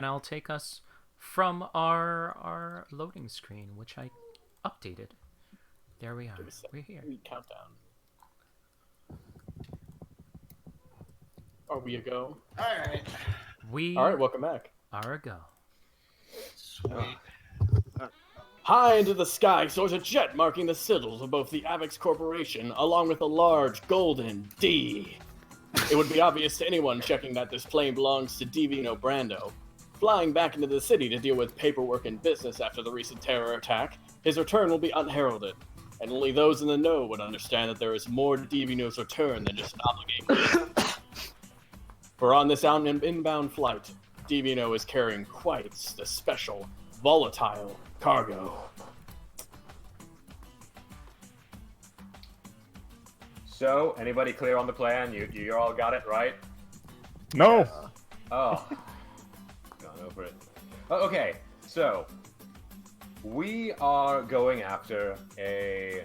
and I'll take us from our loading screen, which I updated. There we are. We're here. Countdown. Are we a go? Alright. Alright, welcome back. Are a go. Sweet. High into the sky soars a jet marking the sigils of both the JamiroCorp Corporation, along with a large golden D. It would be obvious to anyone checking that this plane belongs to Divino Brando. Flying back into the city to deal with paperwork and business after the recent terror attack, his return will be unheralded, and only those in the know would understand that there is more to Divino's return than just an obligation. For on this inbound flight, Divino is carrying quite the special, volatile cargo. So, anybody clear on the plan? You all got it, right? No! Oh. Gone over it. Oh, okay, so we are going after a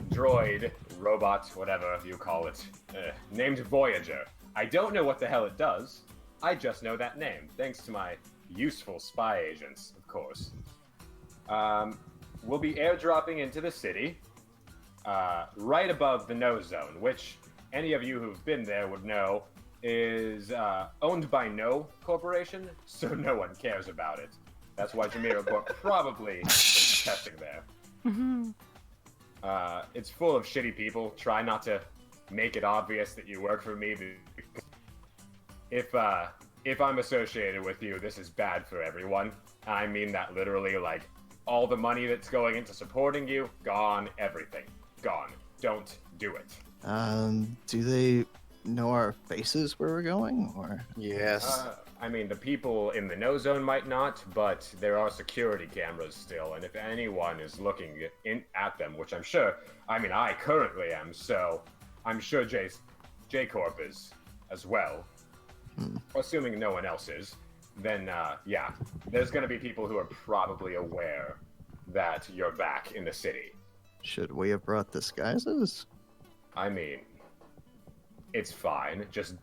droid, robot, whatever you call it, named Voyager. I don't know what the hell it does. I just know that name, thanks to my useful spy agents, of course. We'll be airdropping into the city, right above the no zone, which any of you who've been there would know is owned by No Corporation, so no one cares about it. That's why JamiroCorp probably is testing there. It's full of shitty people. Try not to make it obvious that you work for me. If I'm associated with you, this is bad for everyone. I mean that literally, like, all the money that's going into supporting you, gone, everything, gone. Don't do it. Do they know our faces where we're going, or? Yes. I mean, the people in the no zone might not, but there are security cameras still, and if anyone is looking at them, which I'm sure, I mean, I currently am, so I'm sure J-Corp is as well. Assuming no one else is, then, yeah, there's gonna be people who are probably aware that you're back in the city. Should we have brought disguises? I mean, it's fine. Just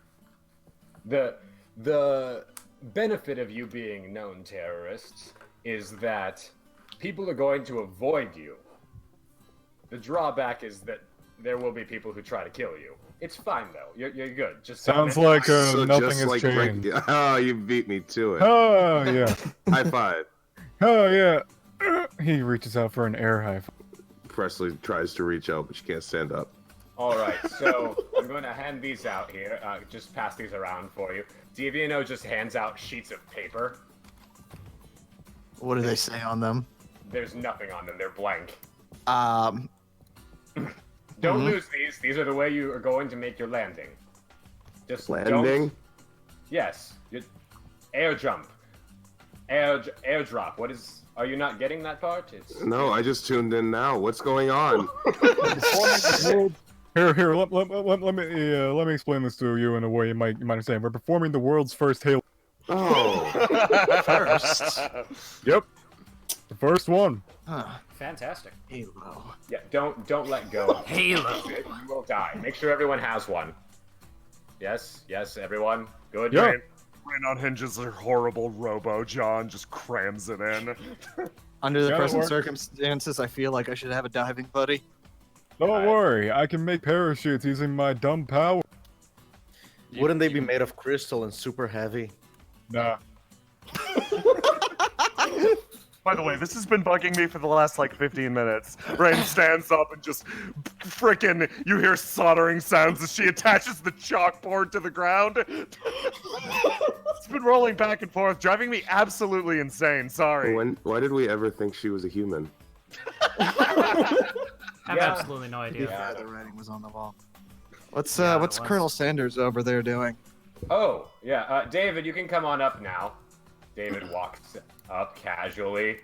the benefit of you being known terrorists is that people are going to avoid you. The drawback is that there will be people who try to kill you. It's fine though. You're good. Just Sounds like So nothing just has like changed. Oh, you beat me to it. Oh, yeah. High five. Oh, yeah. He reaches out for an air high five. Presley tries to reach out, but she can't stand up. All right, so I'm going to hand these out here. Just pass these around for you. Divino just hands out sheets of paper. What do they say on them? There's nothing on them. They're blank. Don't lose these. These are the way you are going to make your landing. Just Landing? Don't... Yes. Air jump. Airdrop. What is... Are you not getting that part? It's... No, I just tuned in now. What's going on? Here. Let me explain this to you in a way you might understand. We're performing the world's first Halo. Oh. First. Yep. The first one. Fantastic. Halo. Yeah. Don't let go. Halo. You will die. Make sure everyone has one. Yes. Everyone. Good. Yeah. Brain on hinges are horrible. Robo John just crams it in. Under the Yeah, present or- circumstances, I feel like I should have a diving buddy. Don't worry, I can make parachutes using my dumb power. Wouldn't they be made of crystal and super heavy? Nah. By the way, this has been bugging me for the last, like, 15 minutes. Rain stands up and just frickin' you hear soldering sounds as she attaches the chalkboard to the ground. It's been rolling back and forth, driving me absolutely insane. Sorry. Why did we ever think she was a human? I have absolutely no idea. Yeah, the writing was on the wall. What's Yeah, it what's was. Colonel Sanders over there doing? Oh, yeah. David, you can come on up now. David walks up casually.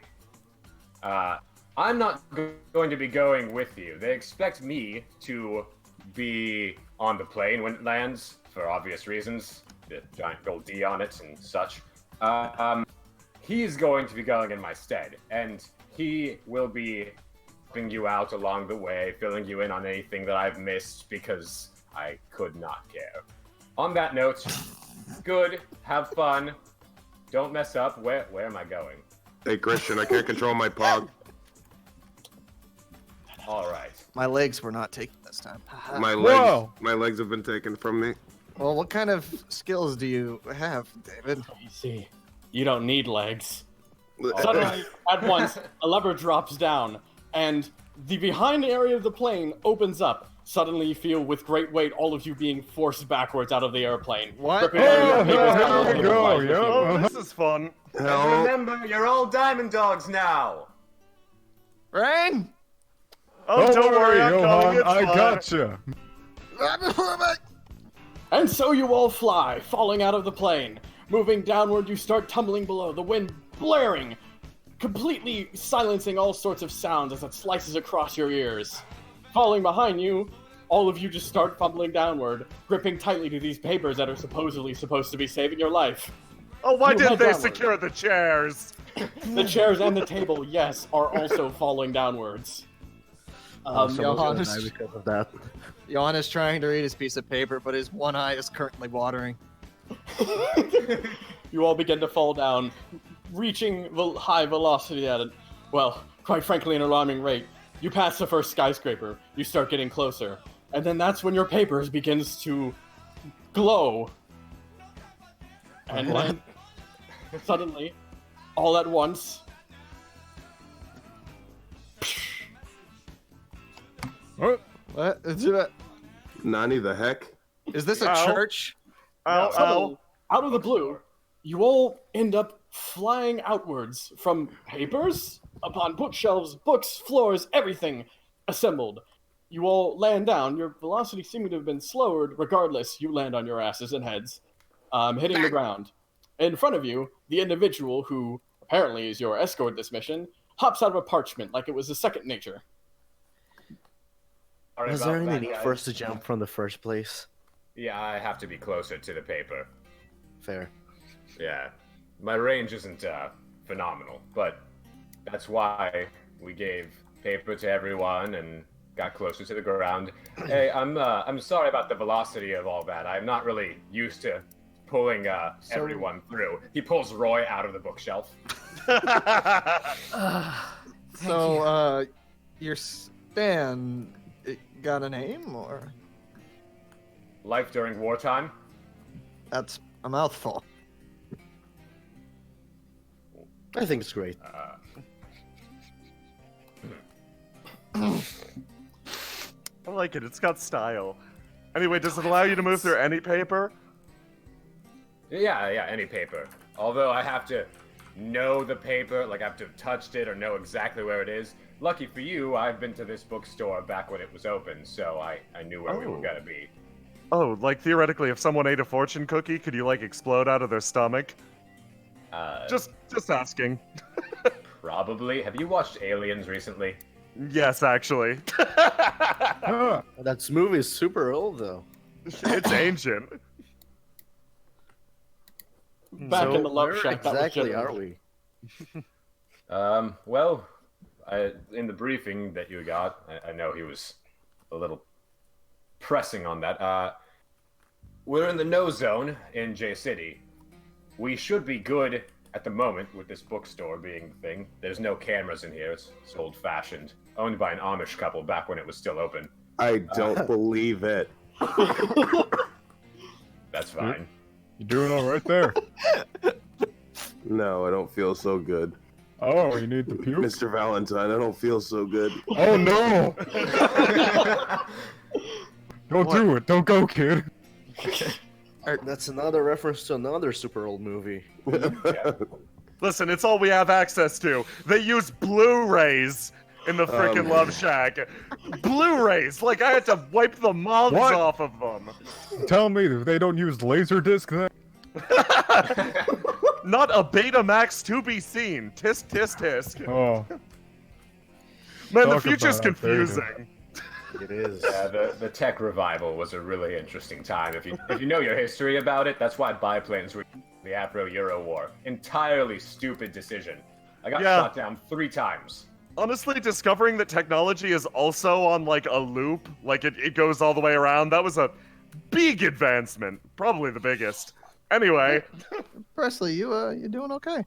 I'm not going to be going with you. They expect me to be on the plane when it lands, for obvious reasons. The giant gold D on it and such. He's going to be going in my stead, and he will be helping you out along the way, filling you in on anything that I've missed, because I could not care. On that note, good, have fun, Don't mess up. Where am I going? Hey, Christian, I can't control my pog. All right. My legs were not taken this time. Whoa! My legs have been taken from me. Well, what kind of skills do you have, David? You see, you don't need legs. Suddenly, at once, a lever drops down, and the behind area of the plane opens up. Suddenly, you feel with great weight all of you being forced backwards out of the airplane. What? Gripping on your Oh, papers here down we to go, flies with yo. you. Oh, this is fun. And Help. remember, you're all diamond dogs now. Rain! Oh, don't worry, I'm coming. Johan, It's I fine. gotcha. And so you all fly, falling out of the plane. Moving downward, you start tumbling below, the wind blaring, completely silencing all sorts of sounds as it slices across your ears. Falling behind you, all of you just start fumbling downward, gripping tightly to these papers that are supposedly supposed to be saving your life. Oh, why You didn't head they downward. secure the chairs? The chairs and the table, yes, are also falling downwards. Someone's Johan gonna is- die because of that. Johan is trying to read his piece of paper, but his one eye is currently watering. You all begin to fall down, reaching high velocity at it. Well, quite frankly, an alarming rate. You pass the first skyscraper, you start getting closer, and then that's when your papers begins to glow. And then, suddenly, all at once, What? What? Nani the heck? Is this a Ow. church? Ow, suddenly, ow. out of the blue, you all end up flying outwards from papers upon bookshelves, books, floors, everything assembled. You all land down. Your velocity seeming to have been slowered. Regardless, you land on your asses and heads, hitting the ground. In front of you, the individual who apparently is your escort this mission hops out of a parchment like it was a second nature. Sorry Was about there any that, need guys. for us to jump from the first place? Yeah, I have to be closer to the paper. Fair. Yeah, my range isn't phenomenal, but that's why we gave paper to everyone and got closer to the ground. Hey, I'm sorry about the velocity of all that. I'm not really used to pulling everyone through. He pulls Roy out of the bookshelf. So, your stand it got a name, or Life during wartime. that's a mouthful? I think it's great. I like it. It's got style. Anyway, does it allow you to move through any paper? Yeah, any paper. Although I have to know the paper, like I have to have touched it or know exactly where it is. Lucky for you, I've been to this bookstore back when it was open, so I knew where we were Oh. gonna be. Oh, like theoretically, if someone ate a fortune cookie, could you like explode out of their stomach? Just asking. Probably. Have you watched Aliens recently? Yes, actually. Huh. That movie is super old, though. It's ancient. Back in the love where shack. that was exactly are generated. we? Well, in the briefing that you got, I know he was a little pressing on that. We're in the no zone in J City. We should be good at the moment with this bookstore being the thing. There's no cameras in here. It's old-fashioned. Owned by an Amish couple back when it was still open. I don't believe it. That's fine. You doing all right there? No, I don't feel so good. Oh, you need to puke? Mr. Valentine, I don't feel so good. Oh no! Don't do it. Don't go, kid. That's another reference to another super old movie. Listen, it's all we have access to. They use Blu-rays in the freaking Love Shack. Blu-rays! Like, I had to wipe the moths What? off of them. Tell me if they don't use Laserdisc then? Not a Betamax to be seen. Tisk, tisk, tisk. Oh. Man, the Talk future's about outdated. confusing. It is. Yeah, the tech revival was a really interesting time. If you know your history about it, that's why biplanes were the Afro-Euro War. Entirely stupid decision. I got Yeah. shot down 3 times. Honestly, discovering that technology is also on, like, a loop, like, it goes all the way around, that was a big advancement. Probably the biggest. Anyway, Presley, you doing okay?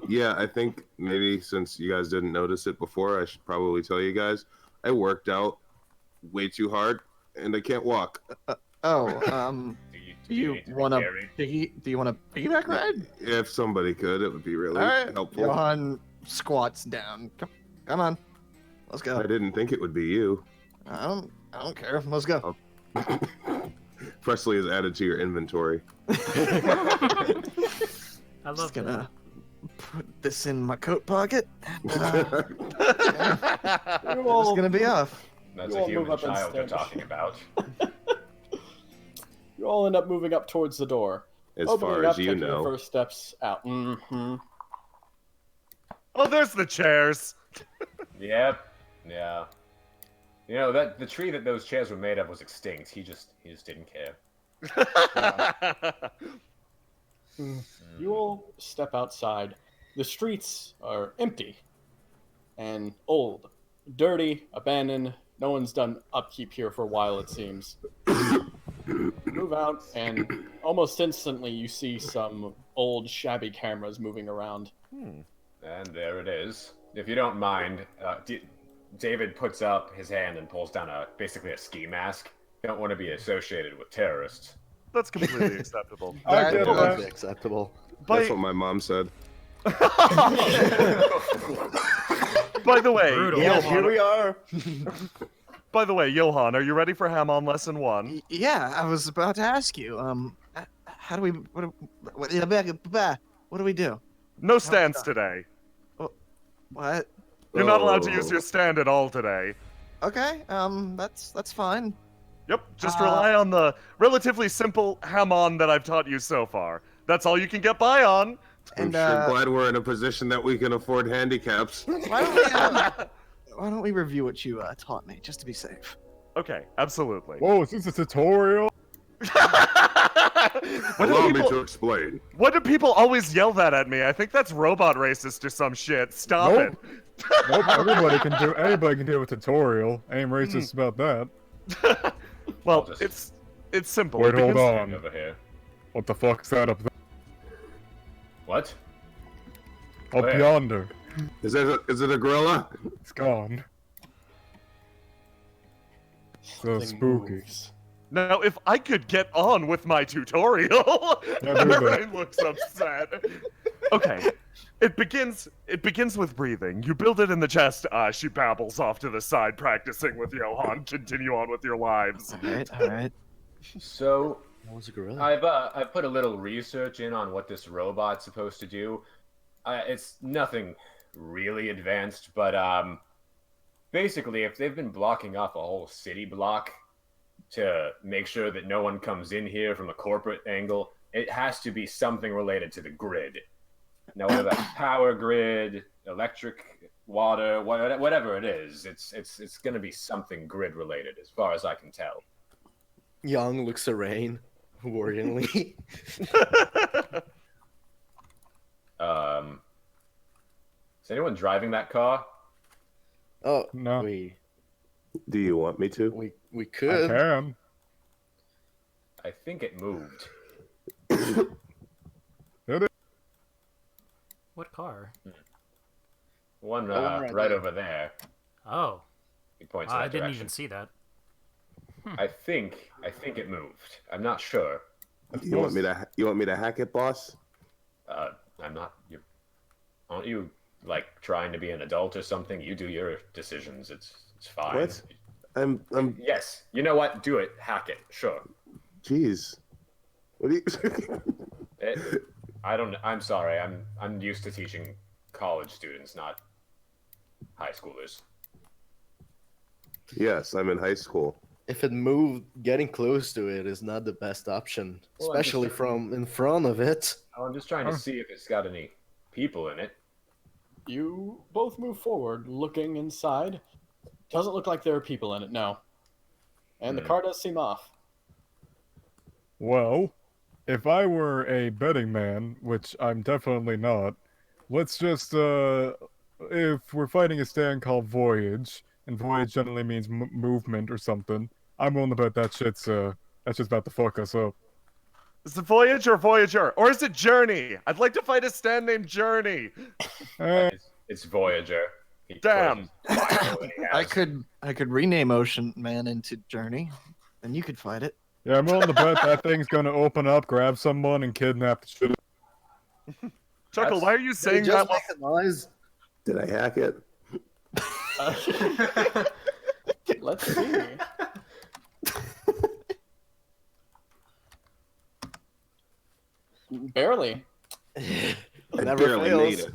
Yeah, I think maybe since you guys didn't notice it before, I should probably tell you guys. I worked out way too hard, and I can't walk. Oh, do you want to piggyback ride? If somebody could, it would be really All right, helpful. Johan squats down. Come on, let's go. I didn't think it would be you. I don't care. Let's go. Presley is added to your inventory. I love Just that. gonna put this in my coat pocket. And, You all, just gonna be off. That's You a all move human up and child you're stand. talking about. you all end up moving up towards the door. As Opening far up, as you taking your know. first steps out. Mm-hmm. oh, there's the chairs. Yep. Yeah. You know that the tree that those chairs were made of was extinct. He just didn't care. You all step outside. The streets are empty and old, dirty, abandoned. No one's done upkeep here for a while, it seems. Move out, and almost instantly you see some old, shabby cameras moving around. And there it is. If you don't mind, David puts up his hand and pulls down basically a ski mask. Don't want to be associated with terrorists. That's completely acceptable. I get That that. would be acceptable. That's By, what my mom said. by the way, Brutal. Yeah, Johan, here we are. by the way, Johan, are you ready for Ham on lesson 1? Yeah, I was about to ask you. How do we? What do we do? No stands today. What? You're not allowed to use Oh. your stand at all today. Okay. That's fine. Yep, just rely on the relatively simple ham-on that I've taught you so far. That's all you can get by on. I'm And sure glad we're in a position that we can afford handicaps. why don't we review what you taught me, just to be safe? Okay, absolutely. Whoa, is this a tutorial? Allow me to explain. What do people always yell that at me? I think that's robot racist or some shit. Stop Nope. Nope, anybody can do a tutorial. Ain't racist about that. it. Well, I'll just- it's simple. Wait, It hold begins- on. Over here. What the fuck's that up there? What? Up Where? yonder. Is it a gorilla? It's gone. So Something spooky. moves. Now, if I could get on with my tutorial, Yeah, do that. Rain looks upset. Okay, it begins with breathing. You build it in the chest. She babbles off to the side, practicing with Johan. Continue on with your lives. All right. So That was a gorilla. I've put a little research in on what this robot's supposed to do. It's nothing really advanced, but basically, if they've been blocking off a whole city block to make sure that no one comes in here from a corporate angle, it has to be something related to the grid. Now, whether that's power grid, electric, water, whatever it is, it's going to be something grid related, as far as I can tell. Young looks at Rain, worryingly. Is anyone driving that car? Oh, No. Do you want me to? we I could. can. I think it moved. What car? One The one right right there. over there. Oh, He points in I that didn't direction. even see that. I think it moved. I'm not sure. You want me to hack it, boss? I'm not. Aren't you like trying to be an adult or something? You do your decisions. It's fine. What? I'm Yes. You know what? Do it. Hack it. Sure. jeez. What do you I don't. I'm sorry. I'm used to teaching college students, not high schoolers. Yes, I'm in high school. If it moved, getting close to it is not the best option, Well, I'm especially just- from in front of it. Oh, I'm just trying to see if it's got any people in it. You both move forward, looking inside. Doesn't look like there are people in it, no. And the car does seem off. Well, if I were a betting man, which I'm definitely not, let's just, if we're fighting a stand called Voyage, and Voyage generally means movement or something, I'm willing to bet that shit's about to fuck us up. Is it Voyage or Voyager? Or is it Journey? I'd like to fight a stand named Journey. It's Voyager. He Damn. closes when he I has- could rename Ocean Man into Journey, and you could fight it. Yeah, I'm willing to bet that thing's gonna open up, grab someone, and kidnap the shit. Chuckle, why are you They saying just that? mechanized. Did I hack it? Let's see. Barely. I Never barely made fails. it.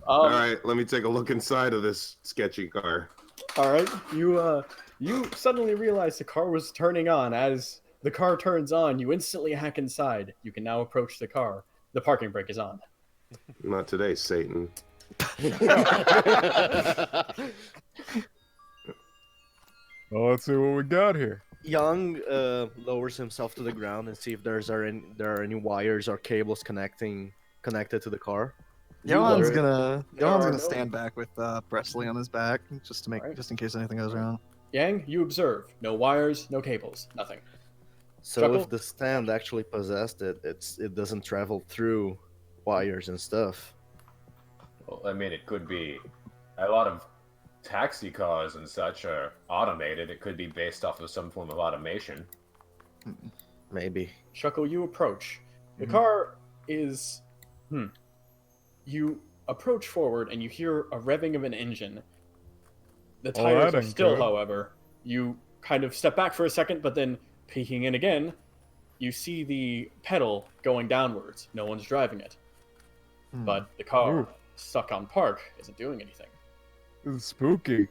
All Um, right, let me take a look inside of this sketchy car. All right, you suddenly realize the car was turning on. As the car turns on, you instantly hack inside. You can now approach the car. The parking brake is on. Not today, Satan. Well, let's see what we got here. Young lowers himself to the ground and see if there are any wires or cables connected to the car. Yohan's are- gonna there are no- stand back with Presley on his back just to make Alright. just in case anything goes wrong. Yang, you observe. No wires, no cables, nothing. So Chuckle? if the stand actually possessed it, it doesn't travel through wires and stuff. Well, I mean, it could be a lot of taxi cars and such are automated. It could be based off of some form of automation. Maybe. Chuckle, you approach. The Mhm. car is. You approach forward and you hear a revving of an engine. The Oh, tires that are ain't still, good. however. You kind of step back for a second, but then peeking in again, you see the pedal going downwards. No one's driving it. Hmm. But the car, Ooh. stuck on park, isn't doing anything. This is spooky.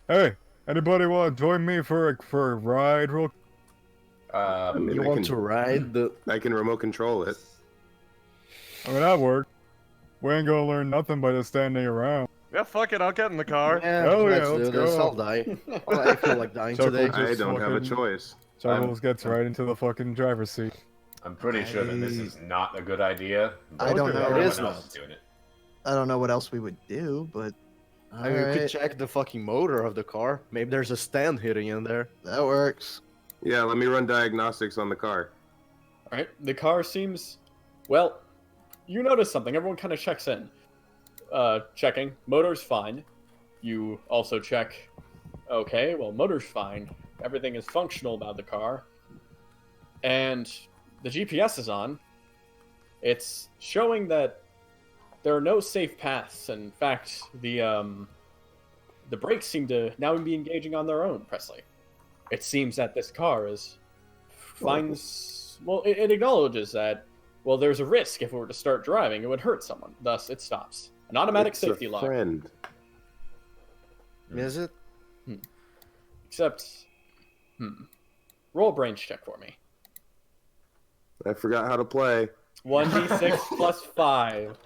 Hey, anybody want to join me for a ride? Real? I mean, You I want can, to ride the? I can remote control it. I mean, that worked. We ain't gonna learn nothing by just standing around. Yeah, fuck it. I'll get in the car. Yeah, Hell yeah, let's do let's this. go. I'll die. I feel like dying Chuckle today. just I don't have a fucking- choice. Chuckles gets right into the fucking driver's seat. I'm pretty sure that this is not a good idea. I don't know. Everyone It is else not. is doing it. I don't know what else we would do, but I mean, we could alright, check the fucking motor of the car. Maybe there's a stand hidden in there. that works. Yeah, let me run diagnostics on the car. Alright, the car seems. Well, you notice something. Everyone kind of checks in. Checking. Motor's fine. You also check. Okay, well, motor's fine. Everything is functional about the car. And the GPS is on. It's showing that there are no safe paths. In fact, the brakes seem to now be engaging on their own, Presley. It seems that this car finds. Well, it acknowledges that. Well, there's a risk if it were to start driving, it would hurt someone. Thus, it stops. An automatic It's safety a lock. friend. Is it? Except, roll a brains check for me. I forgot how to play. 1d6 plus 5.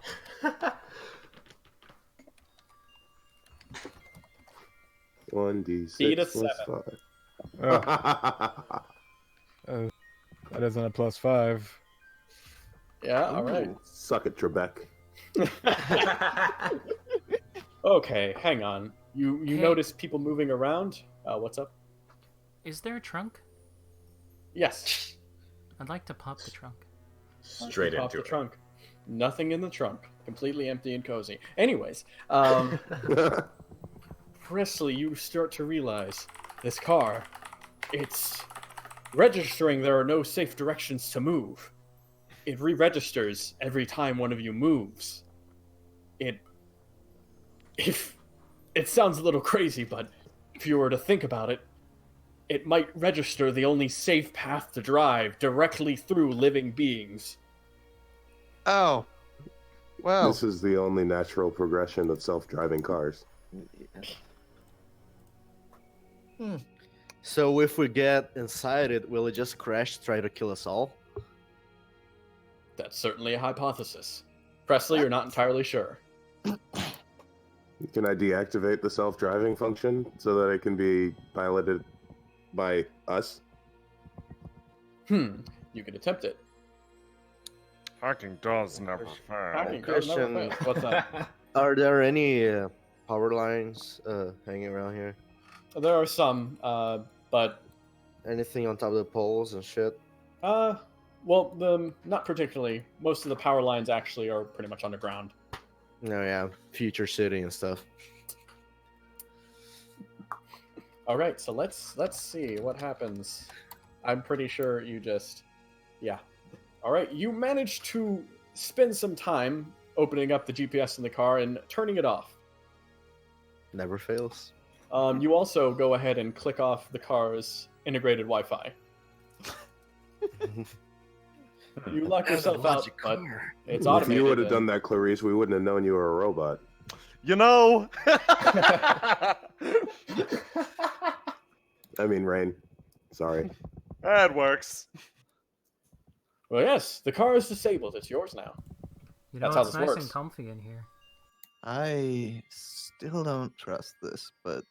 One d Beat a six plus 7. Oh, five. that isn't a +5. Yeah, alright. Suck it, Trebek. Okay, hang on. You Hey. notice people moving around? What's up? Is there a trunk? Yes. I'd like to pop the trunk. Straight Pop into the it. trunk. Nothing in the trunk. Completely empty and cozy. Anyways, Presley, you start to realize this car, it's registering there are no safe directions to move. It re-registers every time one of you moves. If it sounds a little crazy, but if you were to think about it, it might register the only safe path to drive directly through living beings. Oh, well, This is the only natural progression of self-driving cars. So if we get inside it, will it just crash, try to kill us all? That's certainly a hypothesis. Presley, you're not entirely sure. Can I deactivate the self-driving function so that it can be piloted by us? You could attempt it. Hacking does never fail. Hacking does never Christian. fail. What's that? Are there any power lines hanging around here? There are some, but Anything on top of the poles and shit? Well, not particularly. Most of the power lines actually are pretty much underground. No, yeah, future city and stuff. All right, so let's see what happens. I'm pretty sure you just, yeah. All right, you managed to spend some time opening up the GPS in the car and turning it off. Never fails. You also go ahead and click off the car's integrated Wi-Fi. You lock yourself out, but it's If automated. you would have and- done that, Clarice, we wouldn't have known you were a robot. You know. I mean, Rain. Sorry. That works. Well, yes, the car is disabled. It's yours now. You know, That's how it's this nice works. and comfy in here. I still don't trust this, but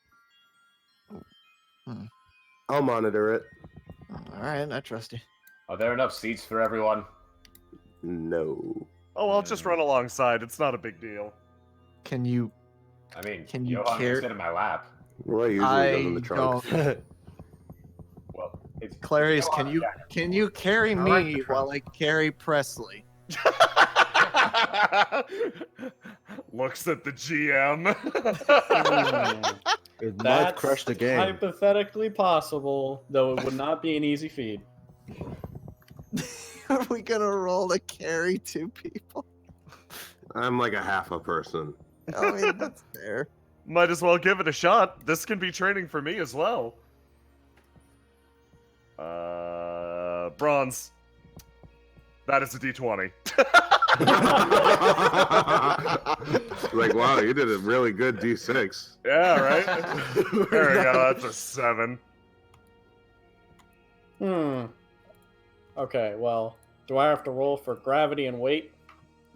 I'll monitor it. all right, I trust you. Are there enough seats for everyone? No. Oh, I'll just run alongside. It's not a big deal. Can you? I mean, Can you Johan care- can sit in my lap. Roy usually goes in the trunk. don't. Well, it's Clarice, Johan, can you carry I like me the while I carry Presley? Looks at the GM. It might That's crush the game. hypothetically possible, though it would not be an easy feat. Are we gonna roll to carry two people? I'm like a half a person. I mean, that's fair. Might as well give it a shot. This can be training for me as well. Bronze. That is a D20. Like, wow, you did a really good D6. Yeah, right? There we go. That's a 7. Okay, well, do I have to roll for gravity and weight?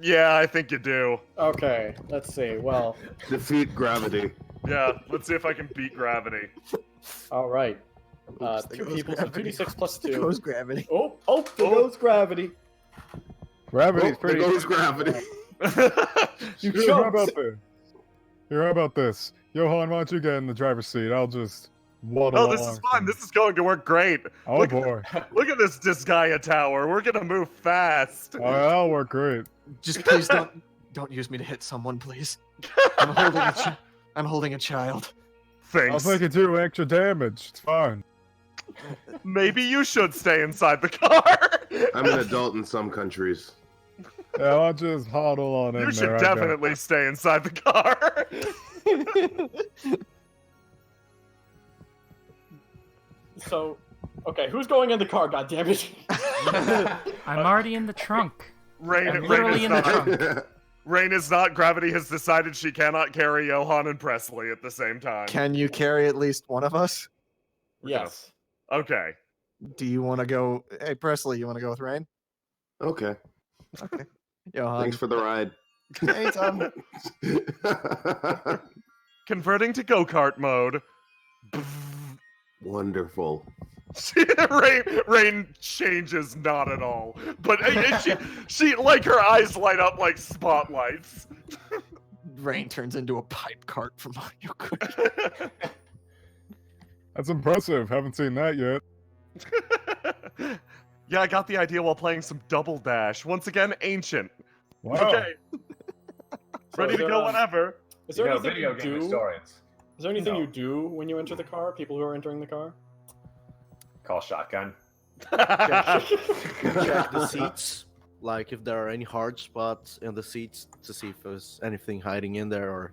Yeah, I think you do. Okay, let's see. Well, Defeat gravity. Yeah, let's see if I can beat gravity. all right. Oops, there 2 goes people, so gravity. 2d6 plus There 2. goes gravity. Oh, there goes gravity. Gravity's Oh, pretty. there goes gravity. You Here, how choked. about this? Here, how about this? Johan, why don't you get in the driver's seat? I'll just waddle Oh, along. this is fun. This is going to work great. Oh look, boy. Look at this Disgaea tower. We're gonna move fast. Oh, that'll work great. Just please don't use me to hit someone, please. I'm holding a child. I'll Thanks. take you do extra damage. It's fine. Maybe you should stay inside the car. I'm an adult in some countries. Yeah, I'll just huddle on in You there. should I got- definitely stay inside the car. So, okay, who's going in the car, goddammit? I'm already in the trunk. Rain, Literally in the trunk. Rain is not. Gravity has decided she cannot carry Johan and Presley at the same time. Can you carry at least one of us? Yes. Okay. Do you want to go? Hey, Presley, you want to go with Rain? Okay. Okay. Johan. Thanks for the ride. Anytime. Converting to go-kart mode. Wonderful. Rain changes not at all, but she like her eyes light up like spotlights. Rain turns into a pipe cart from Mario Kart. That's impressive. Haven't seen that yet. Yeah, I got the idea while playing some Double Dash. Once again, ancient. Wow. Okay, ready is to there, go whenever. Is You there know, anything video you game do? historians. Is there anything No. you do when you enter the car? People who are entering the car? Call shotgun. Check the seats, like if there are any hard spots in the seats to see if there's anything hiding in there or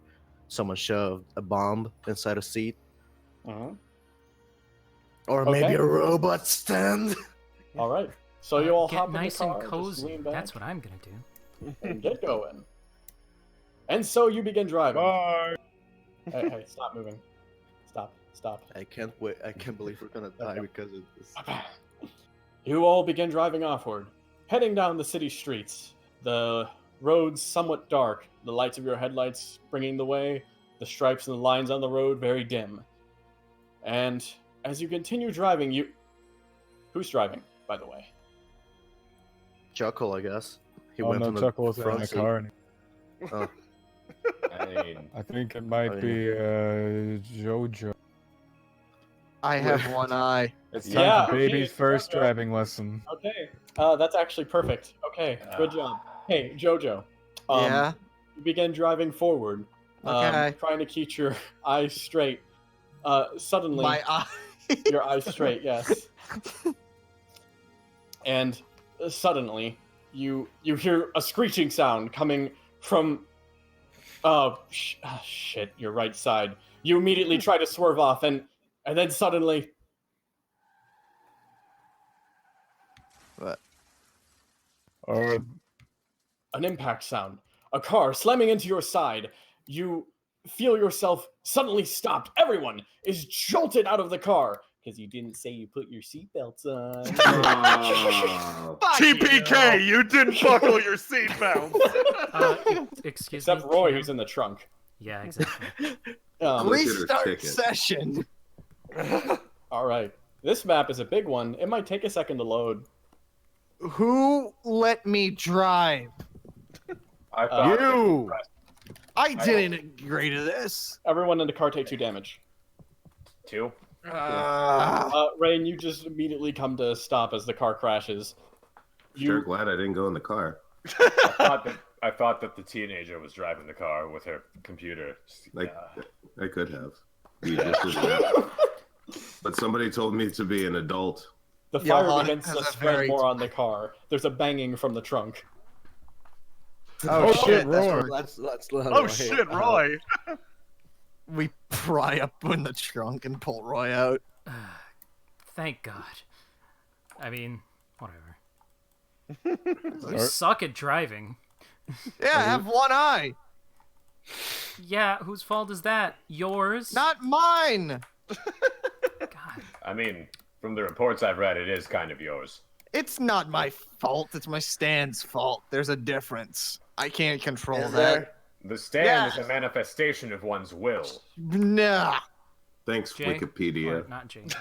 someone shoved a bomb inside a seat. Uh-huh. Or Okay. maybe a robot stand. All right. So you all Get hop nice in the car, and just cozy. lean back, That's what I'm gonna do. and get going. And so you begin driving. Bye. Hey, stop moving. Stop. I can't wait. I can't believe we're gonna die because of this. You all begin driving offward, heading down the city streets. The roads somewhat dark, the lights of your headlights bringing the way, the stripes and the lines on the road very dim. And as you continue driving, Who's driving, by the way? Chuckle, I guess. He Oh went no, on the Chuckle wasn't in front the seat. car. Oh, I mean, I think it might Oh, yeah. be Jojo. I have one eye. It's time Yeah, for okay, baby's so first Jojo. driving lesson. Okay, that's actually perfect. Okay, good job. Hey, Jojo. Yeah. You begin driving forward, Okay. trying to keep your eyes straight. Suddenly, My eye. your eyes straight, yes. And suddenly, you hear a screeching sound coming from. Shit! Your right side. You immediately try to swerve off, and then suddenly. What? An impact sound. A car slamming into your side. You feel yourself suddenly stopped. Everyone is jolted out of the car because you didn't say you put your seatbelts on. Oh. TPK, you didn't buckle your seatbelt. Excuse Except me. Roy, Cam? who's in the trunk. Yeah, exactly. Um, Look at her Restart ticket. session. all right. This map is a big one. It might take a second to load. Who let me drive? I thought You. I didn't agree to this. Everyone in the car take 2 damage. 2. Rain, you just immediately come to a stop as the car crashes. Sure glad I didn't go in the car. I thought that the teenager was driving the car with her computer. Like, I could have. You just didn't have. But somebody told me to be an adult. The fire Johan begins has to a spread very- more on the car. There's a banging from the trunk. Oh, shit! Roy. That's right. Let's Oh shit, Roy. We pry up in the trunk and pull Roy out. Thank God. I mean, whatever. You suck at driving. Yeah, I have one eye. Yeah, whose fault is that? Yours? Not mine. God. I mean, from the reports I've read, it is kind of yours. It's not my fault. It's my stand's fault. There's a difference. I can't control Is that. there? The stand Yeah. is a manifestation of one's will. Nah. Thanks, Jay? Wikipedia. Or not Jane. It's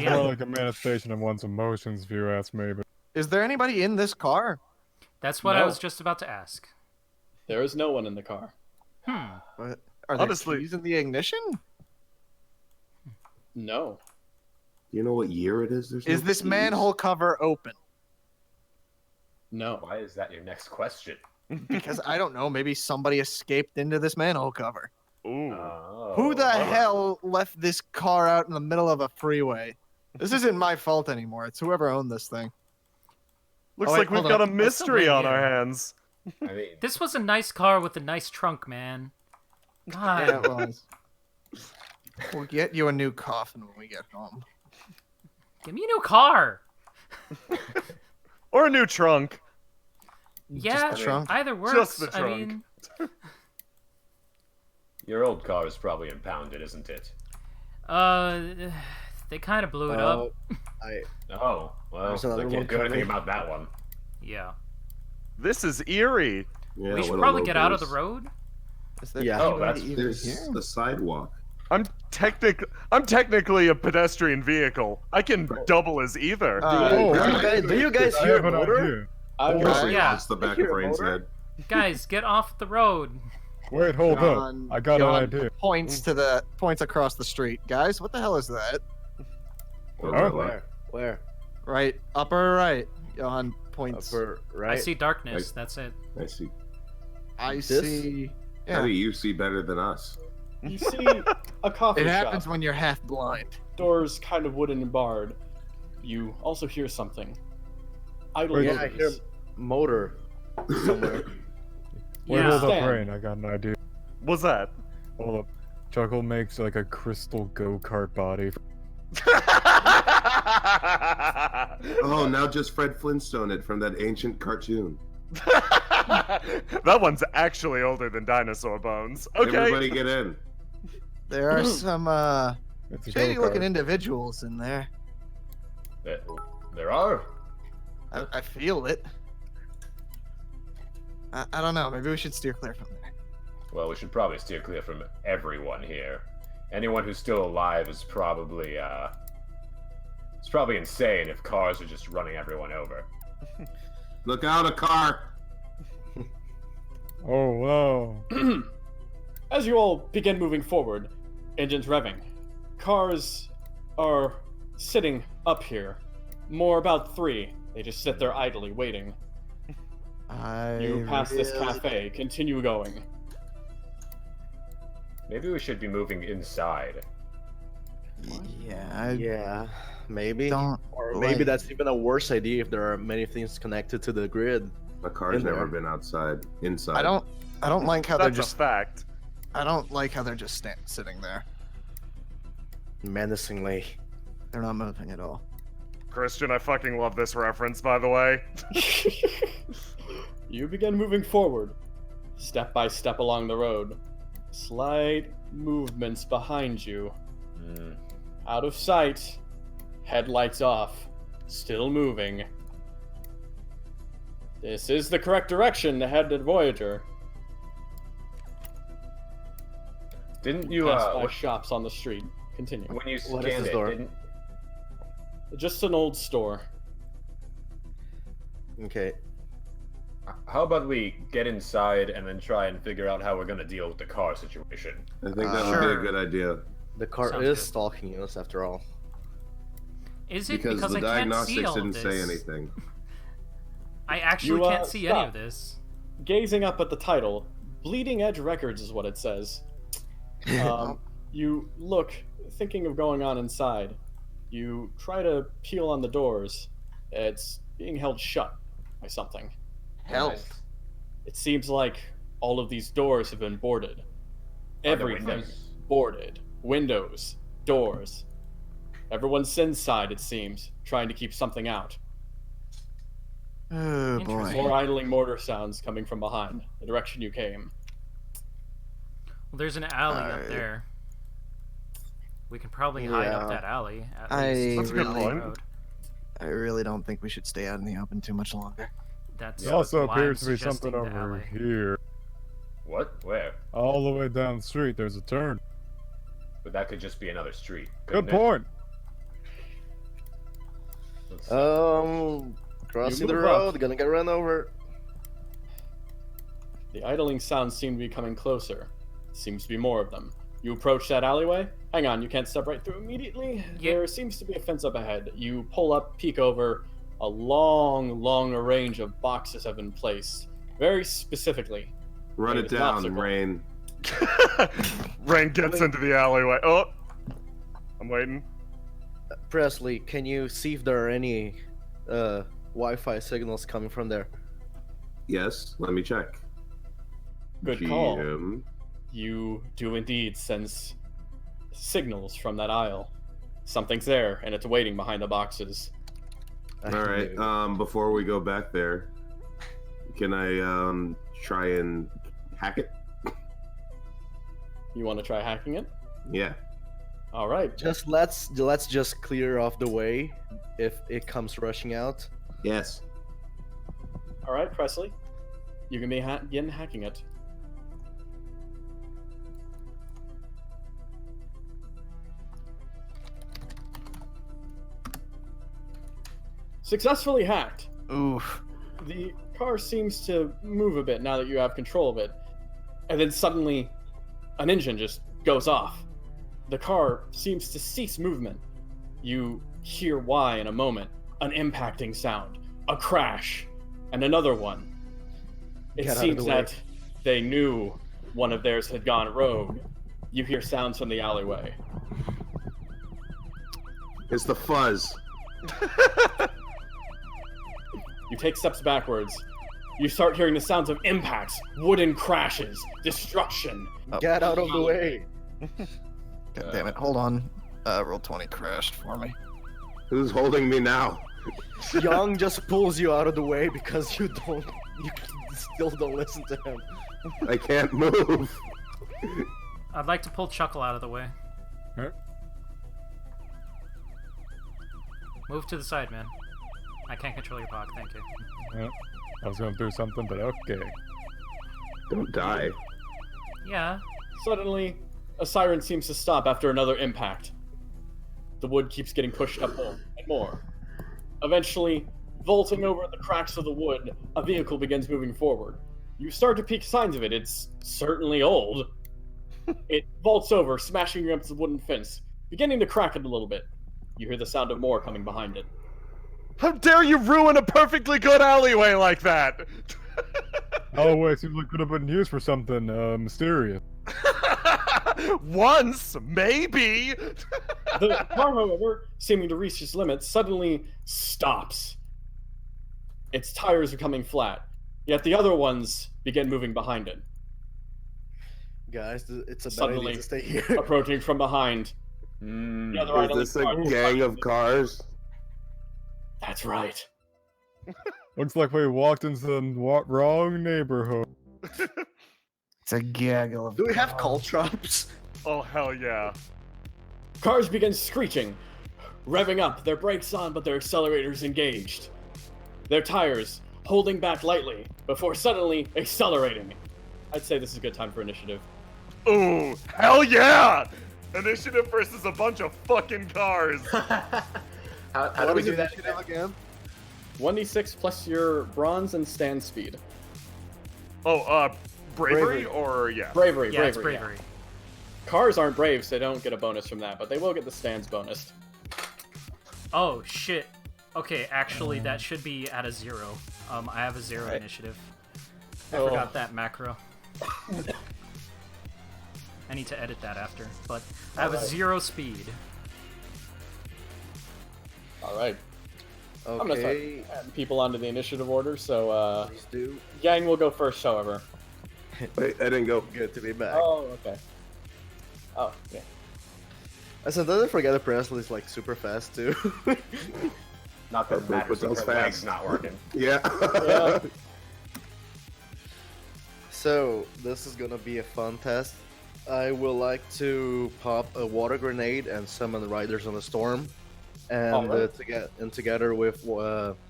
more like a manifestation of one's emotions, if you ask me. But Is there anybody in this car? That's what I No. was just about to ask. There is no one in the car. What? Are there Honestly- keys in the ignition? No. You know what year it is? There's no Is this keys. manhole cover open? No. Why is that your next question? Because I don't know. Maybe somebody escaped into this manhole cover. Ooh. Oh, Who the alright. hell left this car out in the middle of a freeway? This isn't my fault anymore. It's whoever owned this thing. Looks Oh, wait, like we've hold got a on. mystery on here. our hands. I mean, This was a nice car with a nice trunk, man. God. Yeah, it was. We'll get you a new coffin when we get home. Give me a new car. Or a new trunk. Yeah, the trunk? either works. Just the I trunk. mean, your old car is probably impounded, isn't it? they kind of blew it up. Oh, well, There's another they one can't do anything coming. about that one. Yeah. This is eerie. Yeah, We should what a probably low get out of the base. road. Is there Yeah. Oh, anybody that's- even There's here? a sidewalk. I'm technically a pedestrian vehicle. I can double as either. Oh, Do you guys I hear have a an motor? idea. I Or will. Yeah. It's the back of Hear a Rain's motor? head. Guys, get off the road. Wait, hold John- up. I got John an idea. Points across the street. Guys, what the hell is that? Over Where? Right, upper right. Johan points. Upper right. I see darkness. That's it. I see. I This? see. How Yeah. do you see better than us? You see a coffee It shop. happens when you're half blind. Doors kind of wooden and barred. You also hear something. Idle Wait, Yeah, I hear motors. motor somewhere. Wait, Yeah. hold up, Stand. Rain. I got an idea. What's that? Hold up. Chuckle makes like a crystal go-kart body. Oh, now just Fred Flintstone it from that ancient cartoon. That one's actually older than dinosaur bones. Okay. Everybody get in. There are some It's a shady looking go-kart. individuals in there. There are. I feel it. I don't know. Maybe we should steer clear from there. Well, we should probably steer clear from everyone here. Anyone who's still alive is probably it's probably insane if cars are just running everyone over. Look out, a car! Oh, no. As you all begin moving forward, engines revving, cars are sitting up here. More about 3. They just sit there idly waiting. You pass this cafe, continue going. Maybe we should be moving inside. Yeah, Yeah, maybe. don't. Or maybe that's even a worse idea if there are many things connected to the grid. My car's In there. never been inside. I don't like how they're That's a just. fact. I don't like how they're just sitting there. Menacingly. They're not moving at all. Christian, I fucking love this reference, by the way. You begin moving forward, step by step along the road. Slight movements behind you. Out of sight, headlights off, still moving. This is the correct direction to head to Voyager. Didn't you, Pass by shops on the street. Continue. when you What is scanned this it, door? didn't... Just an old store. Okay. How about we get inside and then try and figure out how we're gonna deal with the car situation? I think that would be Sure. a good idea. The car Sounds is good. stalking us after all. Is it Because the I can't see diagnostics all didn't of say this? anything. I actually You, can't see any stop. of this. Gazing up at the title, Bleeding Edge Records is what it says. You look, thinking of going on inside. You try to peel on the doors. It's being held shut by something. Hell. It seems like all of these doors have been boarded. Are there Everything windows? boarded. Windows, doors. Everyone's inside, it seems, trying to keep something out. Oh Interesting. boy. More idling mortar sounds coming from behind, the direction you came. Well, there's an alley up there. We can probably hide up Yeah. that alley. At I least. That's a good really- point. Road. I really don't think we should stay out in the open too much longer. That's There also why I'm appears to be suggesting something the over alley. here. What? Where? All the way down the street, there's a turn. But that could just be another street. Good couldn't it? point. Let's- Crossing the move up. road, gonna get run over. The idling sounds seem to be coming closer. Seems to be more of them. You approach that alleyway. Hang on, you can't step right through immediately. Yeah. There seems to be a fence up ahead. You pull up, peek over. A long range of boxes have been placed. Very specifically. Run Hey, it it's an down, obstacle. Rain. Rain gets into the alleyway. Oh! I'm waiting. Presley, can you see if there are any Wi-Fi signals coming from there? Yes, let me check. Good call. GM. You do indeed sense signals from that aisle. Something's there, and it's waiting behind the boxes. All right. Before we go back there, can I try and hack it? You want to try hacking it? Yeah. All right. Just let's just clear off the way if it comes rushing out. Yes. All right, Presley. You can begin hacking it. Successfully hacked. Oof. The car seems to move a bit now that you have control of it. And then suddenly, an engine just goes off. The car seems to cease movement. You hear why in a moment. An impacting sound, a crash, and another one. It Get out of seems the way. that they knew one of theirs had gone rogue. You hear sounds from the alleyway. It's the fuzz. You take steps backwards. You start hearing the sounds of impacts, wooden crashes, destruction. Get out of the way. God damn it. Hold on. Roll 20 crashed for me. Who's holding me now? Young just pulls you out of the way because you still don't listen to him. I can't move. I'd like to pull Chuckle out of the way. Alright. Move to the side, man. I can't control your Pog, thank you. Yeah, I was gonna do something, but okay. Don't die. Yeah. Suddenly, a siren seems to stop after another impact. The wood keeps getting pushed up more and more. Eventually, vaulting over the cracks of the wood, a vehicle begins moving forward. You start to peek signs of it. It's certainly old. It vaults over, smashing against the wooden fence, beginning to crack it a little bit. you hear the sound of more coming behind it. How dare you ruin a perfectly good alleyway like that? Alleyway seems like could have been used for something mysterious. Once, maybe. The car, however, seeming to reach its limits, suddenly stops. Its tires are coming flat, yet the other ones begin moving behind it. Guys, it's a bad Suddenly idea to stay here. approaching from behind. The other idling Is this a car- gang of cars? That's right. Looks like we walked into the wrong neighborhood. It's a gaggle of. Do we have call drops? Oh, hell yeah. Cars begin screeching, revving up, their brakes on, but their accelerators engaged. Their tires holding back lightly before suddenly accelerating. I'd say this is a good time for initiative. Ooh, hell yeah! Initiative versus a bunch of fucking cars. How do we do that? again? 1d6 plus your bronze and stand speed. Oh, bravery Bravery. or yeah? Bravery, Yeah, it's bravery. bravery. Cars aren't brave, so they don't get a bonus from that, but they will get the stands bonus. Oh shit. Okay, actually that should be at a 0. I have a 0 Right. initiative. I Oh. forgot that macro. I need to edit that after, but I have a Alright. 0 speed. All right. I'm gonna start Okay, adding people onto the initiative order, so please do. Yang will go first, however. Wait, I didn't go. Good to be back. Oh, okay. Oh, yeah. I sometimes forget that Presley's like super fast too. Not that it Okay, matters but if those her leg's fast. not working. Yeah. Yeah. So this is gonna be a fun test. I would like to pop a water grenade and summon the riders on the storm, and Alright. together with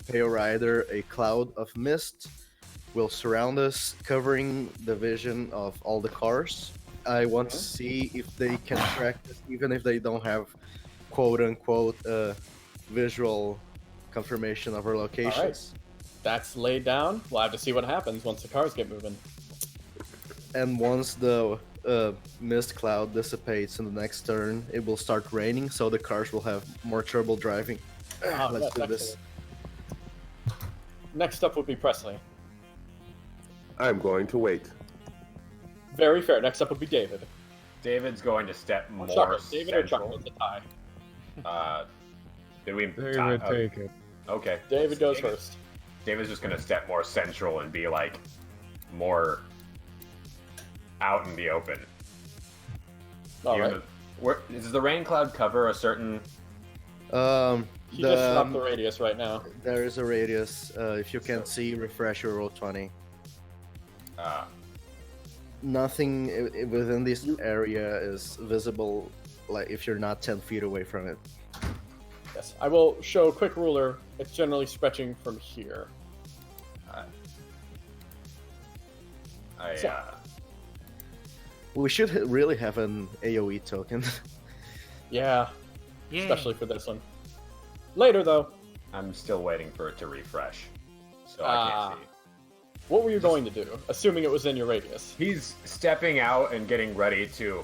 Pale Rider, a cloud of mist will surround us, covering the vision of all the cars. I want to see if they can track us, even if they don't have quote unquote visual confirmation of our locations. That's laid down. We'll have to see what happens once the cars get moving. And once the mist cloud dissipates in the next turn, it will start raining, so the cars will have more trouble driving. Ah, Let's that's do this. excellent. Next up would be Presley. I'm going to wait. Very fair. Next up would be David. David's going to step more Chuckle. David or central. Chuckle? It's a tie. Did we David, tie- oh, take it. Okay. David goes first. David's just gonna step more central and be like more out in the open. All Even right. does the rain cloud cover a certain? He just dropped the radius right now. There is a radius. If you can't see, refresh your roll 20. Nothing within this area is visible, like if you're not 10 feet away from it. Yes. I will show a quick ruler. It's generally stretching from here. So- We should really have an AoE token. Yeah, Yay. especially for this one. Later, though, I'm still waiting for it to refresh, so I Ah. can't see. what were you going to do? Assuming it was in your radius. He's stepping out and getting ready to,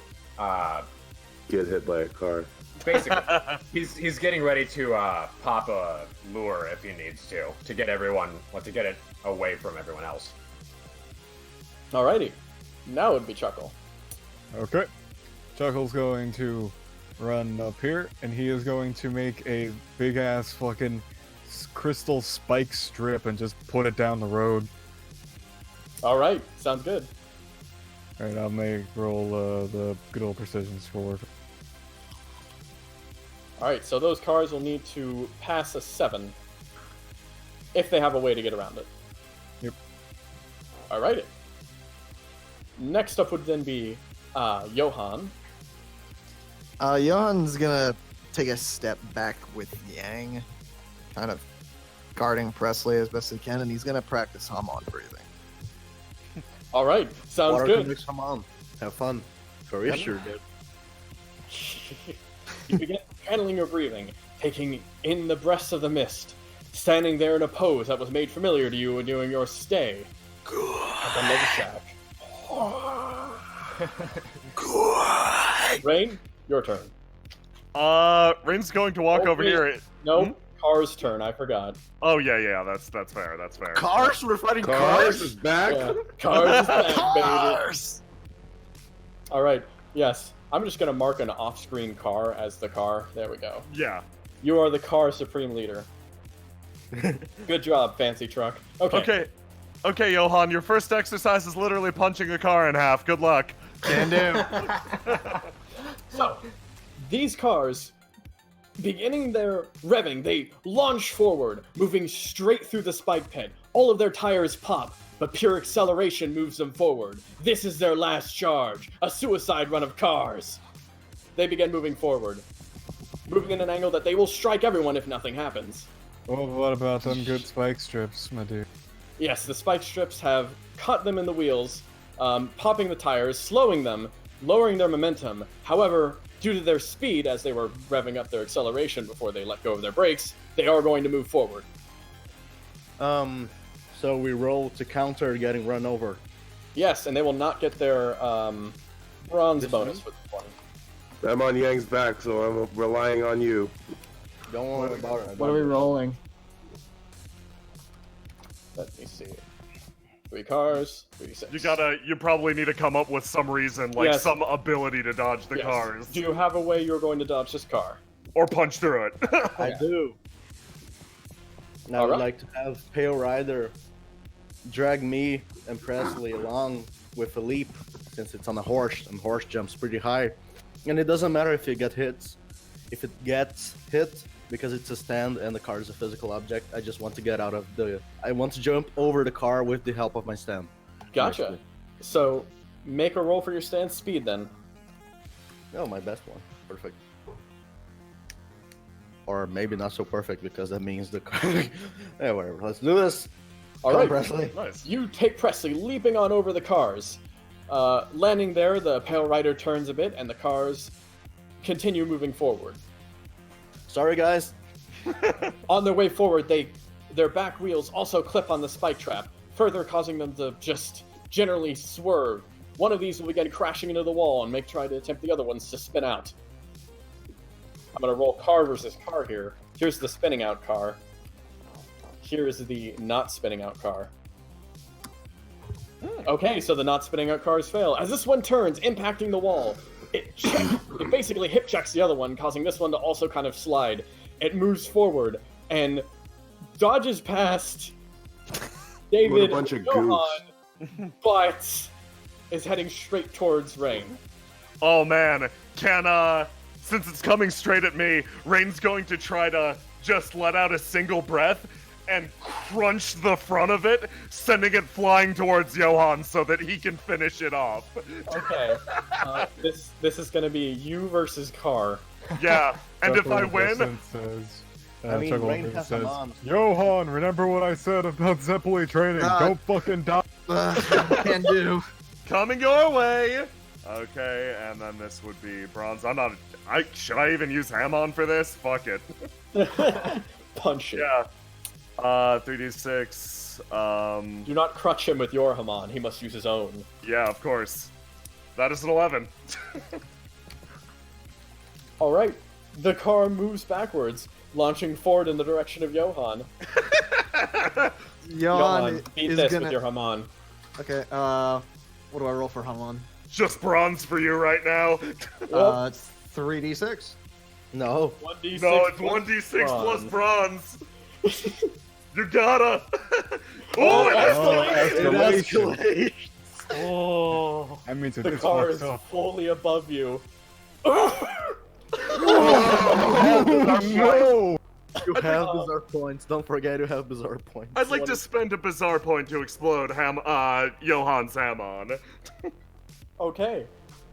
Get hit by a car. basically, he's getting ready to pop a lure if he needs to get everyone, to get it away from everyone else. Alrighty. Now it would be Chuckle. Okay. Chuckle's going to run up here, and he is going to make a big ass fucking crystal spike strip and just put it down the road. Alright, sounds good. Alright, I'll roll the good old precision score. Alright, so those cars will need to pass a 7 if they have a way to get around it. Yep. Alrighty. Next up would then be Johan. Johan's gonna take a step back with Yang, kind of guarding Presley as best he can, and he's gonna practice Hamon breathing. Alright, sounds Water good. convection, come on. Have fun. For sure, dude. You begin channeling your breathing, taking in the breaths of the mist, standing there in a pose that was made familiar to you during your stay at the Love Shack. Rain, your turn. Rain's going to walk over wait. here. Nope. Car's turn. I forgot. Oh yeah, that's fair. That's fair. Cars? We're fighting Cars cars? is back. Yeah. Cars is back, baby. Cars! All right. Yes. I'm just gonna mark an off-screen car as the car. There we go. Yeah. You are the car supreme leader. Good job, fancy truck. Okay, Johan. Your first exercise is literally punching a car in half. Good luck. Can do. So, these cars, beginning their revving, they launch forward, moving straight through the spike pit. All of their tires pop, but pure acceleration moves them forward. This is their last charge, a suicide run of cars. They begin moving forward, moving in an angle that they will strike everyone if nothing happens. Well, what about them good spike strips, my dude? Yes, the spike strips have cut them in the wheels, popping the tires, slowing them, lowering their momentum. However, due to their speed, as they were revving up their acceleration before they let go of their brakes, they are going to move forward. So we roll to counter getting run over. Yes, and they will not get their bronze bonus for this one. I'm on Yang's back, so I'm relying on you. Don't worry about it. What are we rolling? Let me see. 3 cars, 3 6. You probably need to come up with some reason, like Yes. some ability to dodge the Yes. cars. Do you have a way you're going to dodge this car? Or punch through it. I do. Now I would Alright. like to have Pale Rider drag me and Presley along with a leap, since it's on a horse, and horse jumps pretty high. And it doesn't matter if it gets hit. If it gets hit, because it's a stand and the car is a physical object, I just want to get out of the... I want to jump over the car with the help of my stand. Gotcha. Basically. So, make a roll for your stand speed then. Oh, my best one. Perfect. Or maybe not so perfect, because that means the car... Yeah, whatever. Let's do this. All Come, right. Presley. Nice. You take Presley leaping on over the cars. Landing there, the Pale Rider turns a bit, and the cars continue moving forward. Sorry, guys. On their way forward, their back wheels also clip on the spike trap, further causing them to just generally swerve. One of these will begin crashing into the wall and try to attempt the other ones to spin out. I'm gonna roll car versus car here. Here's the spinning out car. Here is the not spinning out car. Okay, so the not spinning out cars fail. As this one turns, impacting the wall, it basically hip checks the other one, causing this one to also kind of slide. It moves forward and dodges past David What a bunch of Johan, but is heading straight towards Rain. Oh man, since it's coming straight at me, Rain's going to try to just let out a single breath and crunch the front of it, sending it flying towards Johan so that he can finish it off. Okay, this is gonna be you versus car. Yeah, and if I Chuckle win, Vincent says, I mean, Chuckle Rain Vincent has says, them on. Johan, remember what I said about Zeppeli training? Don't fucking die. Can do. coming your way. Okay, and then this would be bronze. Should I even use Hamon for this? Fuck it. Punch it. Yeah. 3d6. Do not crutch him with your Haman. He must use his own. Yeah, of course. That is an 11. All right. The car moves backwards, launching forward in the direction of Johan. Johan beat is this gonna... with your Haman. Okay, what do I roll for Hamon? Just bronze for you right now. It's 3d6. No. 1d6 No, it's 1d6 plus bronze. You gotta. Oh, It escalates. Oh, That means the it's car fucked is up. fully above you. No! You have bizarre points. Don't forget you have bizarre points. I'd like to spend a bizarre point to explode Johan's Hamon. Okay.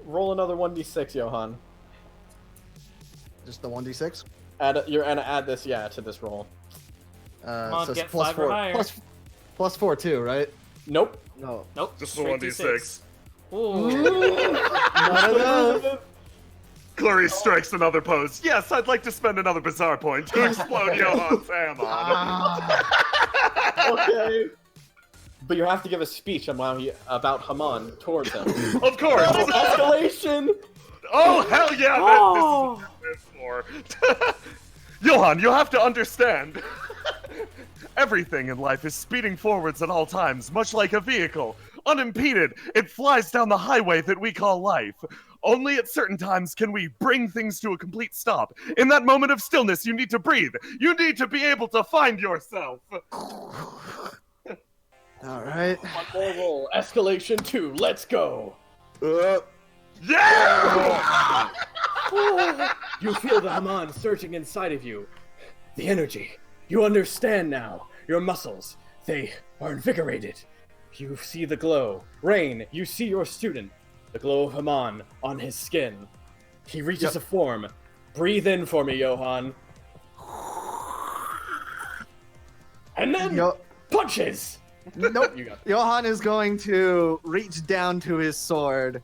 Roll another 1d6, Johan. Just the 1d6. You're gonna add this, to this roll. on, So it's get plus 5 or 4. higher. Plus 4 too, right? Nope. No. Nope. Just the straight 1d6. Ooh. Not enough. Clarice strikes another pose. Yes, I'd like to spend another bizarre point to explode Johan's Hamon. Okay. But you have to give a speech about Haman towards him. Of course. Escalation! Oh, hell yeah! Oh! minutes for. Johan, you have to understand. Everything in life is speeding forwards at all times, much like a vehicle. Unimpeded, it flies down the highway that we call life. Only at certain times can we bring things to a complete stop. In that moment of stillness, you need to breathe. You need to be able to find yourself. All right. One more roll. Escalation 2. Let's go. Yeah! You feel the Haman surging inside of you. The energy. You understand now. Your muscles, they are invigorated. You see the glow. Rain, you see your student. The glow of Haman on his skin. He reaches a form. Breathe in for me, Johan. And then punches! Nope. You got it. Johan is going to reach down to his sword,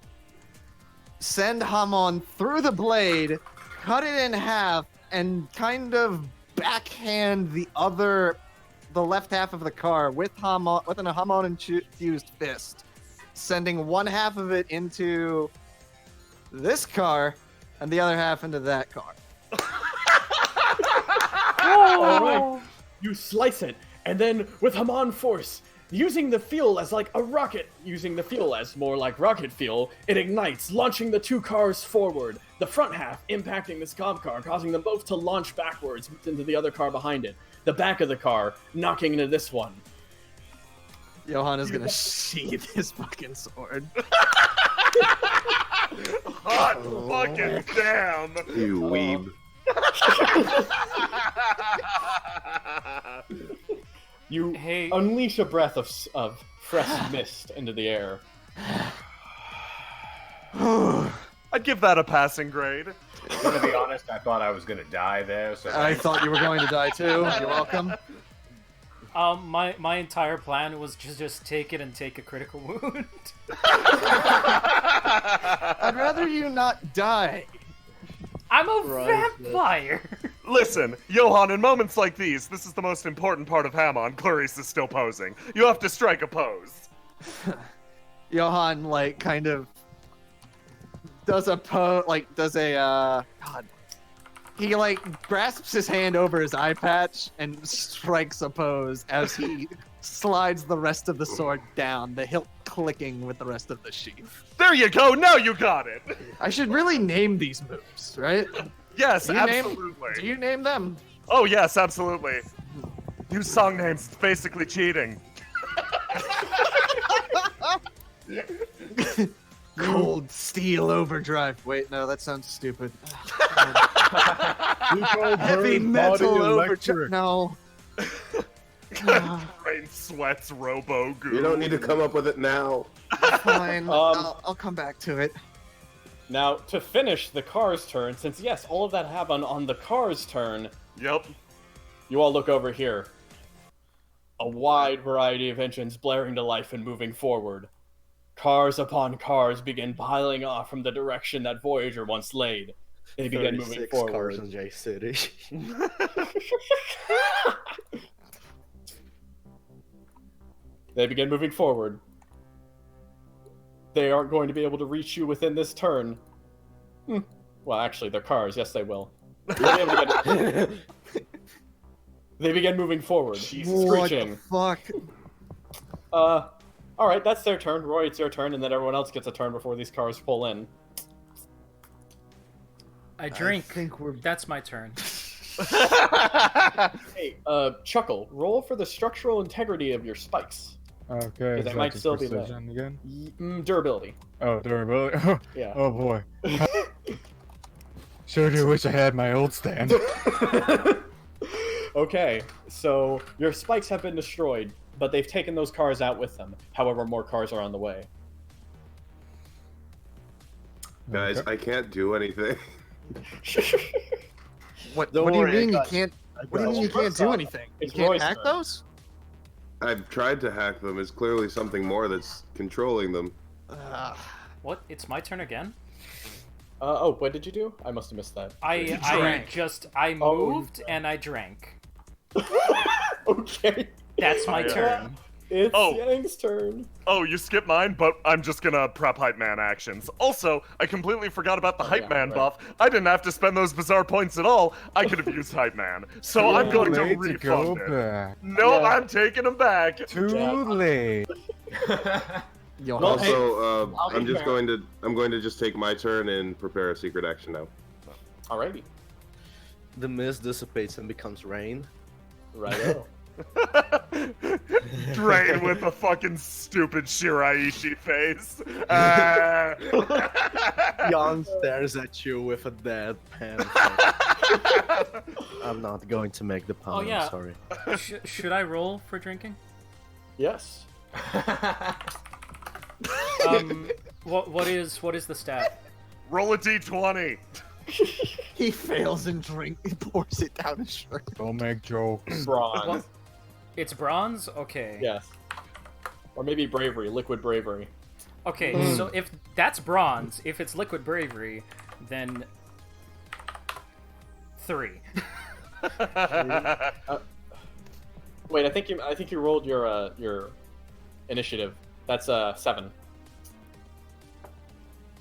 send Hamon through the blade, cut it in half, and kind of backhand the left half of the car with an Hamon infused fist, sending one half of it into this car and the other half into that car. All right. You slice it, and then with Haman force, using the fuel as like a rocket, using the fuel as more like rocket fuel, it ignites, launching the two cars forward. The front half impacting this comp car, causing them both to launch backwards into the other car behind it. The back of the car knocking into this one. Johan is gonna sheath his fucking sword. Hot fucking damn! You weeb. You Hey. unleash a breath of fresh mist into the air. I'd give that a passing grade. To be honest, I thought I was gonna die there. So I thought you were going to die too. You're welcome. My entire plan was to just take it and take a critical wound. I'd rather you not die. I'm a vampire. Listen, Johan, in moments like these, this is the most important part of Hamon. Clarice is still posing. You have to strike a pose. Johan, like, kind of does a God. He, like, grasps his hand over his eye patch and strikes a pose as he slides the rest of the sword down, the hilt clicking with the rest of the sheath. There you go, now you got it! I should really name these moves, right? Yes, Do you absolutely. Do you name them? Oh yes, absolutely. Use song names, it's basically cheating. Cold Steel Overdrive. Wait, no, that sounds stupid. Heavy Metal Overdrive. No. Rain sweats robo goo. You don't need to come up with it now. Fine. I'll come back to it. Now, to finish the car's turn, since yes, all of that happened on the car's turn, Yep. you all look over here. A wide variety of engines blaring to life and moving forward. Cars upon cars begin piling off from the direction that Voyager once laid. They begin moving 36 forward. cars in J City. They begin moving forward. They aren't going to be able to reach you within this turn. Well, actually, they're cars. Yes, they will. They begin moving forward, screeching. What the fuck? Alright, that's their turn. Roy, it's your turn, and then everyone else gets a turn before these cars pull in. I drink. think we're... That's my turn. Hey, Chuckle, roll for the structural integrity of your spikes. Okay. Because it might still be low. Again? Durability. Oh, durability. Yeah. Oh boy. Sure do wish I had my old stand. Okay, so your spikes have been destroyed, but they've taken those cars out with them. However, more cars are on the way. Guys, I can't do anything. What Don't do you worry, I mean you got can't? I What do you got mean you can't do anything? You It's can't Roy's hack turn. those? I've tried to hack them. It's clearly something more that's controlling them. What? It's my turn again? Oh, what did you do? I must have missed that. I moved and I drank. Okay. That's my turn. It's Oh. Yang's turn. Oh, you skipped mine, but I'm just gonna prep Hype Man actions. Also, I completely forgot about the Hype Man buff. I didn't have to spend those bizarre points at all. I could have used Hype Man. So I'm going to Late go refund it. back. No, Yeah. I'm taking them back. Too late. Johan. Well, hey, Also, I'll I'm be just fair. going to just take my turn and prepare a secret action now. Alrighty. The mist dissipates and becomes rain. Righto. Drain with a fucking stupid Shiraishi face. Jan stares at you with a deadpan. I'm not going to make the pun. Oh, yeah. I'm sorry. Should I roll for drinking? Yes. What is the stat? Roll a d20. He fails and he pours it down his shirt. Don't make jokes. Bronze. What? It's bronze? Okay. Yes. Or maybe bravery, liquid bravery. Okay, so if that's bronze, if it's liquid bravery, then 3. Wait, I think you rolled your initiative. That's 7.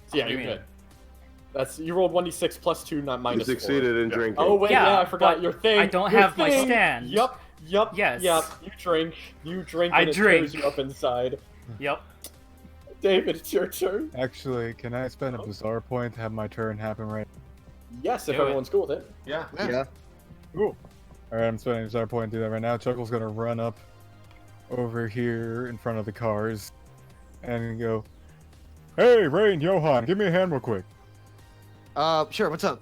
So yeah, do you you're mean? good. You rolled 1d6 plus 2, not You minus 4. succeeded in drinking. Oh wait, Yeah, yeah, I forgot but your thing. I don't Your have my thing. stand. Yup. Yes. Yup. You drink. I And it drink. tears you up inside. Yep. David, it's your turn. Actually, can I spend a bizarre point to have my turn happen right? Yes, if Do it. everyone's cool with it. Yeah. Yeah. Alright, I'm spending a bizarre point to do that right now. Chuckle's gonna run up over here in front of the cars and go, "Hey, Rain, Johan, give me a hand real quick." Sure, what's up?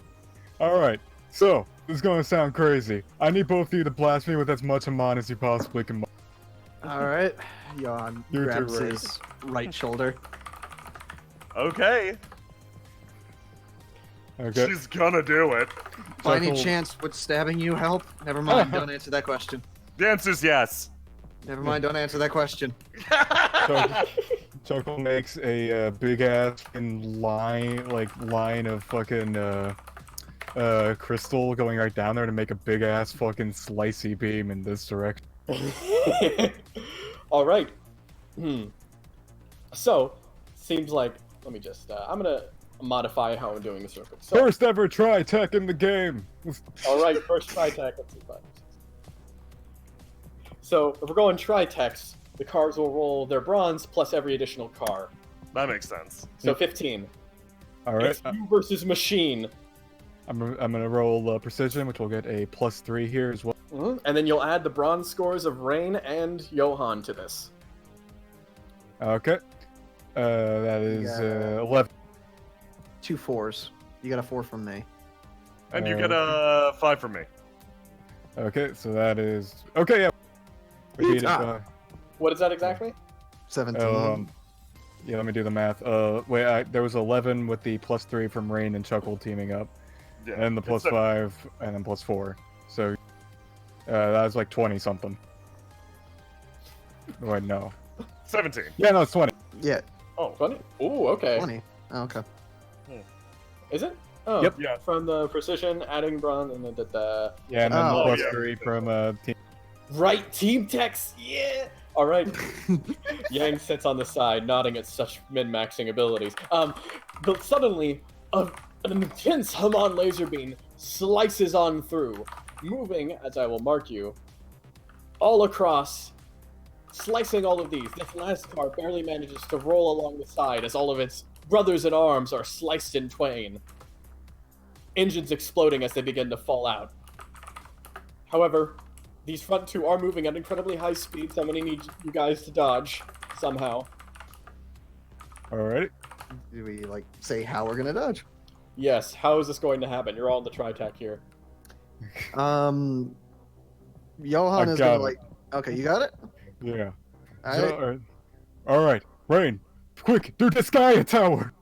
Alright, so, this is gonna sound crazy. I need both of you to blast me with as much amon as you possibly can. Alright. Johan You too, grabs Ray. his right shoulder. Okay. Okay. She's gonna do it. By any Chuckle- chance, would stabbing you help? Never mind, don't answer that question. The answer's yes. Never mind, don't answer that question. Chuckle makes a big ass line of fucking crystal going right down there to make a big ass fucking slicey beam in this direction. All right. So, seems like let me just. I'm gonna modify how I'm doing this real quick. So, First ever try tech in the game. all right, first tri-tech. Let's see, 5, 6. So if we're going tri-techs, the cars will roll their bronze plus every additional car. That makes sense. So 15. All right, It's you versus machine. I'm gonna roll precision, which will get a +3 here as well. And then you'll add the bronze scores of Rain and Johan to this. Okay, that is Yeah. 11. 2 4s. You got a 4 from me. And you get a 5 from me. Okay, so that is okay. Yeah. Repeat it, What is that exactly? 17. yeah, let me do the math. Wait, there was 11 with the +3 from Rain and Chuckle teaming up, Yeah. and the it's a- +5, and then +4. So that was like 20 something. Wait, no. 17. Yeah, no, it's 20. Yeah, Oh, 20? Ooh, okay. 20. Oh, okay. Is it? Oh, Yep. Yeah. From the precision, adding bronze, and then the Yeah, and then Oh. the Oh, yeah. +3 from team. right team techs. Yeah. All right. Yang sits on the side, nodding at such min-maxing abilities. But suddenly, an intense Haman laser beam slices on through, moving, as I will mark you, all across, slicing all of these. This last car barely manages to roll along the side as all of its brothers in arms are sliced in twain. Engines exploding as they begin to fall out. However, these front two are moving at incredibly high speed, so I'm gonna need you guys to dodge somehow. Alright. Do we, say how we're gonna dodge? Yes, how is this going to happen? You're all in the tri-tac here. Johan I is got gonna, it. Okay, you got it? Yeah. Alright. Alright. Rain, quick, do the sky tower.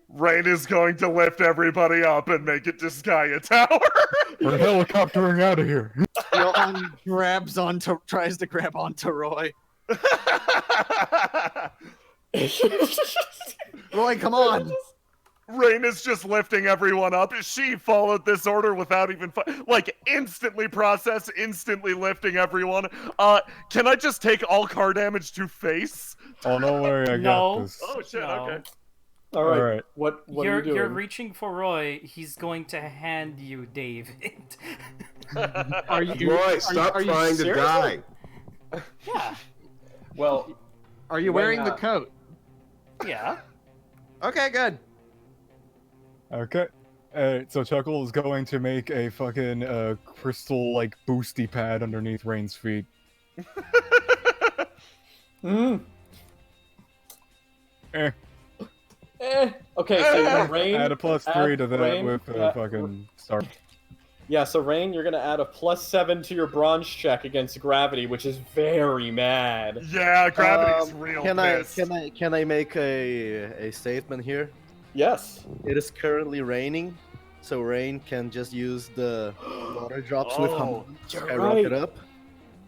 Rain is going to lift everybody up and make it to Skya Tower. We're helicoptering out of here. Johan tries to grab onto Roy. Roy, come on! Rain is just lifting everyone up. She followed this order without even instantly process, instantly lifting everyone. Can I just take all car damage to face? Oh, no worry, I No. got this. Oh shit. No. Okay. All right. Alright. What are you doing? You're reaching for Roy. He's going to hand you David. Are you? Roy, stop are you trying to serious? die. Yeah. Well, Are you Why wearing the not? coat? Yeah. Okay, good. Okay. So Chuckle is going to make a fucking crystal like boosty pad underneath Rain's feet. Mm. Eh. Okay, so Rain. Add a +3 to that Rain, with yeah. fucking star. Yeah, so Rain, you're gonna add a +7 to your bronze check against gravity, which is very mad. Yeah, gravity's real Can pissed. I make a statement here? Yes. It is currently raining, so Rain can just use the water drops with hum to you're skyrocket right. up.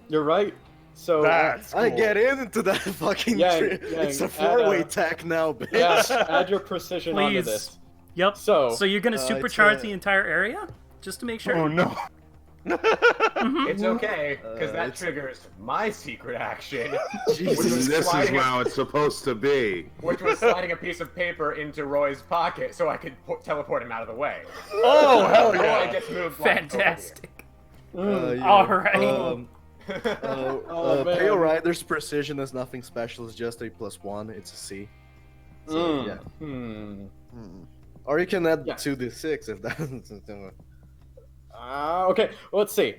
You're right. So That's cool. I get into that fucking Yang, tree. Yang, It's a add four-way a- tack now, bitch. yeah, add your precision onto Please. this. Yep. So you're gonna it's, supercharge the entire area, just to make sure. Oh no. It's okay, because that it's- triggers my secret action, Jesus. This is sliding a- how it's supposed to be. which was sliding a piece of paper into Roy's pocket so I could teleport him out of the way. Oh hell Roy yeah! gets moved like, over here. Fantastic. Yeah. All right. Oh, man. Pale Rider's precision is nothing special. It's just a +1. It's a C. So, yeah. Or you can add Yeah. 2d6 if that's. Okay, let's see.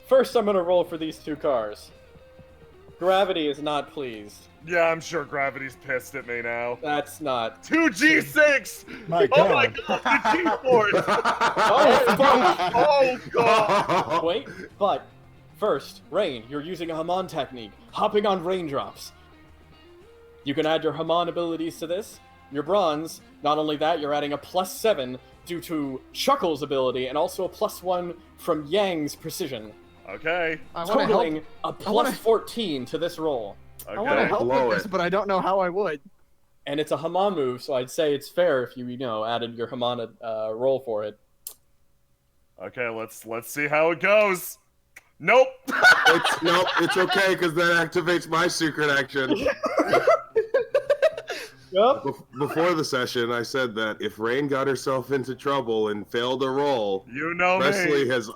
First, I'm gonna roll for these two cars. Gravity is not pleased. Yeah, I'm sure gravity's pissed at me now. That's not. 2g6! My Oh my God. god, the G-force! Oh, Oh god! wait, but first, Rain, you're using a Haman technique, hopping on raindrops. You can add your Haman abilities to this. Your bronze, not only that, you're adding a +7 due to Chuckle's ability, and also a +1 from Yang's precision, Okay, I want to help. totaling a I wanna- +14 to this roll. I want to okay. help Blow with this, it. but I don't know how I would. And it's a Haman move, so I'd say it's fair if you added your Haman roll for it. Okay, let's see how it goes. Nope! It's okay because that activates my secret action. Yep. Before the session, I said that if Rain got herself into trouble and failed a roll, You know Presley me. has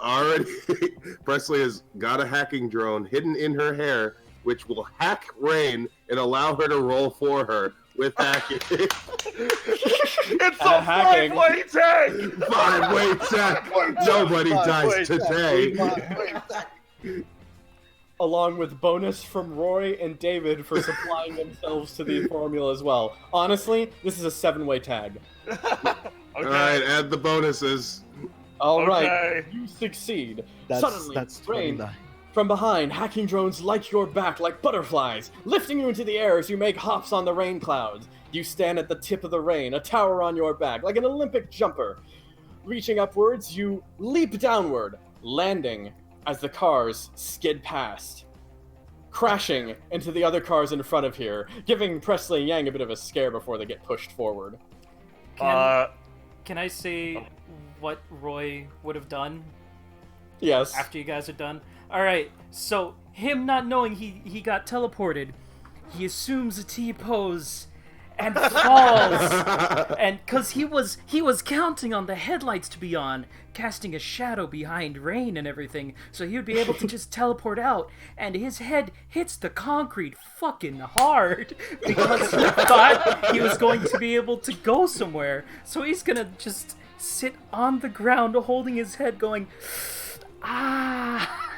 got a hacking drone hidden in her hair, which will hack Rain and allow her to roll for her with hacking. It's a hacking. five-way tag! 5-way tech. Nobody dies today. Along with bonus from Roy and David for supplying themselves to the formula as well. Honestly, this is a 7-way tag. Okay. All right, add the bonuses. All right, Okay. you succeed. That's Suddenly, that's Rain, 29. from behind, hacking drones light your back like butterflies, lifting you into the air as you make hops on the rain clouds. You stand at the tip of the rain, a tower on your back, like an Olympic jumper. Reaching upwards, you leap downward, landing as the cars skid past, crashing into the other cars in front of here, giving Presley and Yang a bit of a scare before they get pushed forward. Can I say what Roy would have done Yes. after you guys are done? All right. So him not knowing he got teleported, he assumes a T pose and falls, and because he was counting on the headlights to be on, casting a shadow behind Rain and everything, so he would be able to just teleport out, and his head hits the concrete fucking hard because he thought he was going to be able to go somewhere. So he's gonna just sit on the ground holding his head going, ah.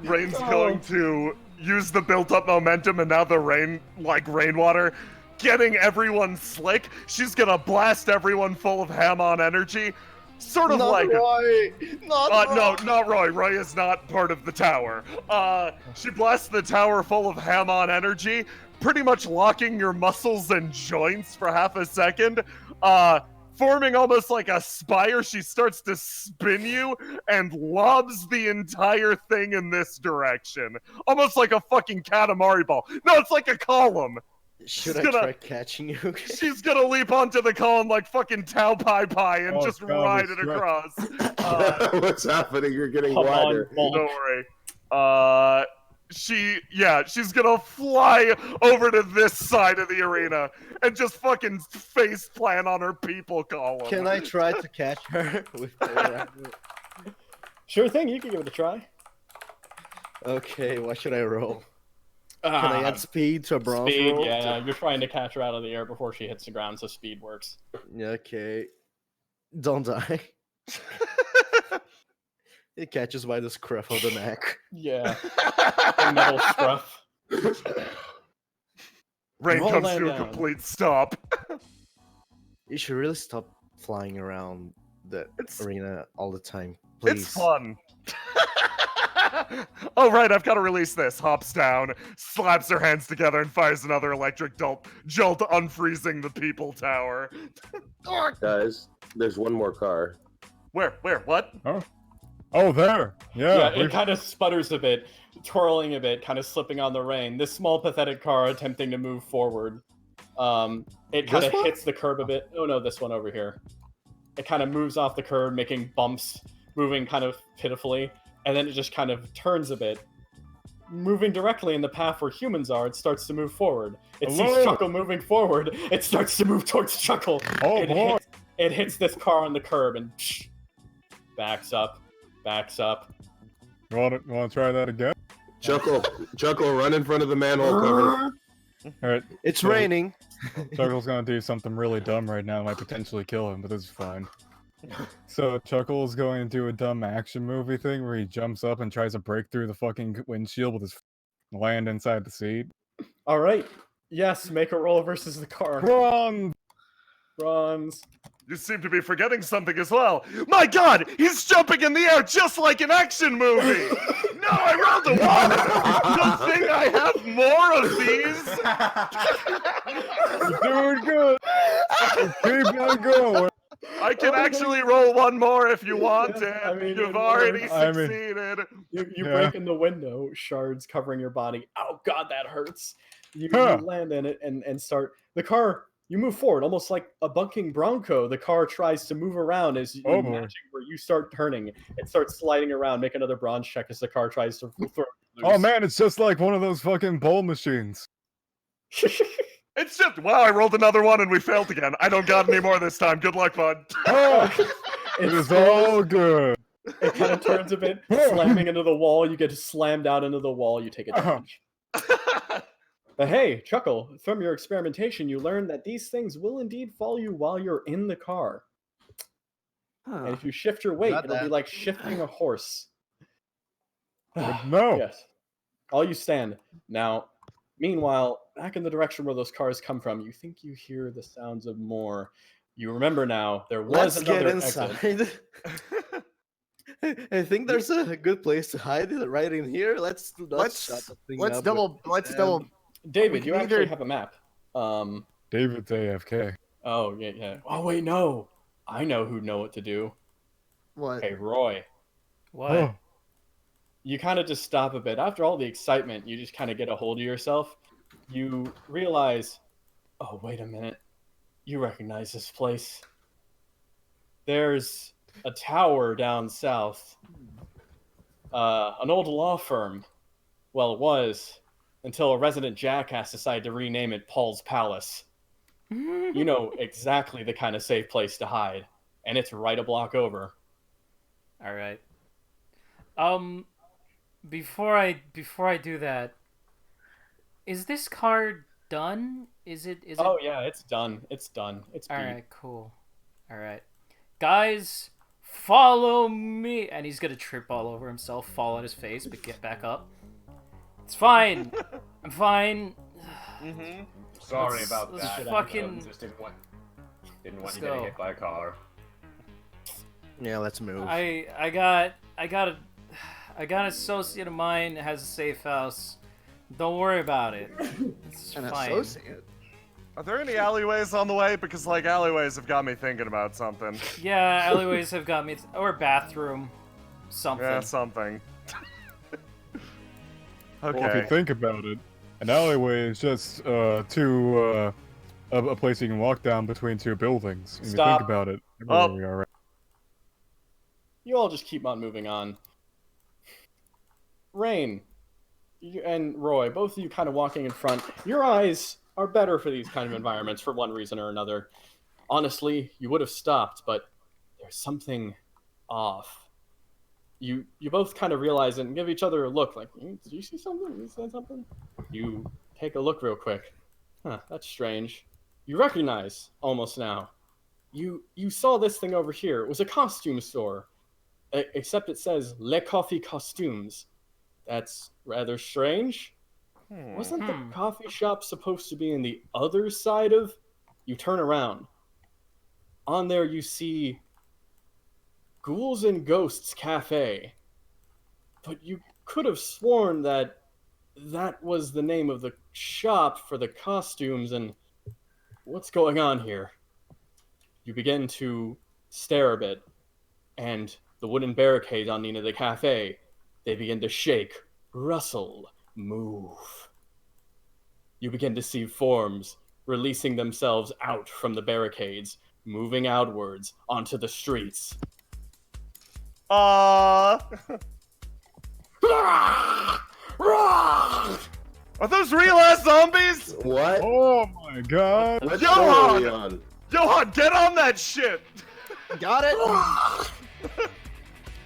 Rain's going to use the built-up momentum and now the rainwater, getting everyone slick. She's gonna blast everyone full of Hamon energy. Sort of Not like... Roy! Not Roy! No, not Roy. Roy is not part of the tower. She blasts the tower full of Hamon energy, pretty much locking your muscles and joints for half a second. Forming almost like a spire, she starts to spin you and lobs the entire thing in this direction. Almost like a fucking Katamari ball. No, it's like a column. Should She's I gonna- try catching you? She's gonna leap onto the column like fucking Tao Pai Pai and Oh, just God, ride we it stretch. across. What's happening? You're getting Come on, wider. Bulk. Don't worry. She's gonna fly over to this side of the arena and just fucking face plant on her people column. Can I try to catch her with the... Sure thing, you can give it a try. Okay, what should I roll? Can I add speed to a bronze Speed, roll? yeah, you're trying to catch her out of the air before she hits the ground, so speed works. Yeah, okay. Don't die. It catches by the scruff of the neck. Yeah. The metal scruff. Rain Roll comes that to a down. complete stop. You should really stop flying around the It's- arena all the time, please. It's fun. Oh right, I've got to release this. Hops down, slaps her hands together, and fires another electric jolt, unfreezing the people tower. Guys, there's one more car. Where? What? Oh, there. Yeah, Yeah. it kind of sputters a bit, twirling a bit, kind of slipping on the rain. This small, pathetic car attempting to move forward. It kind of one? hits the curb a bit. Oh no, this one over here. It kind of moves off the curb, making bumps, moving kind of pitifully, and then it just kind of turns a bit. Moving directly in the path where humans are, it starts to move forward. It Hello? sees Chuckle moving forward. It starts to move towards Chuckle. Oh, it boy. it hits this car on the curb and backs up. You want to try that again? Chuckle, run in front of the manhole cover. All right. It's Yeah. raining. Chuckle's gonna do something really dumb right now. Might potentially kill him, but this is fine. So Chuckle's going to do a dumb action movie thing where he jumps up and tries to break through the fucking windshield with his land inside the seat. All right. Yes, make a roll versus the car. Run! Bronze. You seem to be forgetting something as well. My God, he's jumping in the air just like an action movie. No, I rolled a one. Don't think I have more of these. You're doing good. Keep on going. I can actually roll one more if you want it. I mean, You've it already works. I mean- succeeded. You Yeah. break in the window, shards covering your body. Oh God, that hurts. You Huh. land in it and start the car. You move forward, almost like a bucking bronco. The car tries to move around as you Oh, boy. matching where you start turning. It starts sliding around. Make another bronze check as the car tries to throw. Oh man, it's just like one of those fucking bowl machines. It's just, wow, I rolled another one and we failed again. I don't got any more this time. Good luck, bud. Oh, it is all good. It kind of turns a bit, slamming into the wall. You get slammed out into the wall. You take a damage. But hey, Chuckle, from your experimentation, you learned that these things will indeed follow you while you're in the car. And if you shift your weight, Got it'll be that. like shifting a horse. No. Yes. All you stand. Now, meanwhile, back in the direction where those cars come from, you think you hear the sounds of more. You remember now, there was Let's get another exit. inside. I think there's a good place to hide it right in here. Let's shut the thing Let's up double. with- Let's and- double. David, you can actually either- have a map. David's AFK. Oh, yeah. Oh, wait, no. I know who'd know what to do. What? Hey, Roy. What? Oh, You kind of just stop a bit. After all the excitement, you just kind of get a hold of yourself. You realize, oh, wait a minute. You recognize this place. There's a tower down south. An old law firm. Well, it was, until a resident jackass decided to rename it Paul's Palace. You know exactly the kind of safe place to hide. And it's right a block over. All right. Before I do that, is this card done? Is it? Oh, yeah, it's done. It's done. It's All beat. right, cool. All right, guys, follow me. And he's gonna trip all over himself, fall on his face, but get back up. It's fine. I'm fine. Sorry Let's- about let's that. fucking- Just didn't want you Let's getting go. hit by a car. Yeah, let's move. I got an associate of mine that has a safe house. Don't worry about it. It's An fine. associate. Are there any alleyways on the way? Because, like, alleyways have got me thinking about something. Yeah, alleyways have got me. Or bathroom, something. Yeah, something. well, if you Okay. think about it, An alleyway is just a place you can walk down between two buildings. If you Stop. think about it, Oh. we are right. You all just keep on moving on. Rain and Roy, both of you kind of walking in front. Your eyes are better for these kind of environments for one reason or another. Honestly, you would have stopped, but there's something off. You both kind of realize it and give each other a look like, did you see something? Did you see something? You take a look real quick. Huh, that's strange. You recognize almost now. You saw this thing over here. It was a costume store. Except it says Les Coffee Costumes. That's rather strange. Wasn't the coffee shop supposed to be in the other side of... You turn around. On there you see Ghouls and Ghosts Cafe. But you could have sworn that was the name of the shop for the costumes, and what's going on here? You begin to stare a bit, and the wooden barricade on the end of the cafe, they begin to shake, rustle, move. You begin to see forms releasing themselves out from the barricades, moving outwards onto the streets. Are those real ass zombies? What? Oh my god! What Johan! show are we on? Johan, get on that shit! Got it?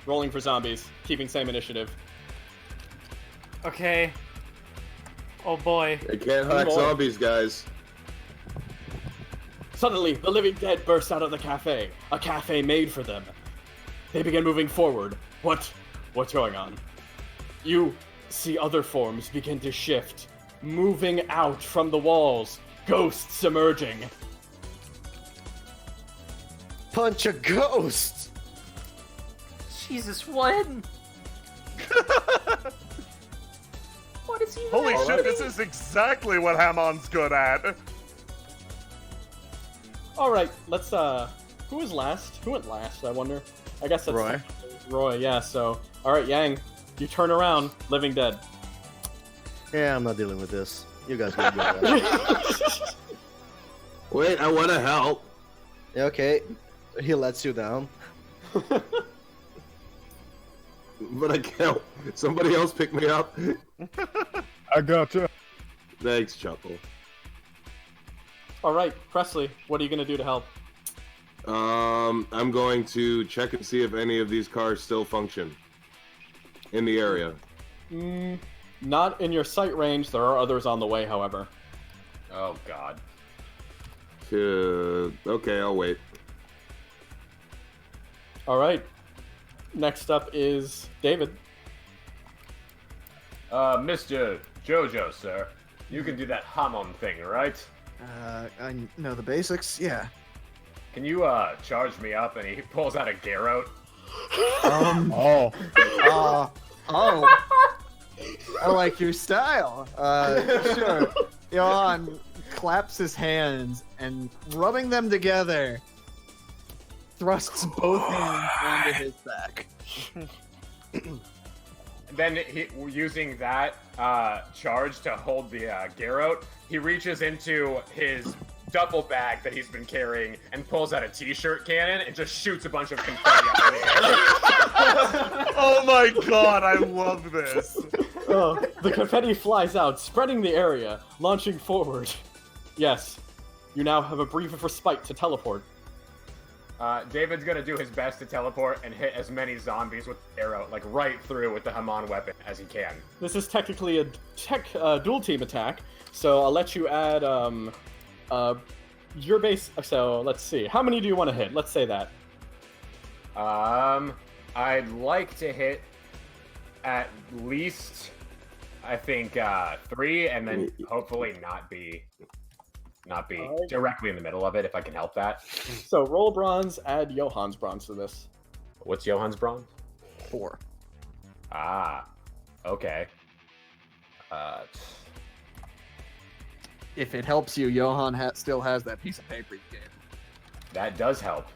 Rolling for zombies, keeping same initiative. Okay. Oh boy. They can't hack More. zombies, guys. Suddenly, the living dead burst out of the cafe, a cafe made for them. They begin moving forward. What's going on? You see other forms begin to shift, moving out from the walls, ghosts emerging. Punch a ghost! Jesus, what? What is he even Holy shit, happening? this is exactly what Hamon's good at. Alright, let's, who was last? Who went last, I wonder? I guess that's... Roy. Roy, yeah, so... Alright, Yang, you turn around, living dead. Yeah, I'm not dealing with this. You guys can do that. Wait, I want to help. Yeah, okay, he lets you down. But I can't. Somebody else pick me up. I gotcha. Thanks, Chuckle. Alright, Presley, what are you gonna do to help? I'm going to check and see if any of these cars still function in the area. Not in your sight range, there are others on the way, however. Oh god. Okay, I'll wait. Alright. Next up is David. Mr. Jojo, sir. You can do that Hamon thing, right? I know the basics, yeah. Can you, charge me up? And he pulls out a garrote. Oh. Oh. I like your style. Sure. Johan claps his hands and, rubbing them together, thrusts both hands onto his back. Then, using that charge to hold the garrote, he reaches into his duffel bag that he's been carrying and pulls out a t-shirt cannon and just shoots a bunch of confetti out of the air. Oh my god, I love this. The confetti flies out, spreading the area, launching forward. Yes, you now have a brief respite to teleport. David's gonna do his best to teleport and hit as many zombies with the arrow, like right through with the Hamon weapon as he can. This is technically a dual team attack, so I'll let you add your base. So let's see, how many do you want to hit? Let's say that. I'd like to hit at least, I think, 3, and then hopefully not be directly in the middle of it if I can help that. So roll bronze, add Johan's bronze to this. What's Johan's bronze? 4. Ah, okay. If it helps you, Johan still has that piece of paper you gave him. That does help.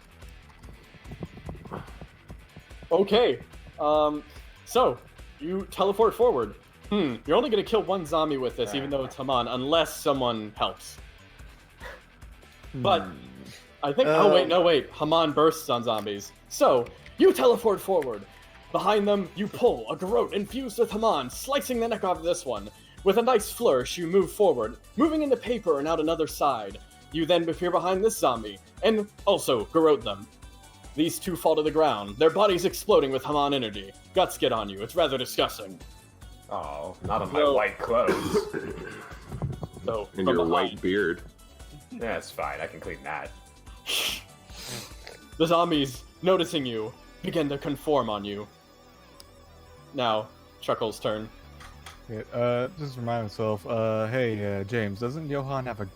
Okay, so you teleport forward. You're only gonna kill one zombie with this, even though it's Haman, unless someone helps. But I think. Oh wait, no wait. Haman bursts on zombies. So you teleport forward. Behind them, you pull a garrote infused with Haman, slicing the neck off this one. With a nice flourish, you move forward, moving into paper and out another side. You then appear behind this zombie, and also garrote them. These two fall to the ground, their bodies exploding with Haman energy. Guts get on you. It's rather disgusting. Oh, not on my white clothes. So And from your behind, white beard. That's fine. I can clean that. the zombies, noticing you, begin to conform on you. Now, Chuckle's turn. Yeah, just remind myself. Hey, James, doesn't Johan have a?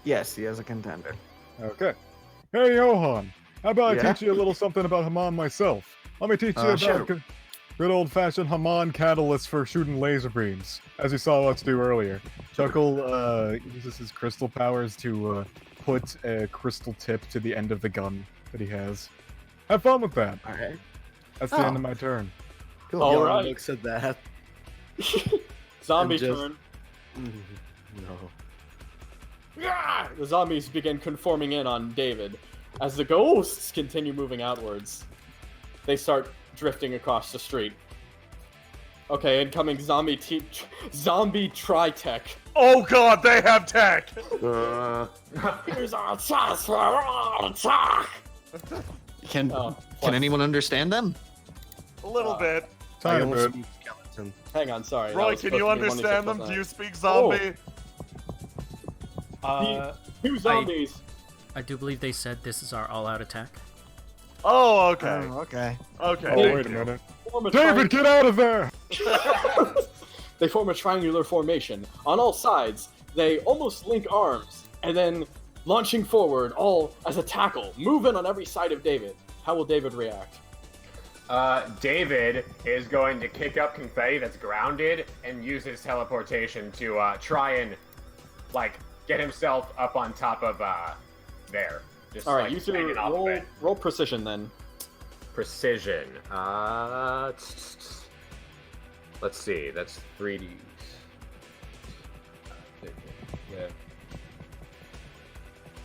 Yes, he has a contender. Okay. Hey, Johan. How about I Yeah? teach you a little something about Haman myself? Let me teach you about sure. good old-fashioned Haman catalyst for shooting laser beams, as you saw us do earlier. Chuckle uses his crystal powers to put a crystal tip to the end of the gun that he has. Have fun with that. All right. That's the end of my turn. Cool. All Johan right. looks at that. Zombie And just- turn. No. Yeah! The zombies begin conforming in on David. As the ghosts continue moving outwards, they start drifting across the street. Okay, incoming zombie tri-tech. Oh god, they have tech! Here's our chance for our attack! Can Oh, can anyone understand them? A little bit. I Tiny almost bit. speak skeleton. Hang on, sorry. that Roy, was can supposed you to be understand them? 1d6, Do you wasn't speak zombie? Two zombies. I do believe they said this is our all-out attack. Oh, okay. Oh, okay. Okay. Oh, thank wait a you. minute. Form a David, get out of there! They form a triangular formation. On all sides, they almost link arms, and then launching forward, all as a tackle, move in on every side of David. How will David react? David is going to kick up confetti that's grounded and use his teleportation to try and, like, get himself up on top of there. Just, All right, like, you two hanging off of roll, it. roll precision then. Precision. Let's see. That's 3D.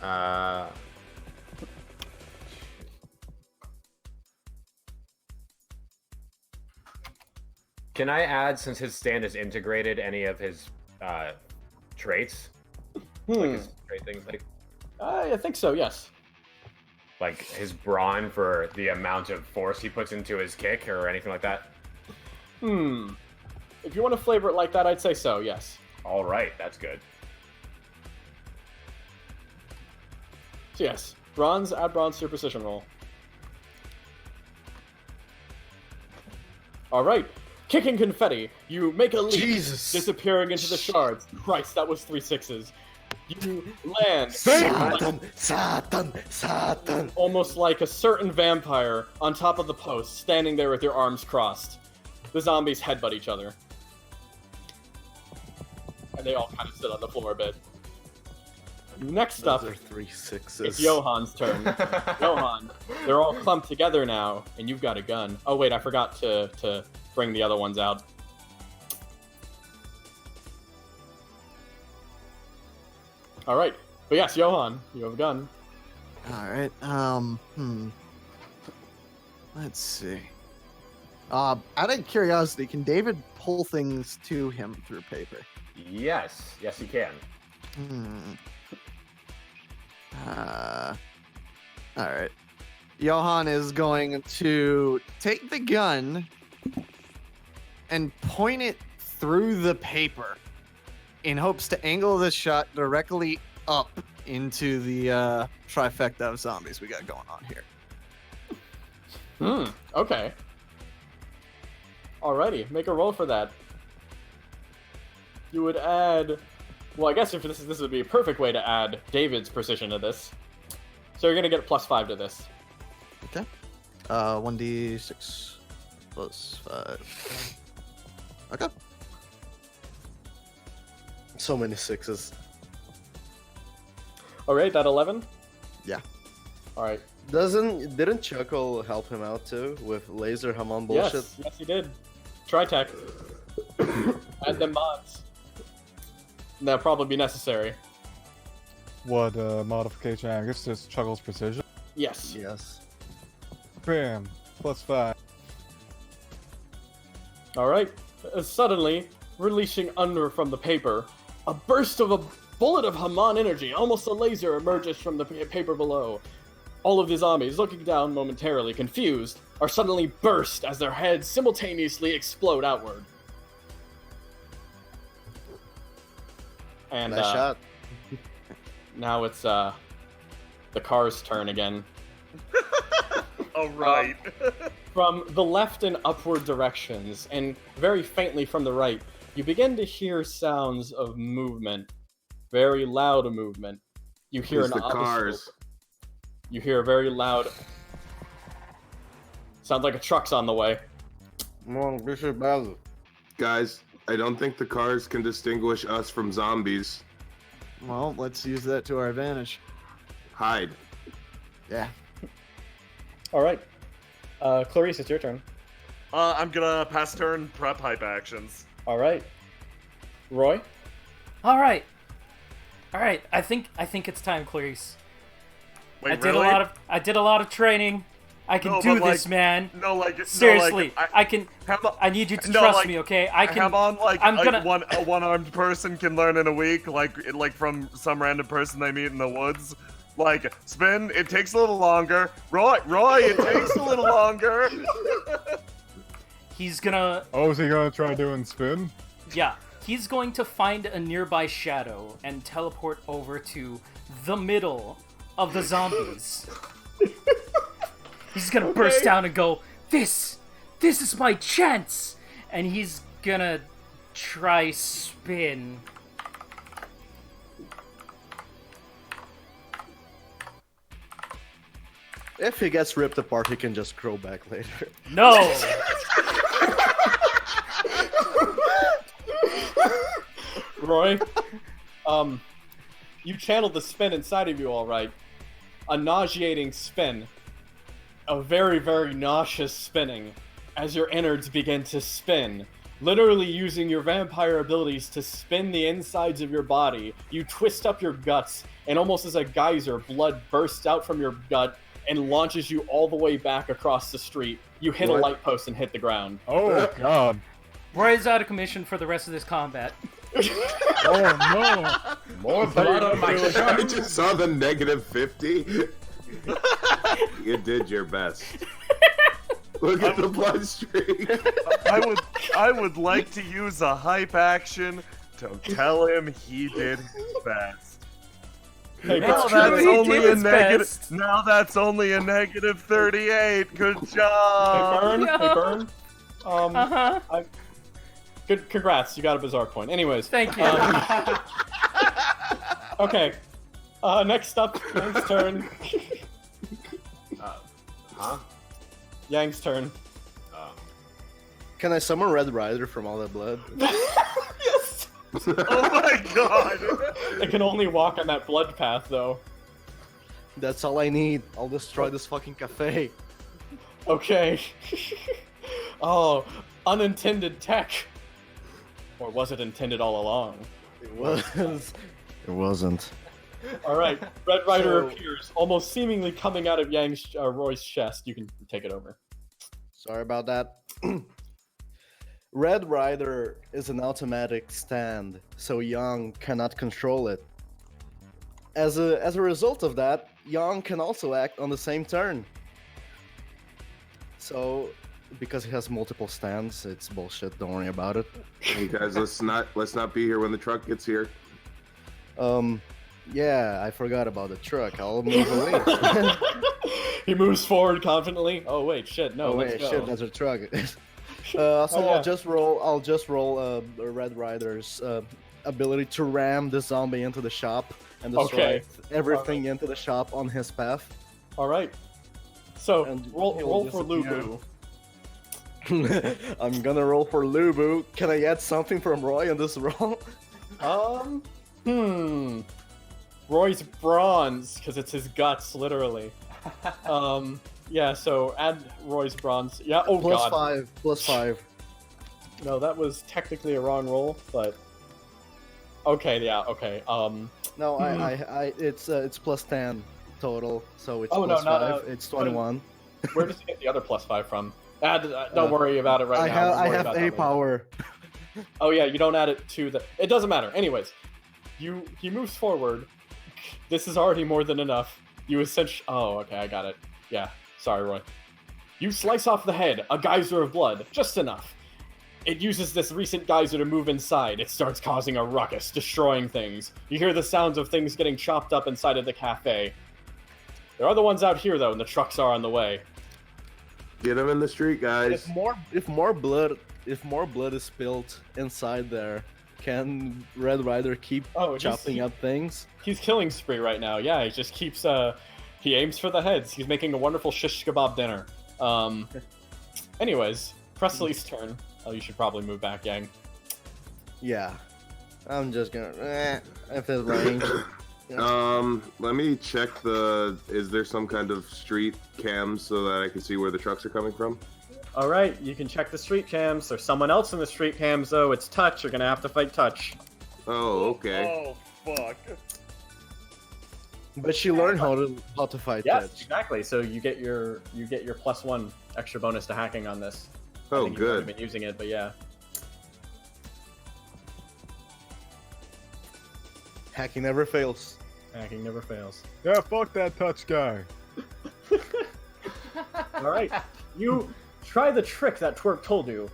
Yeah. Can I add, since his stand is integrated, any of his traits? Like his trait things, I think so, yes. like his brawn for the amount of force he puts into his kick or anything like that? If you want to flavor it like that, I'd say so, yes. All right, that's good. So yes, bronze, add bronze to your precision roll. All right, kicking confetti, you make a leap, Jesus. disappearing into the shards. Christ, that was 3 6s. You land, Satan! Satan! almost like a certain vampire on top of the post, standing there with your arms crossed. The zombies headbutt each other. And they all kind of sit on the floor a bit. Next up, Those are 3 6s. it's Johan's turn. Johan, they're all clumped together now, and you've got a gun. Oh wait, I forgot to bring the other ones out. All right, but yes, Johan, you have a gun. All right. Let's see. Out of curiosity, can David pull things to him through paper? Yes, he can. All right. Johan is going to take the gun and point it through the paper in hopes to angle the shot directly up into the trifecta of zombies we got going on here. Okay. Alrighty, make a roll for that. You would add... Well, I guess if this would be a perfect way to add David's precision to this. So you're gonna get +5 to this. Okay. 1d6 plus 5. Okay. So many 6s. Alright, that 11? Yeah. Alright. Didn't Chuckle help him out too with laser Haman bullshit? Yes, he did. Try tech. them mods. That'll probably be necessary. What modification? I guess just Chuckle's precision. Yes. Yes. Bam. +5. Alright. Suddenly, releasing under from the paper, a burst of a bullet of Haman energy, almost a laser, emerges from the paper below. All of the zombies, looking down momentarily confused, are suddenly burst as their heads simultaneously explode outward. And Nice shot. now it's the car's turn again. All right. From the left and upward directions, and very faintly from the right, you begin to hear sounds of movement. Very loud movement. You hear It's an the obstacle. cars. You hear a very loud... Sounds like a truck's on the way. Guys, I don't think the cars can distinguish us from zombies. Well, let's use that to our advantage. Hide. Yeah. Alright. Clarice, it's your turn. I'm gonna pass turn prep hype actions. Alright. Roy? All right. I think it's time, Clarice. Wait, I did really? I did a lot of training. I can No, do but, this, man. No, like Seriously, no, like, I can. Have a- I need you to no, trust like, me, okay? I can. Come on, like, I'm like gonna. a one-armed person can learn in a week, like from some random person they meet in the woods. Like, spin, it takes a little longer. Roy, it takes a little longer. He's gonna. Oh, is he gonna try doing spin? Yeah, he's going to find a nearby shadow and teleport over to the middle of the zombies. He's gonna burst down and go, This is my chance! And he's gonna try spin. If he gets ripped apart, he can just grow back later. No! Roy? You channeled the spin inside of you, alright. A nauseating spin. A very, very nauseous spinning. As your innards begin to spin. Literally using your vampire abilities to spin the insides of your body, you twist up your guts, and almost as a geyser, blood bursts out from your gut and launches you all the way back across the street. You hit a light post and hit the ground. Oh god. Roy is out of commission for the rest of this combat. Oh More blood on my I shirt. just saw the -50. You did your best. Look at the blood streak. I would like to use a hype action to tell him he did his best. Hey, That's Now true, that's he only did a his negative. best. Now that's only a -38. Good Hey, job. Burn. Hey, Burn. Uh-huh. Good. Congrats. You got a bizarre point. Anyways. Thank you. Okay. Next up, Yang's turn. Huh? Yang's turn. Can I summon Red Rider from all that blood? Yes. Oh my god. I can only walk on that blood path, though. That's all I need. I'll destroy this fucking cafe. Okay. Oh, unintended tech. Or was it intended all along? It was. It wasn't. All right. Red Rider So- appears, almost seemingly coming out of Roy's chest. You can take it over. Sorry about that. Red Rider is an automatic stand, so Yang cannot control it. As a result of that, Yang can also act on the same turn. So, because he has multiple stands, it's bullshit. Don't worry about it. Hey guys, let's not be here when the truck gets here. Yeah, I forgot about the truck. I'll move away. He moves forward confidently. Oh wait, shit. No, Oh let's wait, go. shit, that's a truck. So Oh, yeah. I'll just roll Red Rider's ability to ram the zombie into the shop and destroy Okay. everything into the shop on his path. All right. So And roll he'll for disappear. Lubu. I'm gonna roll for Lubu. Can I add something from Roy on this roll? Roy's bronze, because it's his guts, literally. Yeah, so add Roy's bronze. Yeah, oh Plus god. 5. Plus 5. No, that was technically a wrong roll, but okay, yeah, okay. No, it's plus 10 total, so it's Oh, no, plus not, 5. It's 21. Where does he get the other +5 from? Don't worry about it right now. I We'll worry have about a that later. power. Oh yeah, you don't add it to the. It doesn't matter. Anyways, he moves forward. This is already more than enough. You essentially. Oh, okay, I got it. Yeah, sorry, Roy. You slice off the head, a geyser of blood, just enough. It uses this recent geyser to move inside. It starts causing a ruckus, destroying things. You hear the sounds of things getting chopped up inside of the cafe. There are other ones out here though, and the trucks are on the way. Get him in the street, guys. If more blood is spilled inside there, can Red Rider keep chopping up things? He's killing spree right now. Yeah, he just keeps. He aims for the heads. He's making a wonderful shish kebab dinner. Anyways, Presley's turn. Oh, you should probably move back, Yang. Yeah, I'm just gonna. If there's range. Let me check is there some kind of street cams so that I can see where the trucks are coming from? Alright, you can check the street cams. There's someone else in the street cams, though. It's Touch. You're gonna have to fight Touch. Oh, okay. Oh, fuck. But she learned how to fight. Yes, Touch. exactly. So you get your +1 extra bonus to hacking on this. I Oh, think you've already good. been using it, but yeah. Hacking never fails. Hacking never fails. Yeah, fuck that touch guy. Alright, you try the trick that Twerk told you.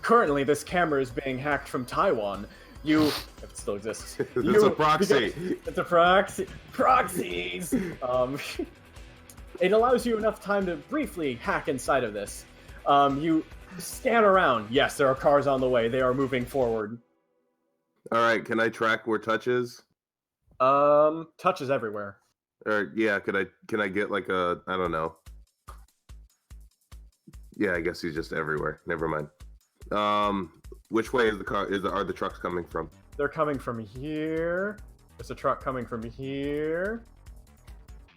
Currently, this camera is being hacked from Taiwan. If it still exists. It's a proxy. It's a proxy. Proxies! It allows you enough time to briefly hack inside of this. You scan around. Yes, there are cars on the way. They are moving forward. Alright, can I track where Touch is? Touch is everywhere. Or yeah, can I get like I don't know. Yeah, I guess he's just everywhere. Never mind. Which way is are the trucks coming from? They're coming from here. There's a truck coming from here.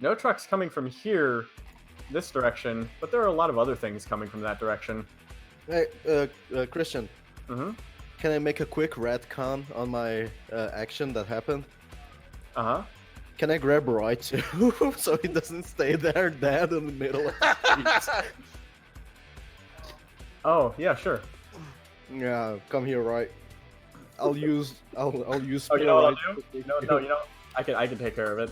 No trucks coming from here, this direction, but there are a lot of other things coming from that direction. Hey, Christian. Mm-hmm. Can I make a quick retcon on my action that happened? Uh-huh. Can I grab Roy too, so he doesn't stay there dead in the middle of the street? Oh, yeah, sure. Yeah, come here, Roy. I'll use. Oh, you know what I'll do? No, I can take care of it.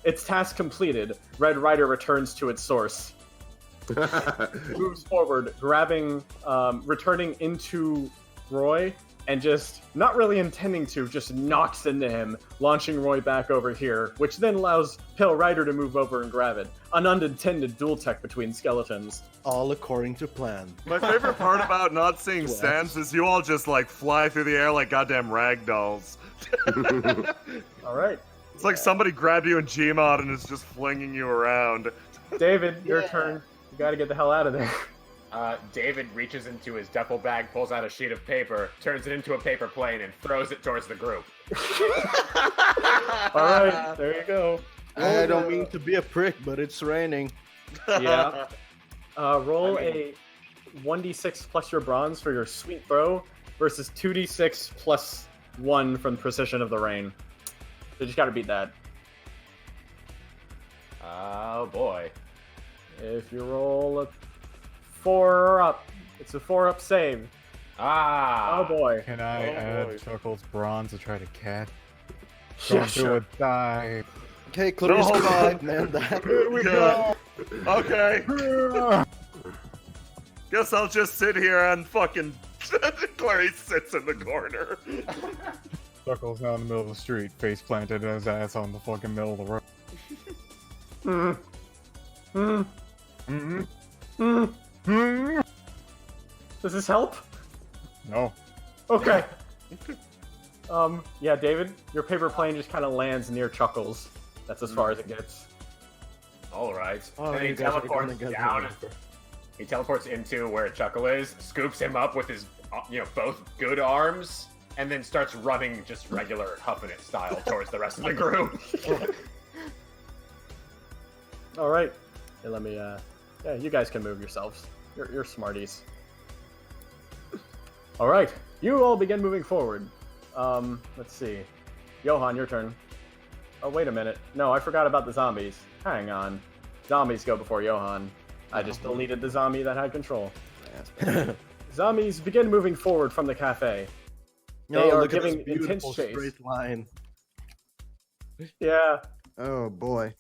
It's task completed. Red Rider returns to its source. Moves forward, grabbing, returning into Roy, and just, not really intending to, just knocks into him, launching Roy back over here, which then allows Pale Rider to move over and grab it. An unintended dual tech between skeletons. All according to plan. My favorite part about not seeing Sans is you all just like fly through the air like goddamn ragdolls. Alright. It's like somebody grabbed you in Gmod and is just flinging you around. David, your turn. You gotta get the hell out of there. David reaches into his duffel bag, pulls out a sheet of paper, turns it into a paper plane, and throws it towards the group. Alright, there you go. I don't mean to be a prick, but it's raining. Yeah. Roll a 1d6 plus your bronze for your sweet throw versus 2d6 plus 1 from precision of the rain. You just gotta beat that. Oh boy. If you roll a 4 up, it's a 4 up save. Ah! Oh boy. Can I Oh, add boy. Chuckles bronze to try to catch? Yeah, Don't do sure. a dive. Okay, Clarice, hold on. man. Here we go. Okay. Guess I'll just sit here and fucking. Clarice sits in the corner. Chuckles now in the middle of the street, face planted and his ass on the fucking middle of the road. Does this help? No. Okay. Yeah, David, your paper plane just kind of lands near Chuckles. That's as far as it gets. Alright. Oh, and he you guys are teleports gonna get down. me. He teleports into where Chuckle is, scoops him up with his, both good arms, and then starts running just regular huffing it style towards the rest of the group. All right. Hey, let me. Yeah, you guys can move yourselves. You're smarties. All right, you all begin moving forward. Let's see. Johan, your turn. Oh, wait a minute. No, I forgot about the zombies. Hang on. Zombies go before Johan. I just deleted the zombie that had control. Zombies begin moving forward from the cafe. They are look at this giving intense beautiful chase. straight line. Yeah. Oh boy.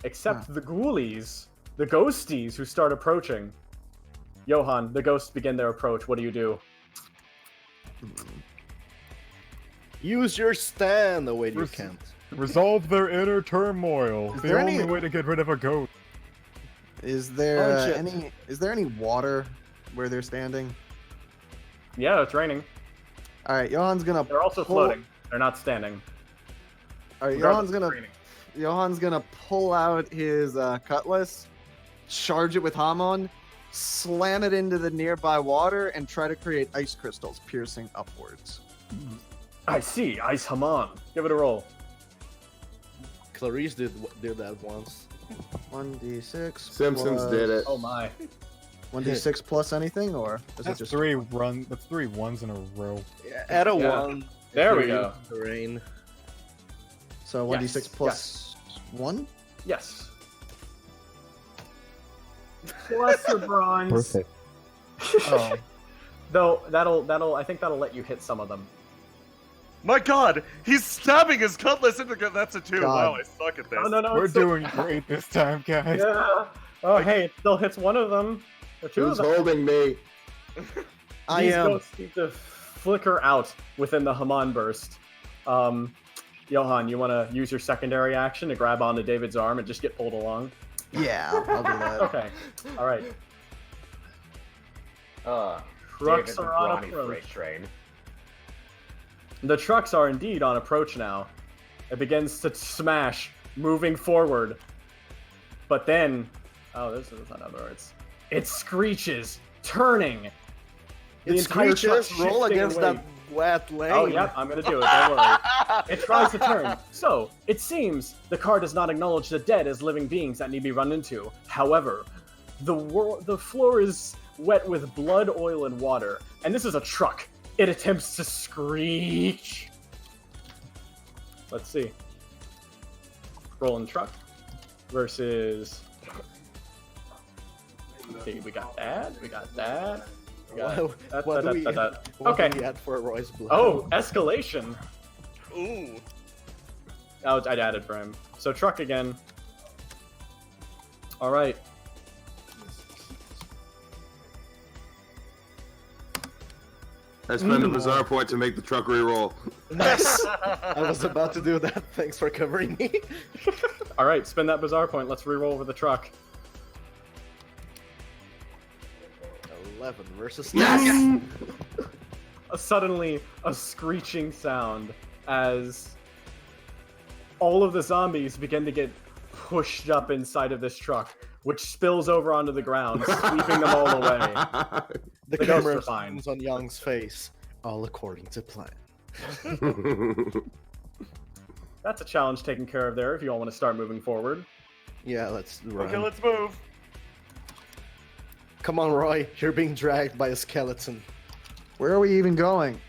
Except the ghoulies, the ghosties who start approaching. Johan, the ghosts begin their approach. What do you do? Use your stand. Oh wait, you Res- can't. Resolve their inner turmoil. Is The there only any- way to get rid of a ghost. Is there Oh, shit. any water where they're standing? Yeah, it's raining. All right, Johan's gonna. They're also pull- floating. They're not standing. All right, Regardless, it's raining. Johan's gonna pull out his cutlass, charge it with Hamon, slam it into the nearby water, and try to create ice crystals piercing upwards. I see. Ice Haman. Give it a roll. Clarice did that once. 1d6. Simpsons did it. Oh my. 1d6 plus anything, or is That's it just three ones in a row. Yeah, add a Yeah. one. There if we you're go. using the rain. So 1d6 Yes, plus 1? Yes. Plus your bronze. Perfect. Oh. Though I think that'll let you hit some of them. My God, he's stabbing his cutlass into the. That's a 2. God. Wow, I suck at this. Oh, no, We're it's doing great this time, guys. Yeah. Oh, hey, it still hits one of them. Or two Who's of them. holding me? I These am. ghosts seem to flicker out within the Haman burst. Johan, you want to use your secondary action to grab onto David's arm and just get pulled along? Yeah, I'll do that. Okay. All right. Trucks Trucks are on freight approach. train. The trucks are indeed on approach now. It begins to smash, moving forward. But then, this is not other words. It screeches, turning. The It entire truck screeches. Roll shifting against away. that wet lane. Oh, yep, I'm gonna do it, don't worry. It tries to turn. So, it seems the car does not acknowledge the dead as living beings that need to be run into. However, the floor is wet with blood, oil, and water. And this is a truck. It attempts to screech. Let's see. Rolling truck versus... Okay, we got that. We got that. We got What do we Okay. add for Roy's blood? Oh, escalation. Ooh. Oh, I'd added for him. So truck again. All right. I spent a bizarre point to make the truck reroll. Nice. I was about to do that. Thanks for covering me. All right, spin that bizarre point. Let's re-roll over the truck. 11 versus Yes! Suddenly, a screeching sound as all of the zombies begin to get pushed up inside of this truck, which spills over onto the ground, sweeping them all away. The The ghosts camera are fine. zooms on Young's face, all according to plan. That's a challenge taken care of there if you all want to start moving forward. Yeah, let's run. Okay, let's move. Come on, Roy. You're being dragged by a skeleton. Where are we even going?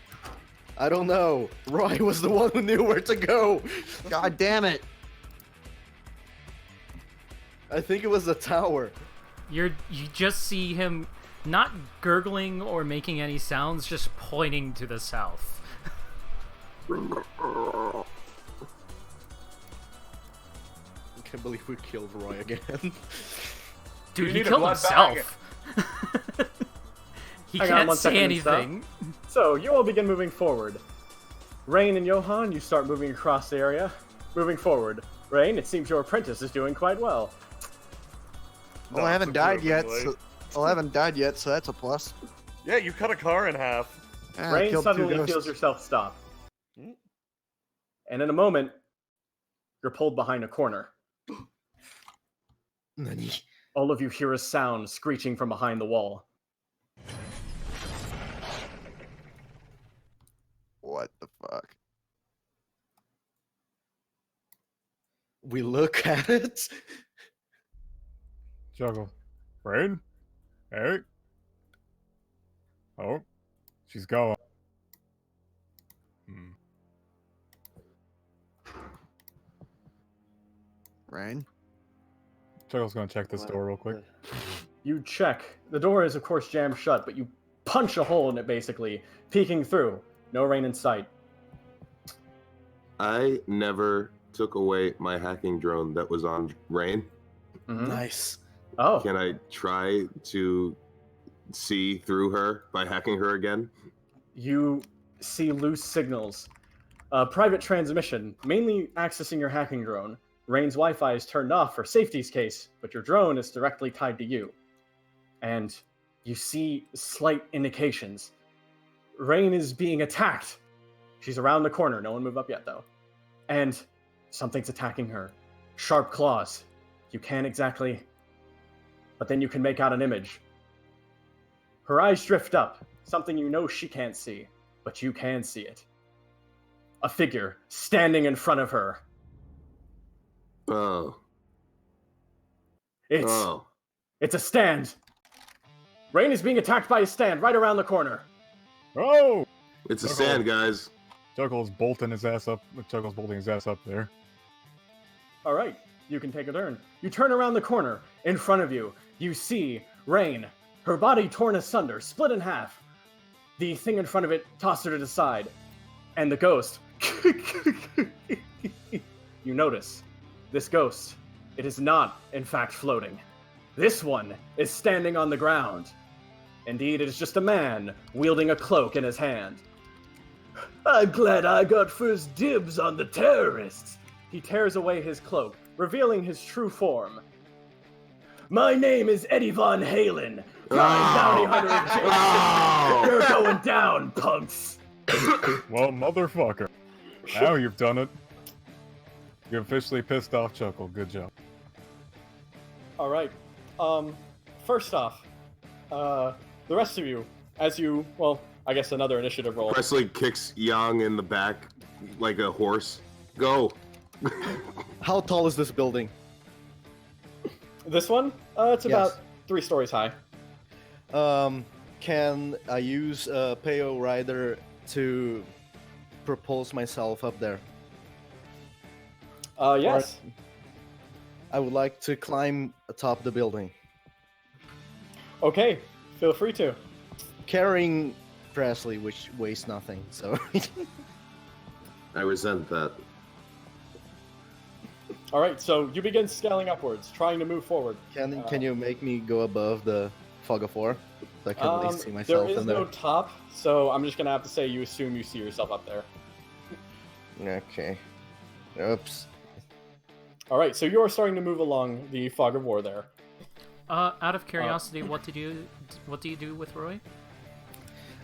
I don't know. Roy was the one who knew where to go. God damn it. I think it was the tower. You just see him not gurgling or making any sounds, just pointing to the south. I can't believe we killed Roy again. Dude, You he need a killed blood himself. He Hang on can't one say second and stop. anything. So, you all begin moving forward. Rain and Johan, you start moving across the area. Moving forward. Rain, it seems your apprentice is doing quite well. Well, I haven't died yet. So that's a plus. Yeah, you cut a car in half. Ah, I Rain killed two suddenly ghosts. feels yourself stop. And in a moment, you're pulled behind a corner. Nani? All of you hear a sound screeching from behind the wall. What the fuck? We look at it. Juggle. Rain? Hey? Oh? She's going. Hmm. Rain? Chuckle's gonna check this door real quick. You check. The door is, of course, jammed shut, but you punch a hole in it, basically, peeking through. No Rain in sight. I never took away my hacking drone that was on Rain. Mhm. Nice. Oh, Can I try to see through her by hacking her again? you see loose signals. Private transmission, mainly accessing your hacking drone. Rain's Wi-Fi is turned off for safety's case, but your drone is directly tied to you. And you see slight indications. Rain is being attacked. She's around the corner. No one move up yet, though. And something's attacking her. Sharp claws. You can't exactly... But then you can make out an image. Her eyes drift up. Something you know she can't see, but you can see it. A figure standing in front of her. Oh. It's a stand. Rain is being attacked by a stand right around the corner. Oh! It's a stand, guys. Chuckle's bolting his ass up. Chuckle's bolting his ass up there. All right, you can take a turn. You turn around the corner. In front of you, you see Rain. Her body torn asunder, split in half. The thing in front of it tossed her to the side. And the ghost. You notice, this ghost, it is not, in fact, floating. This one is standing on the ground. Indeed, it is just a man wielding a cloak in his hand. I'm glad I got first dibs on the terrorists. He tears away his cloak, revealing his true form. My name is Eddie Von Halen. Bounty hunter in jail. You're going down, punks. Well, motherfucker. Now you've done it. You officially pissed off Chuckle. Good job. All right. First off, the rest of you, as you, well, I guess another initiative roll. Presley kicks Yang in the back like a horse. Go. How tall is this building? This one, it's Yes. about 3 stories high. Can I use Peo Rider to propulse myself up there? Yes. I would like to climb atop the building, Okay, feel free to. carrying Presley, which weighs nothing. So I resent that. All right, so you begin scaling upwards, trying to move forward. can you make me go above the fog of war so I can at least see There myself is in there? no top, so I'm just gonna have to say you assume you see yourself up there. Okay. Oops. All right, so you're starting to move along the fog of war there. Out of curiosity, what do you do with Roy?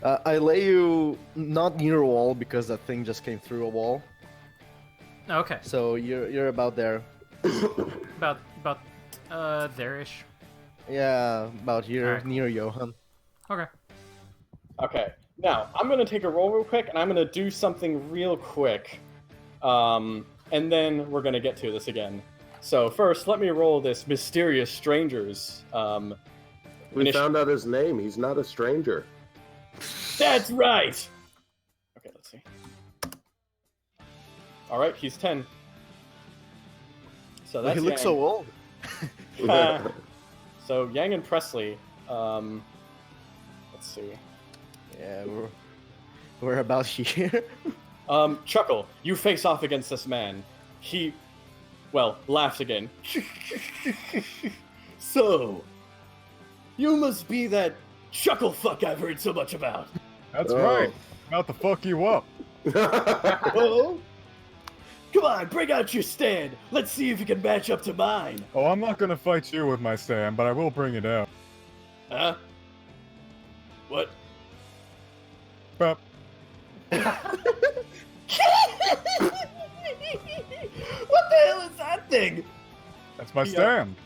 I lay you not near a wall because that thing just came through a wall. Okay, So you're about there. about there-ish. Yeah, about here, Alright. near Johan. Okay. Okay, now I'm gonna take a roll real quick, and I'm gonna do something real quick, and then we're gonna get to this again. So first, let me roll this mysterious strangers. We found out his name. He's not a stranger. That's right. Okay, let's see. All right, he's 10. So that's He looks Yang. so old. So Yang and Presley. Let's see. Yeah, we're about here. Chuckle, you face off against this man. He, well, laughs again. So, you must be that chuckle fuck I've heard so much about. That's Oh. right. About to fuck you up. Oh? Come on, bring out your stand. Let's see if you can match up to mine. Oh, I'm not gonna fight you with my stand, but I will bring it out. Huh? What? Bop. What the hell is that thing? That's my Yeah. stand.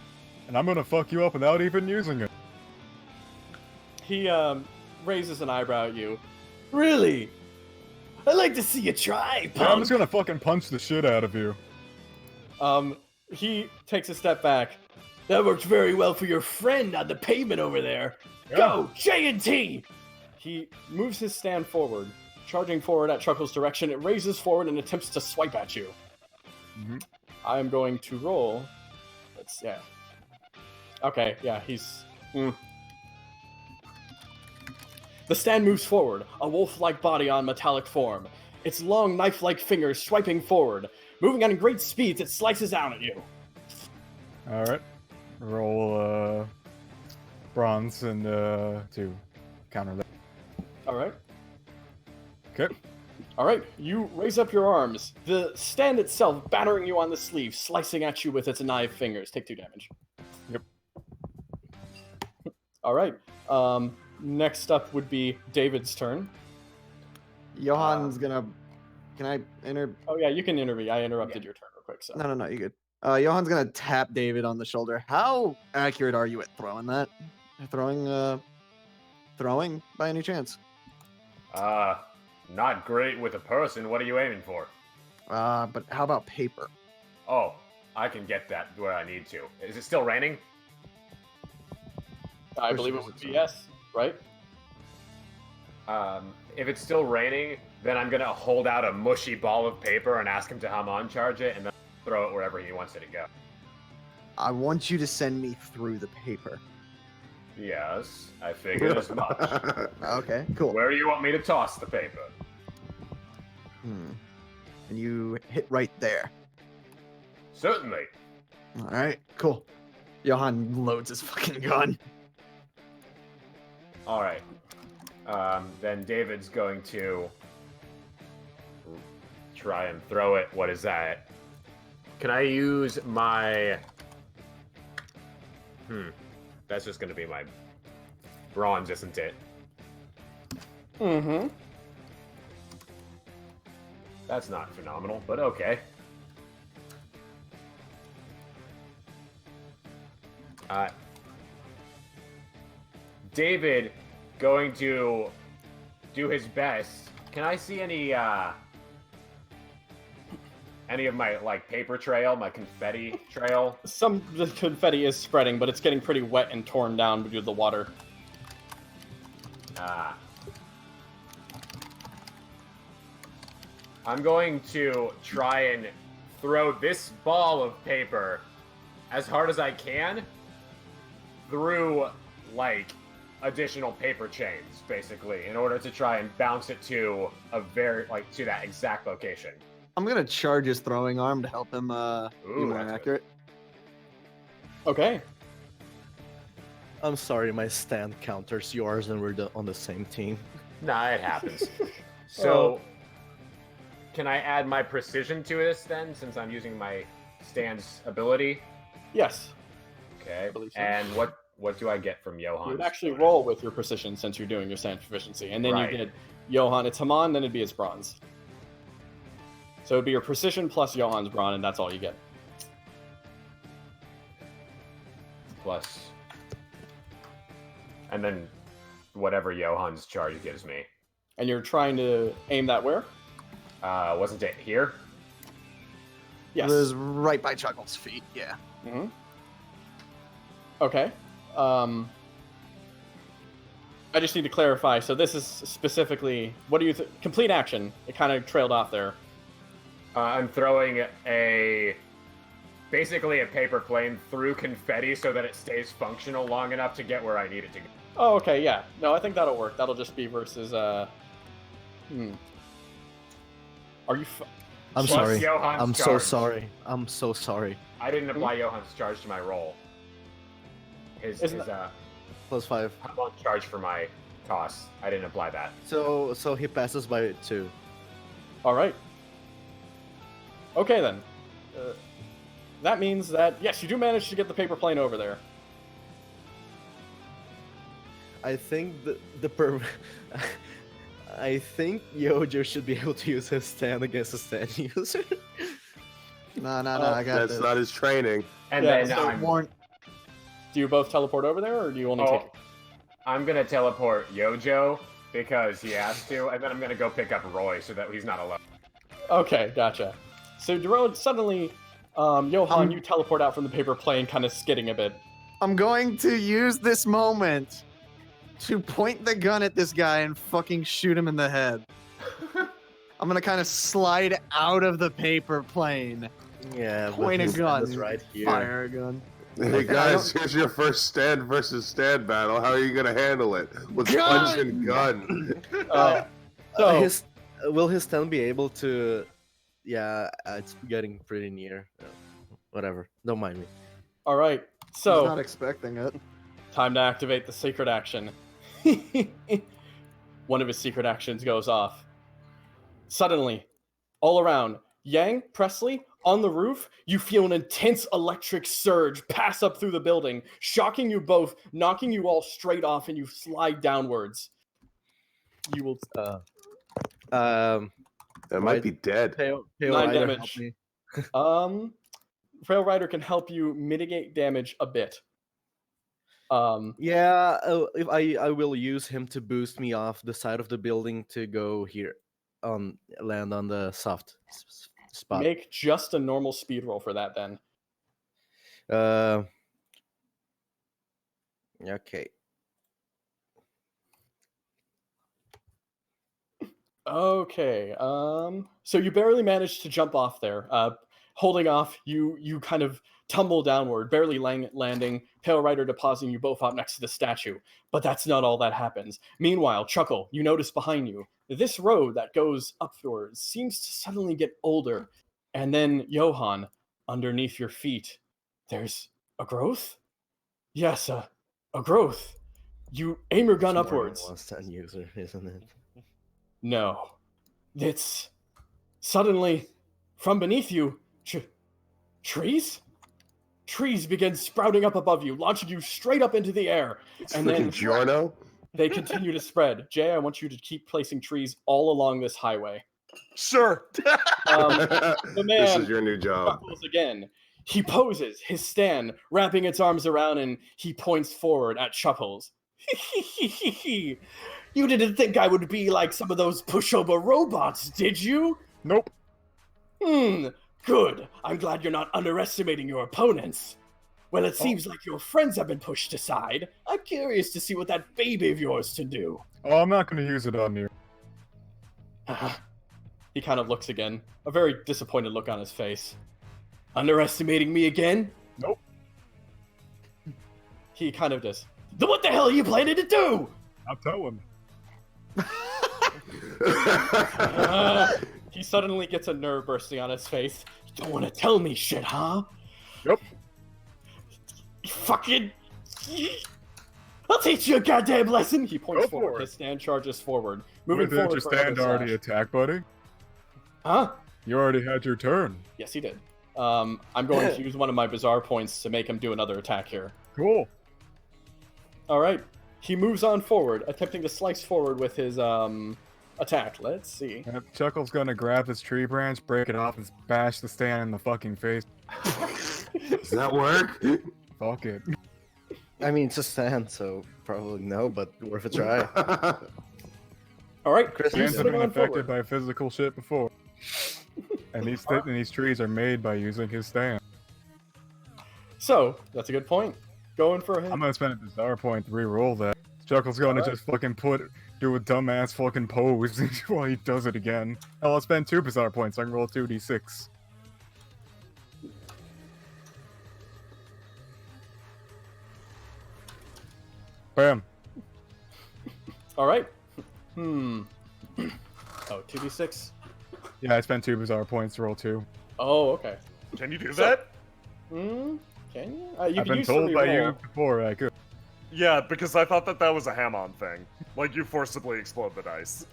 And I'm gonna fuck you up without even using it. He, raises an eyebrow at you. Really? I'd like to see you try, Yeah, I'm punk. just gonna fucking punch the shit out of you. He takes a step back. That worked very well for your friend on the pavement over there. Yeah. Go, J&T! He moves his stand forward, charging forward at Chuckle's direction. It raises forward and attempts to swipe at you. I am going to roll. Yeah. Okay, yeah, he's... The stand moves forward, a wolf-like body on metallic form. Its long knife-like fingers swiping forward. Moving on great speeds, it slices down at you. Alright. Roll bronze and to counter that. Alright. Okay. Alright, you raise up your arms. The stand itself battering you on the sleeve, slicing at you with its knife fingers. Take 2 damage. Yep. Alright. Next up would be David's turn. Johan's gonna. Can I enter? Oh yeah, you can intervene. I interrupted your turn real quick. So. No, you're good. Johan's gonna tap David on the shoulder. How accurate are you at throwing that? Throwing by any chance? Not great with a person. What are you aiming for? But how about paper? Oh, I can get that where I need to. Is it still raining? I believe it would be yes, right? If it's still raining, then I'm gonna hold out a mushy ball of paper and ask him to Hamon charge it, and then throw it wherever he wants it to go. I want you to send me through the paper. Yes, I figured as much. Okay, cool. Where do you want me to toss the paper? And you hit right there. Certainly. All right, cool. Johan loads his fucking gun. All right. Then David's going to try and throw it. What is that? Can I use my... That's just going to be my bronze, isn't it? Mm-hmm. That's not phenomenal, but okay. David going to do his best. Can I see any of my paper trail, my confetti trail? Some of the confetti is spreading, but it's getting pretty wet and torn down due to the water. I'm going to try and throw this ball of paper as hard as I can through, additional paper chains, basically, in order to try and bounce it to to that exact location. I'm gonna charge his throwing arm to help him be more that's accurate. Okay. I'm sorry, my stand counters yours, and we're on the same team. Nah, it happens. So, can I add my precision to this then, since I'm using my stand's ability? Yes. Okay. I believe so. And what do I get from Johan? You would actually roll with your precision since you're doing your stand proficiency, and then Right. you get Johan. It's Hamon, then it'd be his bronze. So it'd be your precision plus Johan's bronze, and that's all you get. Plus. And then whatever Johan's charge gives me. And you're trying to aim that where? Wasn't it here? Yes. It was right by Chuckle's feet. Yeah. Mm-hmm. Okay. I just need to clarify. So this is specifically, what do you complete action? It kind of trailed off there. I'm throwing basically a paper plane through confetti so that it stays functional long enough to get where I need it to go. Oh, okay, yeah. No, I think that'll work. That'll just be versus, Are you... I'm Plus sorry. Johan's I'm so charge. sorry. I'm so sorry. I didn't apply Johan's charge to my roll. His +5. I'm on charge for my toss. I didn't apply that. So he passes by 2. All right. Okay, then. That means that, yes, you do manage to get the paper plane over there. I think I think Yojo should be able to use his stand against a stand user. No, I got That's this. not his training. And Yeah, then so do you both teleport over there, or do you only take it? I'm gonna teleport Yojo because he has to, and then I'm gonna go pick up Roy so that he's not alone. Okay, gotcha. So, Jerome, suddenly, Johan, you teleport out from the paper plane, kind of skidding a bit. I'm going to use this moment to point the gun at this guy and fucking shoot him in the head. I'm gonna kind of slide out of the paper plane. Yeah, Point a his gun. hand is right here. Fire a gun. Hey guys, here's your first stand versus stand battle. How are you gonna handle it? With punch and gun. So Will his stand be able to? Yeah, it's getting pretty near. Whatever, don't mind me. all right. He's So not expecting it. time to activate the secret action. One of his secret actions goes off. Suddenly, all around, Yang, Presley, on the roof, you feel an intense electric surge pass up through the building, shocking you both, knocking you all straight off, and you slide downwards. You will... That might be dead. Pale 9 Rider, damage. help me. Frail Rider can help you mitigate damage a bit. Yeah, if I will use him to boost me off the side of the building to go here, land on the soft spot. Make just a normal speed roll for that then. Okay. Okay. So you barely managed to jump off there. Holding off, you kind of tumble downward, barely landing, Pale Rider depositing you both up next to the statue. But that's not all that happens. Meanwhile, Chuckle, you notice behind you, this road that goes upwards seems to suddenly get older. And then, Johan, underneath your feet, there's a growth? Yes, a growth. You aim your gun upwards. One-stand user, isn't it? No. It's suddenly from beneath you, trees? Trees begin sprouting up above you, launching you straight up into the air. It's And freaking then Giorno. they continue to spread. Jay, I want you to keep placing trees all along this highway. Sure. The This man is your new job. chuckles again. He poses his stand, wrapping its arms around, and he points forward at Chuckles. You didn't think I would be like some of those pushover robots, did you? Nope. Good. I'm glad you're not underestimating your opponents. Well, it seems like your friends have been pushed aside. I'm curious to see what that baby of yours can do. Oh, I'm not going to use it on you. He kind of looks again, a very disappointed look on his face. Underestimating me again? Nope. He kind of just, then what the hell are you planning to do? I'll tell him. He suddenly gets a nerve bursting on his face. You don't want to tell me shit, huh? Yep. You fucking... I'll teach you a goddamn lesson! He points Go for forward. it. His stand charges forward. Wait, Moving didn't forward your for stand another already slash. attack, buddy? Huh? You already had your turn. Yes, he did. I'm going to use one of my bizarre points to make him do another attack here. Cool. Alright. He moves on forward, attempting to slice forward with his attack. Let's see. Yep, Chuckle's gonna grab this tree branch, break it off, and bash the stand in the fucking face. Does that work? Fuck it. I mean, it's a stand, so probably no, but worth a try. Alright, Chris, he's Stands have moving been on affected forward. by physical shit before. And these trees are made by using his stand. So, that's a good point. Going for him. I'm gonna spend a bizarre point to re-roll that. Chuckle's gonna just fucking do a dumbass fucking pose while he does it again. Oh, I'll spend 2 bizarre points, so I can roll 2d6. Bam. Alright. Oh, 2d6? Yeah, I spent 2 bizarre points to roll 2. Oh, okay. Can you do that? Can you? You I've can been use told by re-roll. you before I could. Yeah, because I thought that was a ham-on thing. Like, you forcibly explode the dice.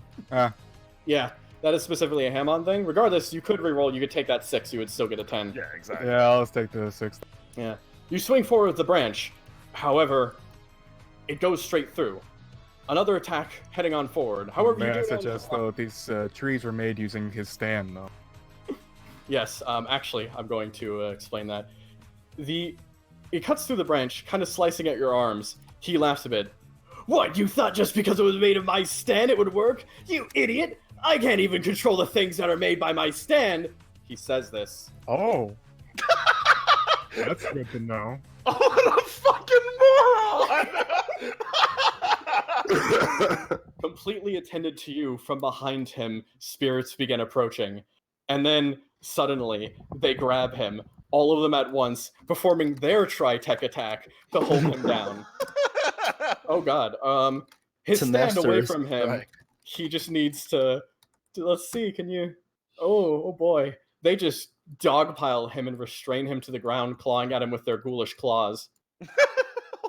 Yeah, that is specifically a ham-on thing. Regardless, you could re-roll, you could take that 6, you would still get a 10. Yeah, exactly. Yeah, I'll just take the 6. Yeah. You swing forward with the branch. However, it goes straight through. Another attack heading on forward. However, May you I do it on suggest, the- though, these trees were made using his stand, though. Yes, actually, I'm going to explain that. It cuts through the branch, kind of slicing at your arms. He laughs a bit. What, you thought just because it was made of my stand it would work? You idiot! I can't even control the things that are made by my stand! He says this. Oh. That's good to know. Oh, what a fucking moron! Completely attended to you from behind him, spirits begin approaching. And then, suddenly, they grab him, all of them at once, performing their tri-tech attack to hold him down. Oh god. His It's a stand away master's from him, strike. he just needs to... Let's see, can you... Oh boy. They just dogpile him and restrain him to the ground, clawing at him with their ghoulish claws.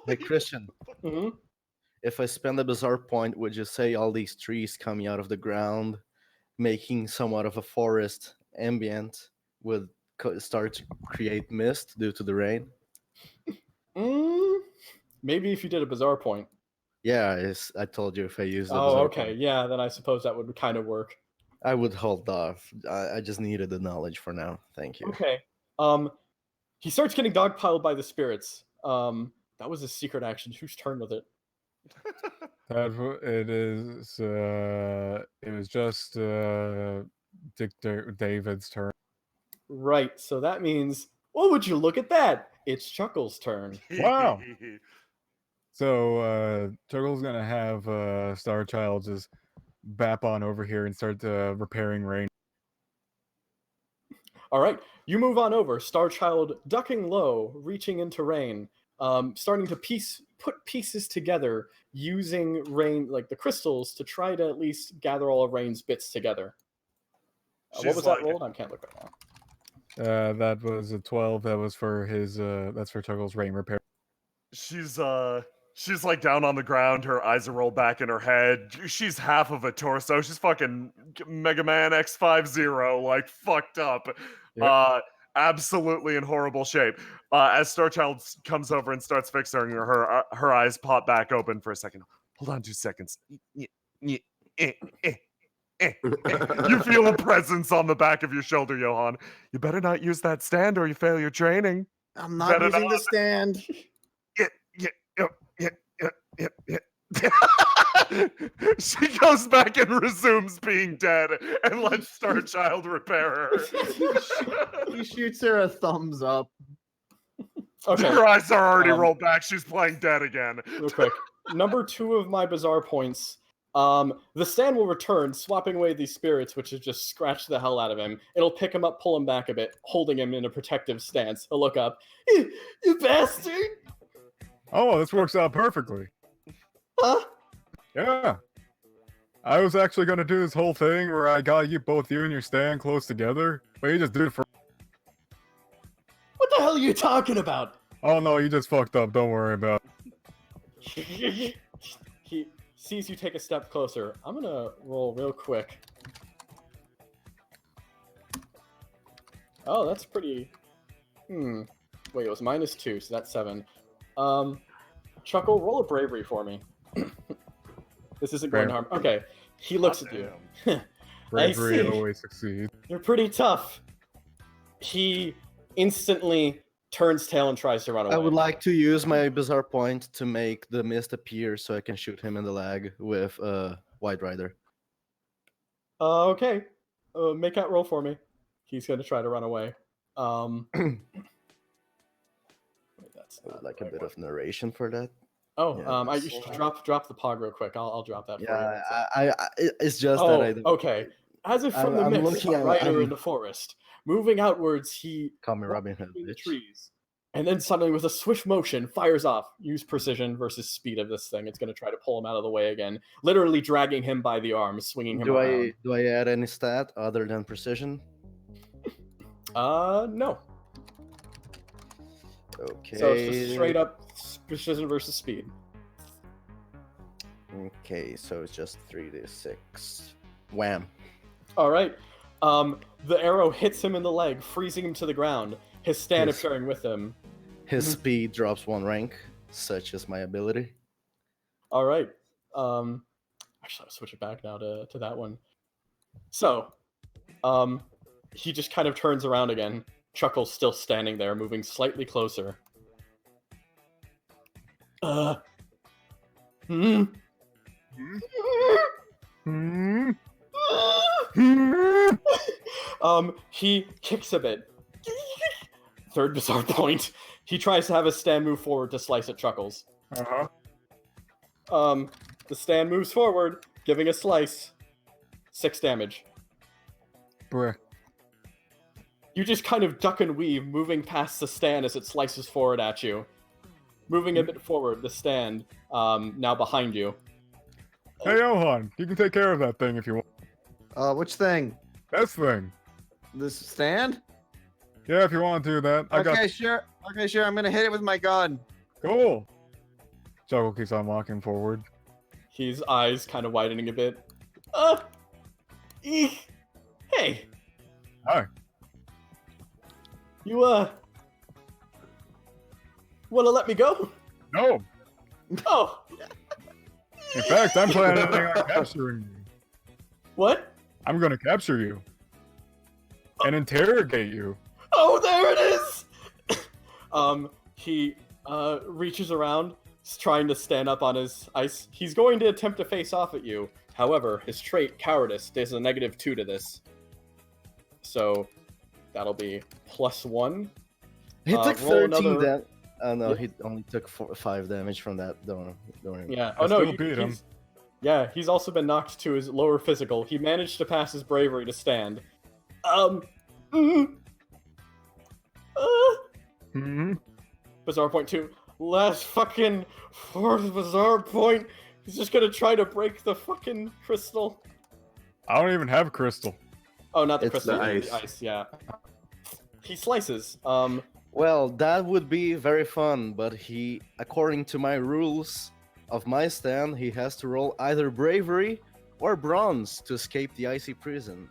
Hey, Christian, Mhm. if I spend a bizarre point, would you say all these trees coming out of the ground, making somewhat of a forest ambient, would start to create mist due to the rain? Maybe if you did a bizarre point. Yeah, I told you if I used a Oh, bizarre okay. point. Yeah, then I suppose that would kind of work. I would hold off. I just needed the knowledge for now. Thank you. Okay. He starts getting dogpiled by the spirits. That was his secret action. Whose turn was it? It is. It was just David's turn. Right. So that means, what would you look at that? It's Chuckle's turn. Wow. So Chuckle's gonna have Starchild just bap on over here and start repairing Rain. All right. You move on over. Starchild ducking low, reaching into Rain, starting to put pieces together using Rain, like the crystals, to try to at least gather all of Rain's bits together. What was that roll? I can't look right now. That was a 12. That was for his. That's for Chuckle's Rain repair. She's like down on the ground, her eyes are rolled back in her head. She's half of a torso. She's fucking Mega Man X50, like fucked up. Yep. Absolutely in horrible shape. As Starchild comes over and starts fixing her, her eyes pop back open for a second. Hold on 2 seconds. You feel a presence on the back of your shoulder, Johan. You better not use that stand or you fail your training. I'm not using the stand. She goes back and resumes being dead and lets Starchild repair her. He shoots her a thumbs up. Okay. Her eyes are already rolled back. She's playing dead again. Real quick. Number 2 of my bizarre points. The stand will return, swapping away these spirits, which has just scratched the hell out of him. It'll pick him up, pull him back a bit, holding him in a protective stance. He'll look up. You bastard! Oh, this works out perfectly. Huh? Yeah. I was actually gonna do this whole thing where I got both you and your stand close together, but you just did it for. What the hell are you talking about? Oh no, you just fucked up. Don't worry about He sees you take a step closer. I'm gonna roll real quick. Oh, that's pretty... Wait, it was -2, so that's 7. Chuckle, roll a bravery for me. This isn't going to harm... Okay, he looks at you. Bravery I see. always succeeds. You're pretty tough. He instantly turns tail and tries to run away. I would like to use my bizarre point to make the mist appear so I can shoot him in the leg with White Rider. Okay. Make that roll for me. He's going to try to run away. Wait, that's I'd like a bit of narration for that. Oh, Yeah, you should drop the pog real quick. I'll drop that for Yeah, you. it's just that I don't. Okay. As if from the I'm mist, looking a at- rider I'm- in the forest. Moving outwards, he Call me Robin Hood, between the bitch. trees. And then suddenly, with a swift motion, fires off. Use precision versus speed of this thing. It's going to try to pull him out of the way again. Literally dragging him by the arm, swinging him around. Do I add any stat other than precision? No. Okay. So it's just straight up precision versus speed. Okay, so it's just 3d6. Wham. All right. The arrow hits him in the leg, freezing him to the ground. His stand Yes. appearing with him. His speed drops 1 rank, such as my ability. All right. Actually, I'll switch it back now to that one. So, he just kind of turns around again. Chuckle's still standing there, moving slightly closer. He kicks a bit. Third bizarre point. He tries to have his stand move forward to slice at Chuckles. The stand moves forward, giving a slice. 6 damage. Bruh. You just kind of duck and weave, moving past the stand as it slices forward at you. Moving a bit forward, the stand, now behind you. Hey, Johan, you can take care of that thing if you want. Which thing? This thing. This stand? Yeah, if you want to do that. I got. Okay, sure. Okay, sure. I'm gonna hit it with my gun. Cool. Chuckle keeps on walking forward. His eyes kind of widening a bit. Eek. Hey. Hi. You, wanna let me go? No. Oh. In fact, I'm planning on capturing you. What? I'm gonna capture you. And interrogate you. Oh, there it is! He, reaches around, trying to stand up on his ice. He's going to attempt to face off at you. However, his trait, Cowardice, there's a -2 to this. So, that'll be +1. He took roll 13 another- damage. Oh no, he only took 5 damage from that. Don't worry. Yeah. I Oh no, still beat him. He's also been knocked to his lower physical. He managed to pass his bravery to stand. Bizarre point 2. Last fucking 4th bizarre point. He's just gonna try to break the fucking crystal. I don't even have crystal. Oh, not the It's crystal. the The ice. ice. Yeah. He slices. Well, that would be very fun, but he, according to my rules of my stand, he has to roll either bravery or bronze to escape the icy prison.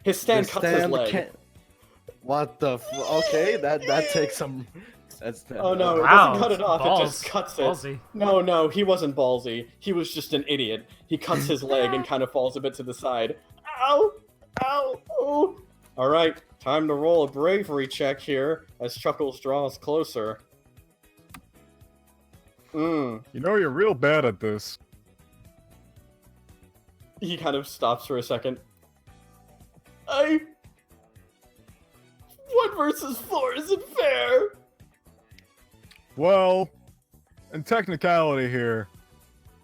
His stand The cuts his stand leg. can't- What the? Okay, that takes some. That's. Oh no, it Wow, doesn't cut it off. It just balls. cuts it. Ballsy. No, he wasn't ballsy. He was just an idiot. He cuts his leg and kind of falls a bit to the side. Ow! Ow! Oh! All right, time to roll a bravery check here as Chuckles draws closer. You know you're real bad at this. He kind of stops for a second. 1 versus 4 isn't fair. Well, in technicality here,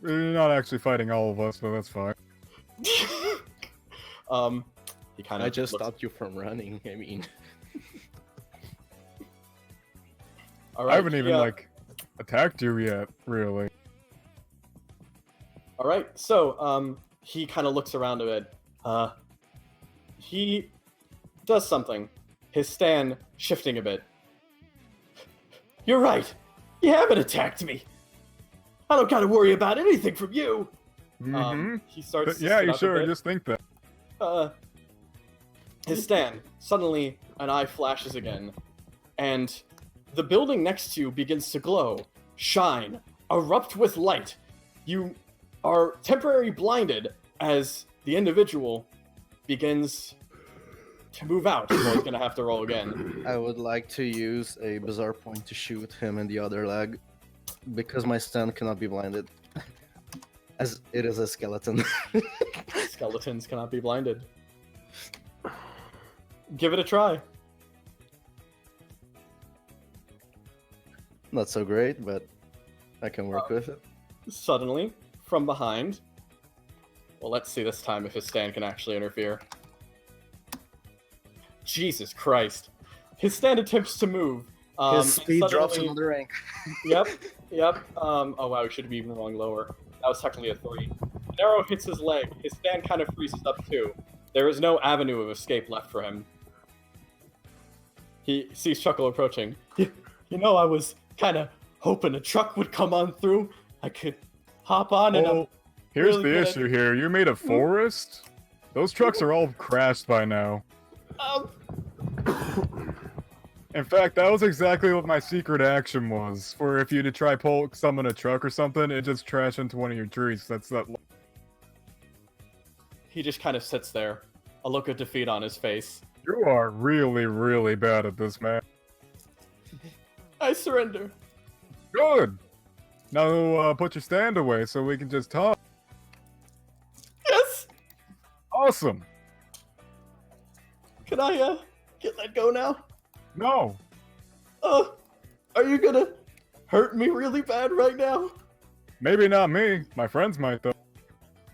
you're not actually fighting all of us, but that's fine. He kind of. I just stopped you from running. I mean, All right, I haven't even, yeah. like, attacked you yet, really. All right, so he kind of looks around a bit. He does something. His stand shifting a bit. You're right. You haven't attacked me. I don't gotta worry about anything from you. He starts. to Yeah, sit you up a sure bit. just think that. His stand. Suddenly, an eye flashes again, and the building next to you begins to glow, shine, erupt with light. You are temporarily blinded as the individual begins to move out. So he's gonna have to roll again. I would like to use a bizarre point to shoot him in the other leg, because my stand cannot be blinded, as it is a skeleton. Skeletons cannot be blinded. Give it a try. Not so great, but I can work with it. Suddenly, from behind. Well, let's see this time if his stand can actually interfere. Jesus Christ. His stand attempts to move. His speed drops suddenly- another rank. Yep. Oh wow, we should have even rolling lower. That was technically a 3. An arrow hits his leg. His stand kind of freezes up too. There is no avenue of escape left for him. He sees Chuckle approaching. You know, I was kind of hoping a truck would come on through. I could hop on and... Well, here's really the good at- issue here. You made a forest? Those trucks are all crashed by now. In fact, that was exactly what my secret action was. For if you to try summon a truck or something, it just trash into one of your trees. That's that. He just kind of sits there, a look of defeat on his face. You are really, really bad at this, man. I surrender. Good. Now put your stand away so we can just talk. Yes! Awesome. Can I, get let go now? No. Are you gonna hurt me really bad right now? Maybe not me. My friends might though.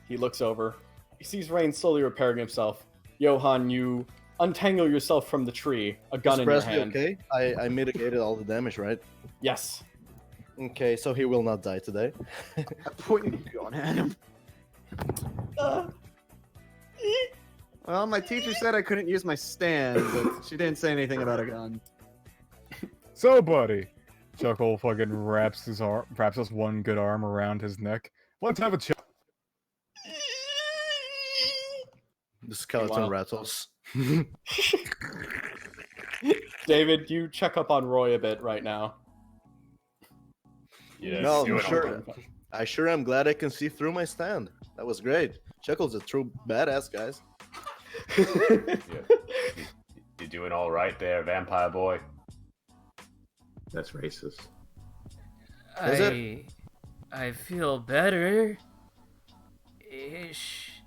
He looks over. He sees Rain slowly repairing himself. Johan, you untangle yourself from the tree, a gun in your Presley hand. okay? I mitigated all the damage, right? Yes. Okay, so he will not die today. I pointed a gun at him. Well, my teacher said I couldn't use my stand, but she didn't say anything about a gun. So, buddy, Chuckle fucking wraps his one good arm around his neck. Let's have a chat. The skeleton Meanwhile- rattles. David, you check up on Roy a bit right now. Yeah, No, do it sure. all. I sure am glad I can see through my stand. That was great. Chuckle's a true badass, guys. Yeah. You doing all right there, vampire boy? That's racist. Is it? I feel better. Ish.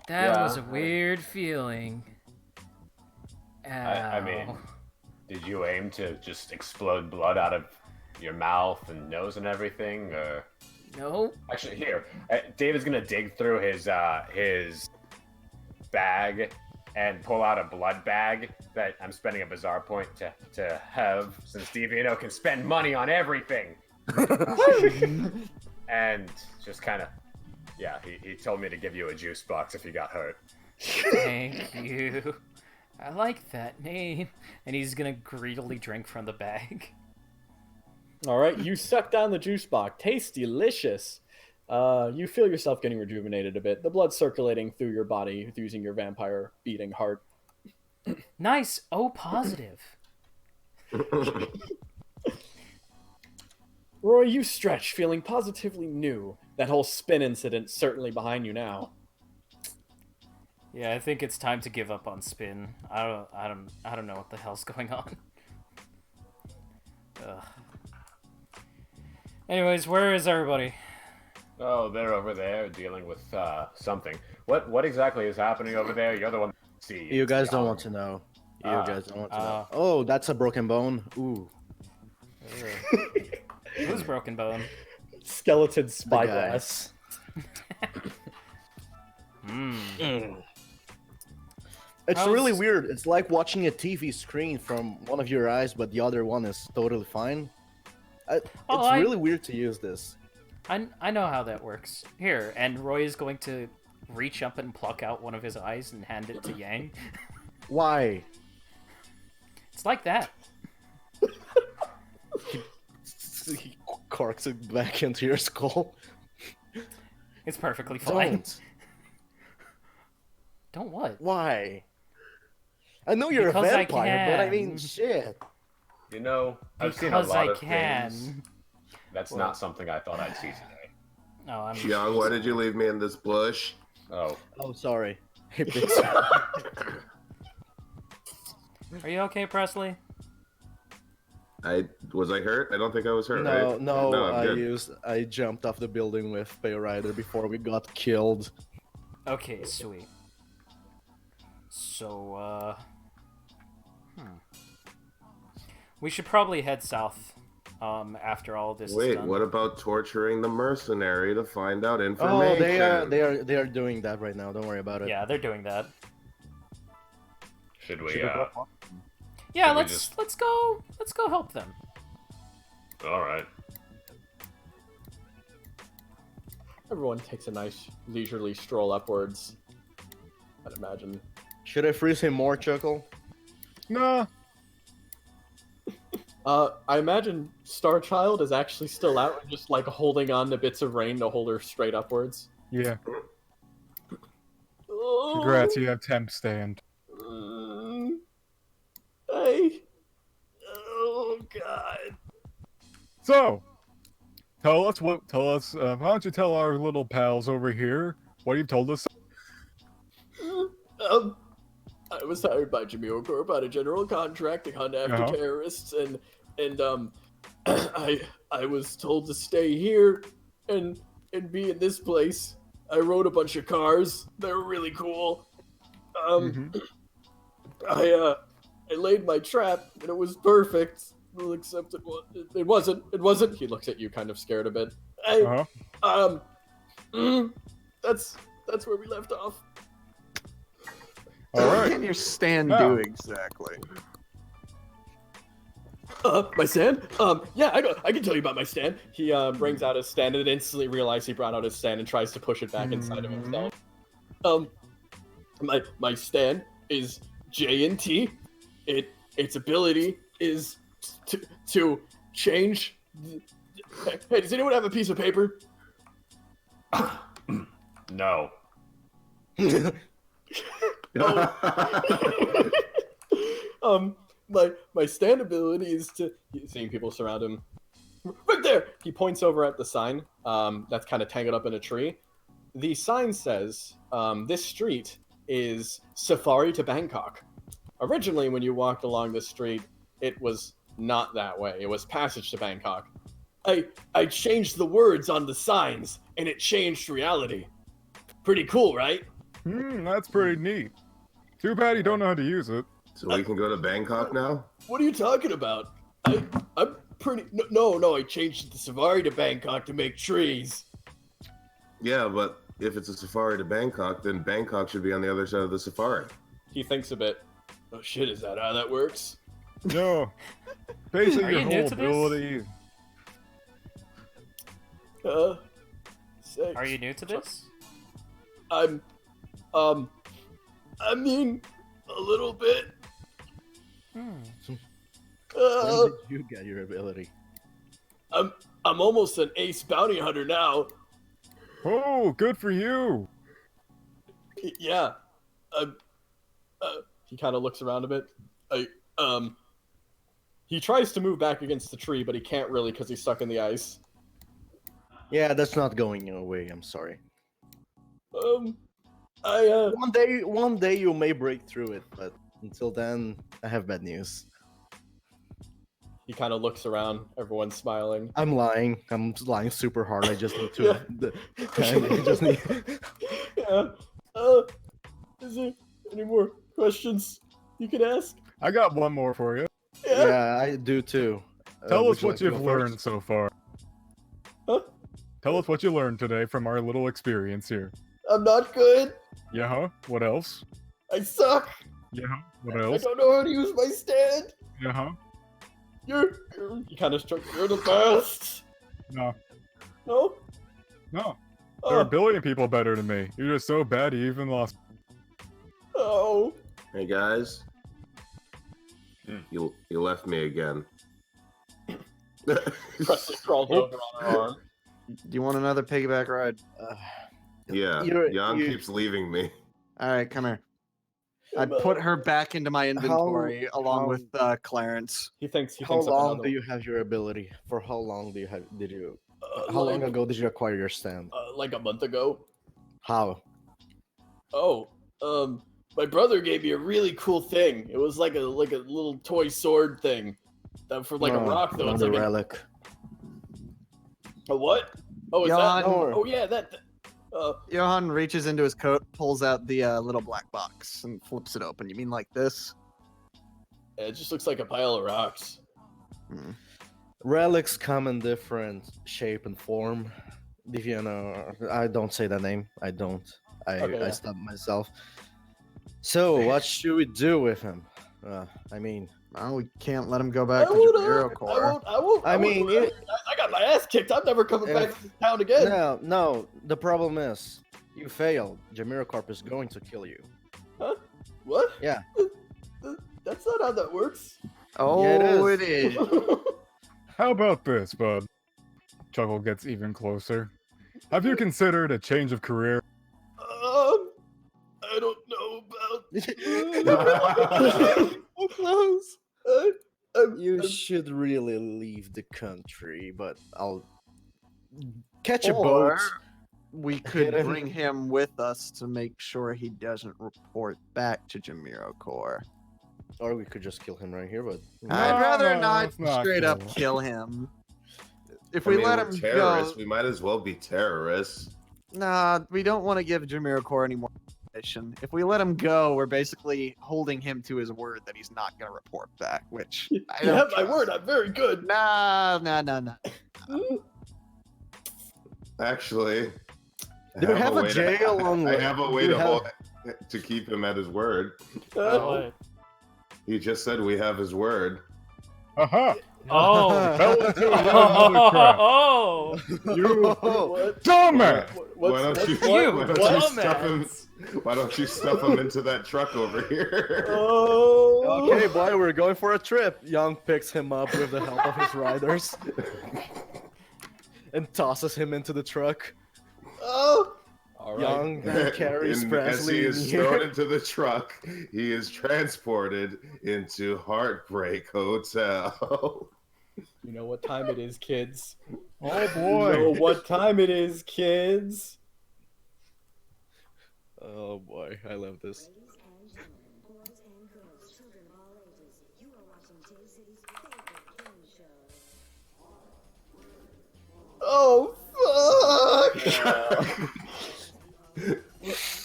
That was a weird feeling. I mean, Ow. did you aim to just explode blood out of your mouth and nose and everything, or? No. Actually, here, David's gonna dig through his bag and pull out a blood bag that I'm spending a bizarre point to have, since Deviano can spend money on everything. And just kind of, yeah, he told me to give you a juice box if you got hurt. Thank you. I like that name. And he's gonna greedily drink from the bag. All right, you suck down the juice box. Tastes delicious. You feel yourself getting rejuvenated a bit. The blood circulating through your body using your vampire beating heart. Nice. O positive. Roy, you stretch, feeling positively new. That whole spin incident certainly behind you now. Yeah, I think it's time to give up on spin. I don't know what the hell's going on. Ugh. Anyways, where is everybody? Oh, they're over there dealing with something. What exactly is happening over there? You're the one. See. You guys don't want to know. You guys don't want to know. Oh, that's a broken bone. Ooh. Who's broken bone? Skeleton guy. spyglass. It's How's- really weird. It's like watching a TV screen from one of your eyes, but the other one is totally fine. It's really weird to use this. I know how that works. Here, and Roy is going to reach up and pluck out one of his eyes and hand it to Yang. Why? It's like that. He corks it back into your skull. It's perfectly fine. Don't. Don't what? Why? I know you're Because a I vampire, but I can. mean, shit. You know, I've seen a Because lot I of can. things. That's not something I thought I'd see today. No, I'm. Young, why did you leave me in this bush? Oh, Oh, sorry. Are you okay, Presley? Was I hurt? I don't think I was hurt. No, right? no, I'm good. I jumped off the building with Pale Rider before we got killed. Okay, sweet. So, we should probably head south, after all this is Wait, done. what about torturing the mercenary to find out Oh, information? they are doing that right now. Don't worry about it. Yeah, they're doing that. should we? Yeah, Should we let's go help them. All right. Everyone takes a nice leisurely stroll upwards. I'd imagine. Should I freeze him more, Chuckle? Nah. I imagine Starchild is actually still out and just like holding on to bits of rain to hold her straight upwards. Yeah. Oh, Congrats, you have temp stand. Oh god. So, tell us. Why don't you tell our little pals over here what you've told us? I was hired by JamiroCorp on a general contract to hunt after terrorists, and I was told to stay here and be in this place. I rode a bunch of cars. They were really cool. I laid my trap and it was perfect. We'll accept it. It wasn't. It wasn't. He looks at you, kind of scared a bit. That's where we left off. All What right. can your stand Now. do exactly? My stand? Yeah, I can tell you about my stand. He brings out his stand and then instantly realizes he brought out his stand and tries to push it back inside of himself. My stand is J&T. Its ability is to change. Hey, does anyone have a piece of paper? No. My stand ability is to seeing people surround him. Right there. He points over at the sign. That's kind of tangled up in a tree. The sign says, "This street is Safari to Bangkok." Originally, when you walked along this street, it was not that way. It was Passage to Bangkok. I changed the words on the signs, and it changed reality. Pretty cool, right? That's pretty neat. Too bad you don't know how to use it. So we can go to Bangkok now? What are you talking about? I'm pretty... No, I changed the Safari to Bangkok to make trees. Yeah, but if it's a safari to Bangkok, then Bangkok should be on the other side of the safari. He thinks a bit. Oh shit, is that how that works? No. Basically, Are your you new whole to this? ability. Six. Are you new to this? I mean, a little bit. When Uh, did you get your ability? I'm almost an ace bounty hunter now. Oh, good for you. Yeah. He kind of looks around a bit. He tries to move back against the tree, but he can't really because he's stuck in the ice. Yeah, that's not going away. I'm sorry. One day you may break through it, but until then, I have bad news. He kind of looks around. Everyone's smiling. I'm lying. I'm lying super hard. I just need to. I just need. Yeah. Is there any more questions you can ask? I got one more for you. Yeah, I do too. Tell would us you what like to you've go learned first? so far. Huh? Tell us what you learned today from our little experience here. I'm not good. Yeah, huh? What else? I suck. Yeah, huh? What I else? don't know how to use my stand. Yeah, huh? You kind of struck. You're the best. No. No. No. There are a Oh. billion people better than me. You're just so bad you even lost. Oh. Hey guys. You left me again. Presley crawled over on her arm. Do you want another piggyback ride? Yeah, Jan keeps leaving me. All right, come here. I put her back into my inventory along with Clarence. He thinks. How long do you have your ability? For how long do you have? Did you? How long ago did you acquire your stand? Like a month ago. How? Oh, my brother gave me a really cool thing. It was like a little toy sword thing. That for like a rock though. It's a like relic. A what? Oh, is Johan, that? Oh yeah, that. Johan reaches into his coat, pulls out the little black box, and flips it open. You mean like this? It just looks like a pile of rocks. Relics come in different shape and form. I don't say that name. I don't. I stopped myself. So, what should we do with him? I mean, well, we can't let him go back to JamiroCorp. I won't. I mean, I got my ass kicked. I'm never coming back to this town again. No. The problem is, you failed. JamiroCorp is going to kill you. Huh? What? Yeah. That's not how that works. Oh, Yeah, it is. How about this, bud? Chuckle gets even closer. Have you considered a change of career? I don't know about. So close. You I'm- should really leave the country, but I'll catch a boat. Or we could Get him. bring him with us to make sure he doesn't report back to JamiroCorp. Or we could just kill him right here, but I'd rather no, not let's not straight kill up him. kill him. If I we mean, let we're him terrorists. go, We might as well be terrorists. nah, we don't want to give JamiroCorp any more If we let him go, we're basically holding him to his word that he's not going to report back, which I You don't have my trust. word. I'm very good. Nah. Actually, I Do we have a way jail on? I have a way do we to have- hold to keep him at his word. What? He just said we have his word. Aha! Oh. Fell into another trap. Oh. What? Dumbass! Why don't you, You why don't you stuff him? dumbass. Why don't you stuff him into that truck over here? Oh. Okay, boy, we're going for a trip. Young picks him up with the help of his riders and tosses him into the truck. Oh. All right. Young then carries And as he Presley is in thrown here. into the truck, he is transported into Heartbreak Hotel. You know what time it is, kids. Oh You boy! know what time it is, kids. Oh boy, I love this. Oh fuck!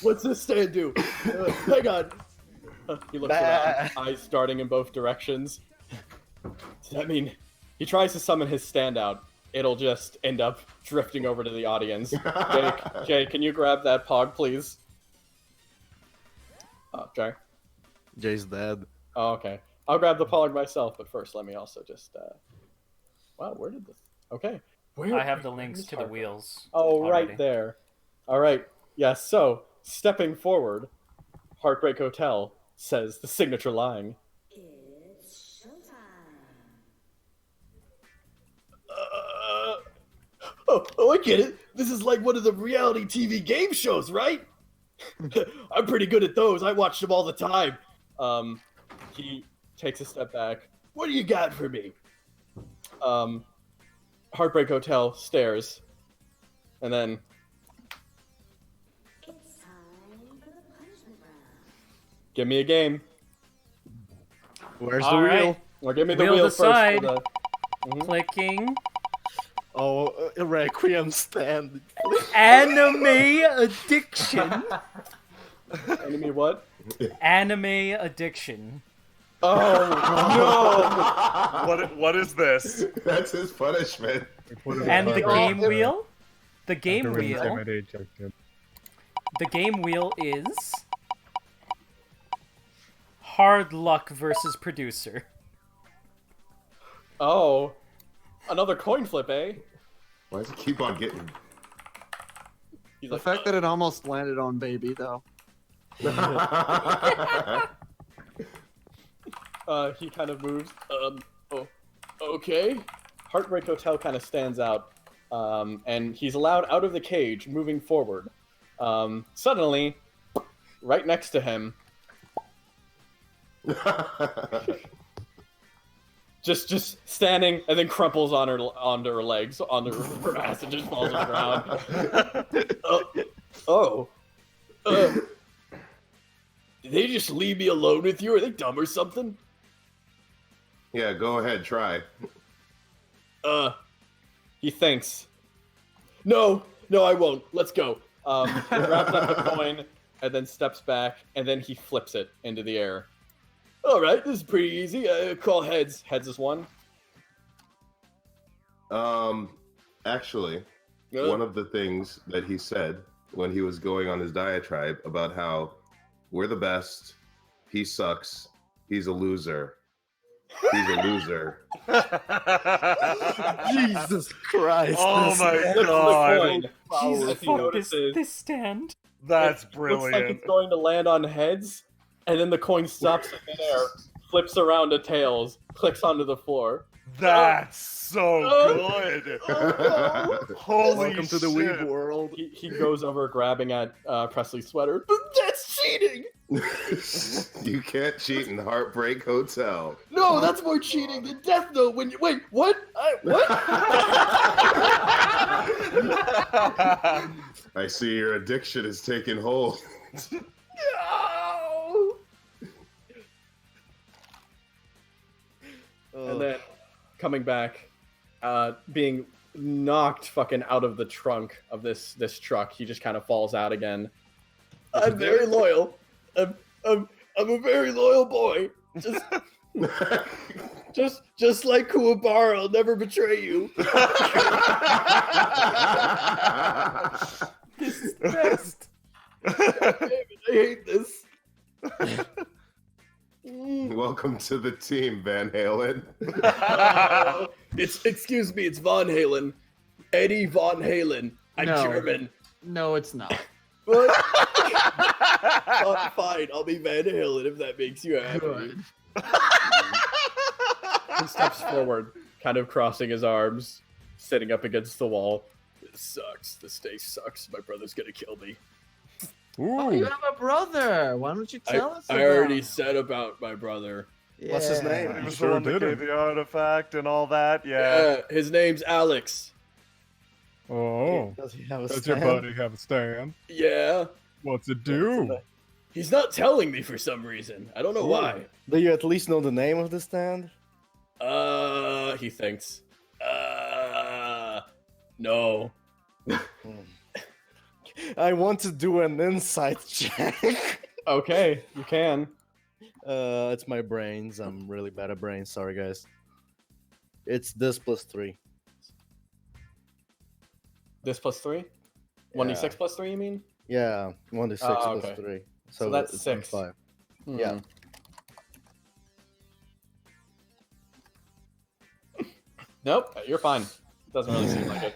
What's this stand do? Hang on. He looks around, eyes starting in both directions. Does that mean he tries to summon his standout? It'll just end up drifting over to the audience. Jay, can you grab that pog, please? Oh, Jay. Jay's dead. Oh, okay. I'll grab the pog myself, but first let me also just. Wow, where did this? Okay. Where? I have the links to the wheels. Oh, already. right there. All right. Yes. So, stepping forward, Heartbreak Hotel says the signature line. It's showtime. Oh, I get it. This is like one of the reality TV game shows, right? I'm pretty good at those. I watch them all the time. He takes a step back. What do you got for me? Heartbreak Hotel stares, and then It's time for the punishment round. give me a game, Where's All the right. wheel? or give me the Wheel wheel decide. first. Clicking. Oh, Requiem stand. Anime addiction. Enemy what? Anime addiction. Oh What is this? That's his punishment. And the game wheel. The game After we wheel. intimidate Jacob. The game wheel is hard luck versus producer. no! Oh, another coin flip, eh? Why does he keep on getting? He's The like, fact that it almost landed on baby, though. he kind of moves. Oh, okay. Heartbreak Hotel kind of stands out, and he's allowed out of the cage, moving forward. Suddenly, right next to him, just standing, and then crumples onto her legs, onto her ass, and just falls on the ground. Did they just leave me alone with you? Are they dumb or something? Yeah, go ahead, try. He thinks. No, I won't. Let's go. He grabs up the coin and then steps back, and then he flips it into the air. All right, this is pretty easy. Call heads. Heads is one. Actually, one of the things that he said when he was going on his diatribe about how we're the best, he sucks, he's a loser. He's a loser. Jesus Christ. Oh my Flips the god. coin. Jesus, As he fuck notices, this stand. That's looks like brilliant. it's going to land on heads, and then the coin stops in midair, flips around to tails, clicks onto the floor. That's so good. Holy Welcome to the shit. weeb world. He goes over grabbing at Presley's sweater. But that's cheating! You can't cheat in Heartbreak Hotel. No, that's more cheating than Death Note. When you wait, what? What? I see your addiction has taken hold. No! And then coming back, being knocked fucking out of the trunk of this truck, he just kind of falls out again. I'm very loyal. I'm a very loyal boy. Just like Kuwabara, I'll never betray you. This is the best. I hate this. Welcome to the team, Van Halen. Excuse me, it's Von Halen. Eddie Von Halen. I'm No. German. No, it's not. What? Fine, I'll be Van Halen if that makes you happy. Good. He steps forward, kind of crossing his arms, sitting up against the wall. This sucks. This day sucks. My brother's gonna kill me. Oh, you have a brother. Why don't you tell us? I already said about my brother. What's his name? He was Sure the one that did gave it. the artifact and all that. Yeah. His name's Alex. Oh, Does he have a does your stand? buddy have a stand? Yeah. What's it do? He's not telling me for some reason. I don't know why. Do you at least know the name of the stand? He thinks. No. I want to do an insight check. Okay, you can. It's my brains. I'm really bad at brains. Sorry, guys. It's this plus 3. This plus 3? 1d6 plus 3, you mean? Yeah, 1 to 6 Oh, plus okay. 3. So that's it's 6. 5. Hmm. Yeah. Nope, you're fine. Doesn't really seem like it.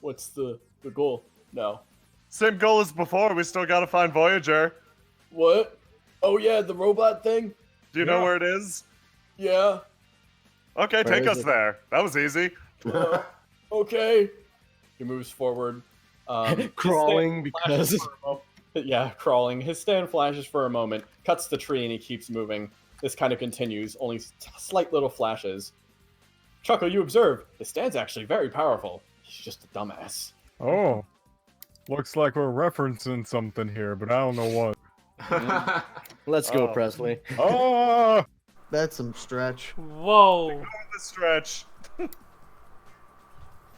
What's the goal now? Same goal as before. We still gotta find Voyager. What? Oh yeah, the robot thing? Do you know where it is? Yeah. Okay, Where take is us it? there. That was easy. Okay. He moves forward. His Crawling stand flashes because- for a moment. Yeah, crawling. His stand flashes for a moment, cuts the tree, and he keeps moving. This kind of continues, only slight little flashes. Chuckle, you observe, his stand's actually very powerful. He's just a dumbass. Oh, looks like we're referencing something here, but I don't know what. Let's go, Oh. Presley. Oh, That's some stretch. Whoa. The stretch.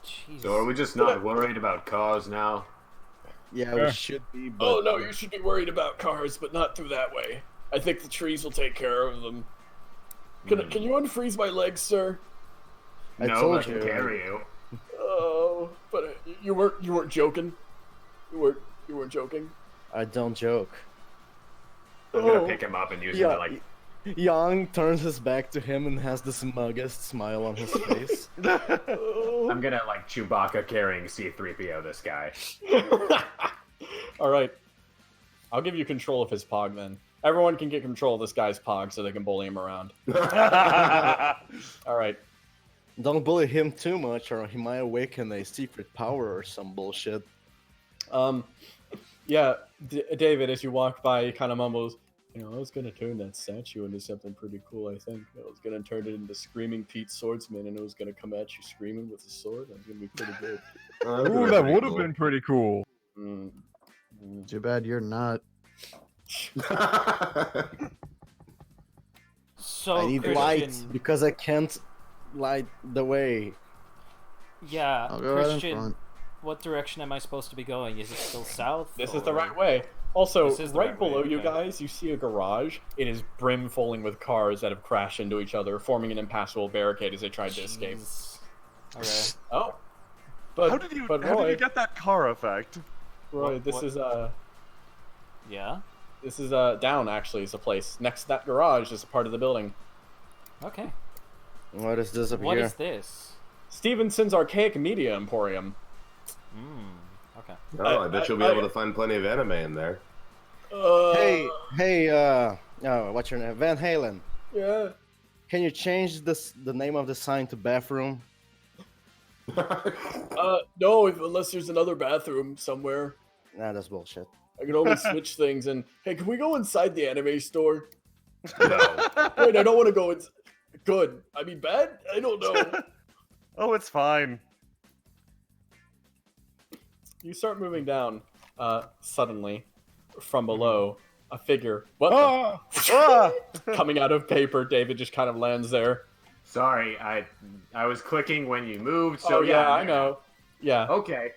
Jesus. So are we just not worried about cars now? Yeah, Yeah. we should be. But Oh no, you should be worried about cars, but not through that way. I think the trees will take care of them. Can you unfreeze my legs, sir? I no, told I can you. carry you. Oh, but you weren't joking. You weren't joking. I don't joke. I'm Oh. gonna pick him up and use him Yeah, to like. Yang turns his back to him and has the smuggest smile on his face. Oh. I'm gonna like Chewbacca carrying C-3PO this guy. All right, I'll give you control of his pog then. Everyone can get control of this guy's pog so they can bully him around. All right. Don't bully him too much, or he might awaken a secret power or some bullshit. Yeah, David, as you walk by, he kind of mumbles, "You know, I was gonna turn that statue into something pretty cool. I think I was gonna turn it into Screaming Pete Swordsman, and it was gonna come at you screaming with a sword. It was gonna be pretty good." ooh, that would have been pretty cool. Mm. Too bad you're not. So I need Christian, light because I can't light the way. Yeah, I'll go right in Christian, front. what direction am I supposed to be going? Is it still south? This is the or- right way. Also, This is the right right way, below you okay. guys, you see a garage. It is brimfulling with cars that have crashed into each other, forming an impassable barricade as they tried to escape. Jeez. Okay. Oh, but How did you Roy, get that car effect? Roy, What- this what- is Yeah. this is down actually. Is a place next to that garage is a part of the building. Okay. What is this up What here? is this? Stevenson's Archaic Media Emporium. Okay. Oh, I bet you'll be able to find plenty of anime in there. Hey, oh, what's your name? Van Halen. Yeah. Can you change the name of the sign to bathroom? No, unless there's another bathroom somewhere. Nah, that's bullshit. I can always switch things. And hey, can we go inside the anime store? No. Wait, I don't want to go in. Good. I mean, bad? I don't know. Oh, it's fine. You start moving down. Suddenly, from below, a figure. What? Ah! the- Coming out of paper. David just kind of lands there. Sorry, I was clicking when you moved. So Oh yeah, yeah, I know. Yeah. Okay.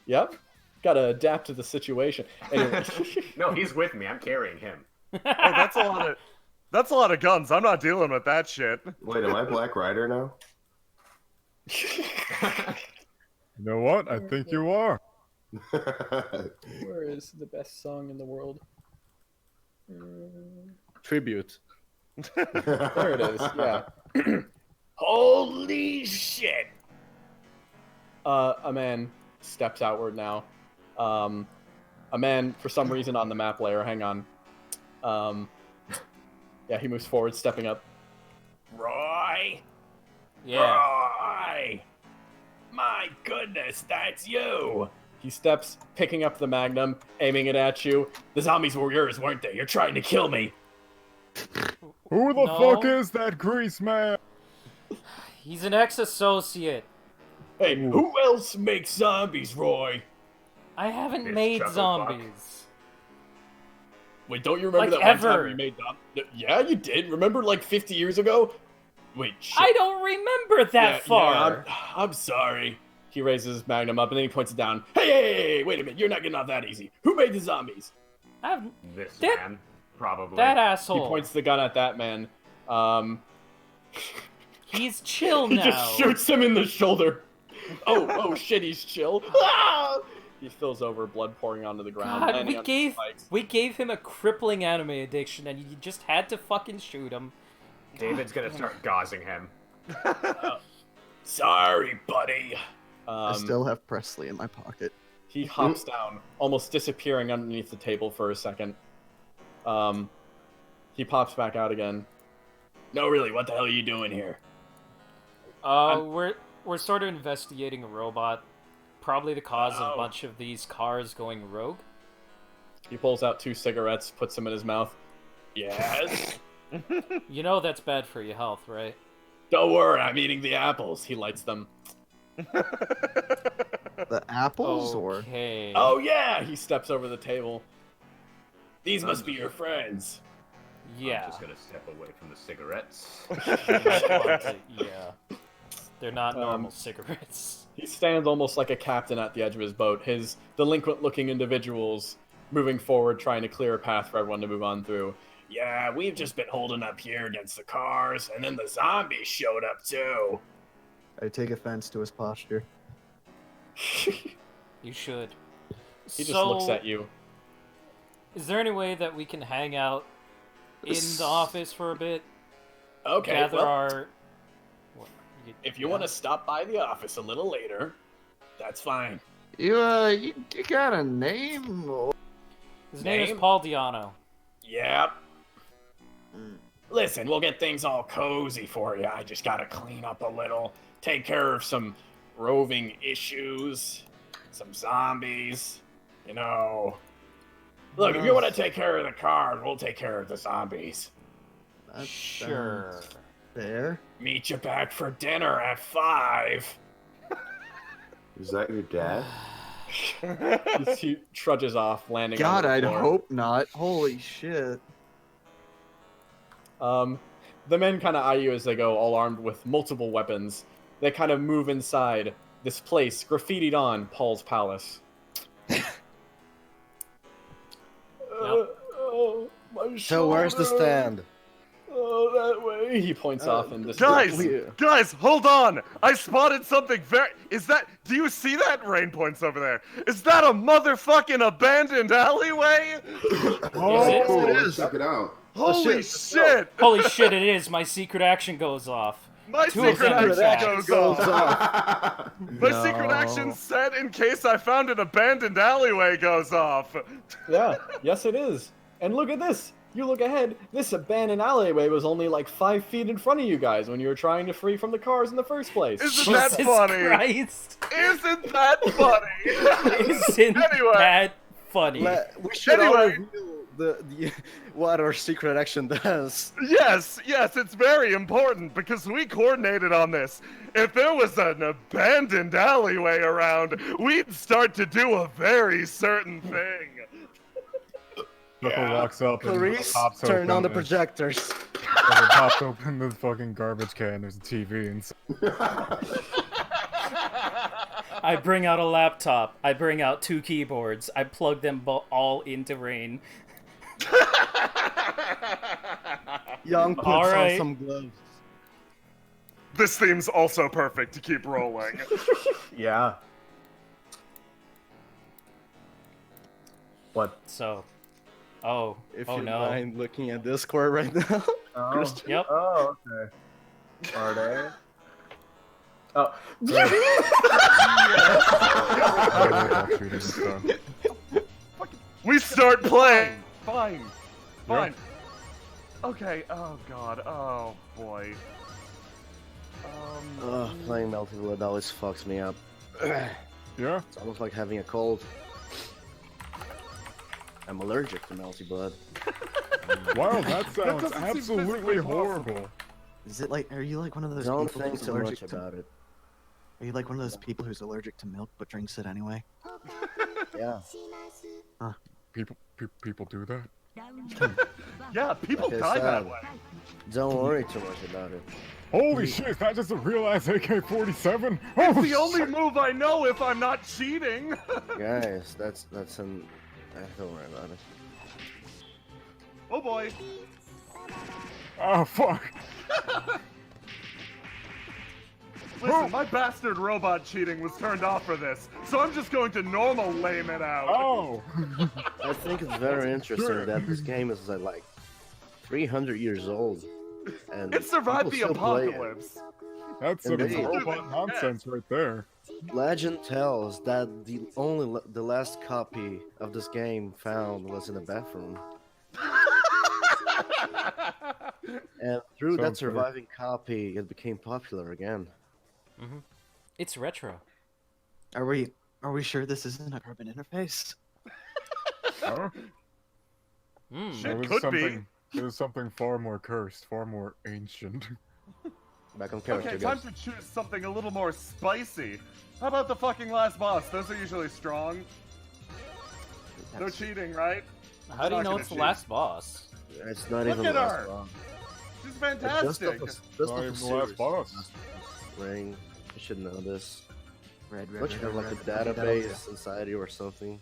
Yep. Gotta adapt to the situation. Anyway. No, he's with me. I'm carrying him. Oh, that's a lot of guns. I'm not dealing with that shit. Wait, am I Black Rider now? You know what? I think you are. Where is the best song in the world? Tribute. There it is. Yeah. Holy shit! A man steps outward now. A man, for some reason, on the map layer. Hang on. Yeah, he moves forward, stepping up. Roy! Yeah. Roy! My goodness, that's you! He steps, picking up the magnum, aiming it at you. The zombies were yours, weren't they? You're trying to kill me. Who the No. fuck is that grease man? He's an ex-associate. Hey, who else makes zombies, Roy? I haven't This made chuckle zombies. Wait, don't you remember Like that one time ever. you made zombies? Yeah, you did. Remember, like 50 years ago? Wait, shit. I don't remember that far. I'm sorry. He raises his magnum up and then he points it down. Hey, wait a minute. You're not getting off that easy. Who made the zombies? This That- man, probably. That He asshole. points the gun at that man. He's chill He now. just shoots him in the shoulder. Oh shit, he's chill. Ah! He spills over, blood pouring onto the ground. God, landing on his spikes. we gave him a crippling anime addiction, and you just had to fucking shoot him. David's gonna start gauzing him. Sorry, buddy. I still have Presley in my pocket. He hops down, almost disappearing underneath the table for a second. He pops back out again. No, really, what the hell are you doing here? We're sort of investigating a robot. Probably the cause of Oh. a bunch of these cars going rogue. He pulls out 2 cigarettes, puts them in his mouth. Yes? You know that's bad for your health, right? Don't worry, I'm eating the apples. He lights them. The apples, or Okay. Oh yeah! He steps over the table. These must be your friends. Yeah. I'm just gonna step away from the cigarettes. Yeah. They're not normal cigarettes. He stands almost like a captain at the edge of his boat. His delinquent-looking individuals moving forward, trying to clear a path for everyone to move on through. Yeah, we've just been holding up here against the cars, and then the zombies showed up too. I take offense to his posture. You should. He just looks at you. Is there any way that we can hang out in the office for a bit? Okay, Gather well, our... if you want to stop by the office a little later, that's fine. You got a name? His name is Paul Diano. Yep. Listen, we'll get things all cozy for you. I just gotta clean up a little, take care of some roving issues, some zombies, you know. Look, if you want to take care of the cars, we'll take care of the zombies. That Sure. sounds fair. Meet you back for dinner at 5. Is that your dad? He trudges off, landing on God, the I'd floor. hope not. Holy shit. The men kind of eye you as they go, all armed with multiple weapons. They kind of move inside this place, graffitied on Paul's Palace. Oh, my So where's the shoulder. stand? Oh, that way. He points off in this Guys, hold on! I spotted something very. Do you see that? Rain points over there. Is that a motherfucking abandoned alleyway? Oh, it let's check it out. Holy shit! Holy shit, it is. My secret action goes off. My Two of secret them action attack. goes off. My secret action set in case I found an abandoned alleyway goes off. Yeah, yes it is. And look at this. You look ahead, this abandoned alleyway was only like 5 feet in front of you guys when you were trying to flee from the cars in the first place. Isn't that Jesus funny? Christ. Isn't that funny? Isn't Anyway. that funny? We should all Anyway. reveal the what our secret action does. Yes, it's very important because we coordinated on this. If there was an abandoned alleyway around, we'd start to do a very certain thing. Knuckle walks up and Clarice, pops turn on the open projectors. pops open the fucking garbage can. There's a TV inside. I bring out a laptop. I bring out 2 keyboards. I plug them all into Rain. Young puts All right. on some gloves. This theme's also perfect to keep rolling. Yeah. What? So, If oh you no. mind looking at Discord right now. Oh. Yep. Oh, okay. Are they? Oh. We start playing. Fine. Fine. Okay. Oh god. Oh boy. Playing Melty Blood always fucks me up. Yeah? It's almost like having a cold. I'm allergic to Melty Blood. Wow, that sounds doesn't seem absolutely physically possible. horrible. Is it like? Are you like one of those Don't people think who's so allergic much to? about it. Are you like one of those people who's allergic to milk but drinks it anyway? Yeah. People do that? Yeah, people Okay, die that Sam. way. Don't worry too much about it. Holy shit, is that just a real-ass AK-47? It's Oh, the only move I know if I'm not cheating. Guys, that's an. Don't worry about it. Oh boy. oh, fuck. Listen, my bastard robot cheating was turned off for this, so I'm just going to normal lame it out. Oh! I think it's very interesting Sure. that this game is like 300 years old, and It survived the people still play it. apocalypse. That's some Indeed. robot nonsense right there. Legend tells that the last copy of this game found was in a bathroom, and through that Sounds fair. surviving copy, it became popular again. It's retro. Are we sure this isn't a carbon interface? Huh? Shit It was could something, It was something far more cursed, far more ancient. Back on character, Okay, guys. time to choose something a little more spicy. How about the fucking last boss? Those are usually strong. No cheating, right? How do you Not know gonna it's the cheat. last boss? It's not Look even at the last her. one. She's It's fantastic. just Not of even a the series. last boss. Ring. You should know this. Red, Don't you have like a database inside you or something?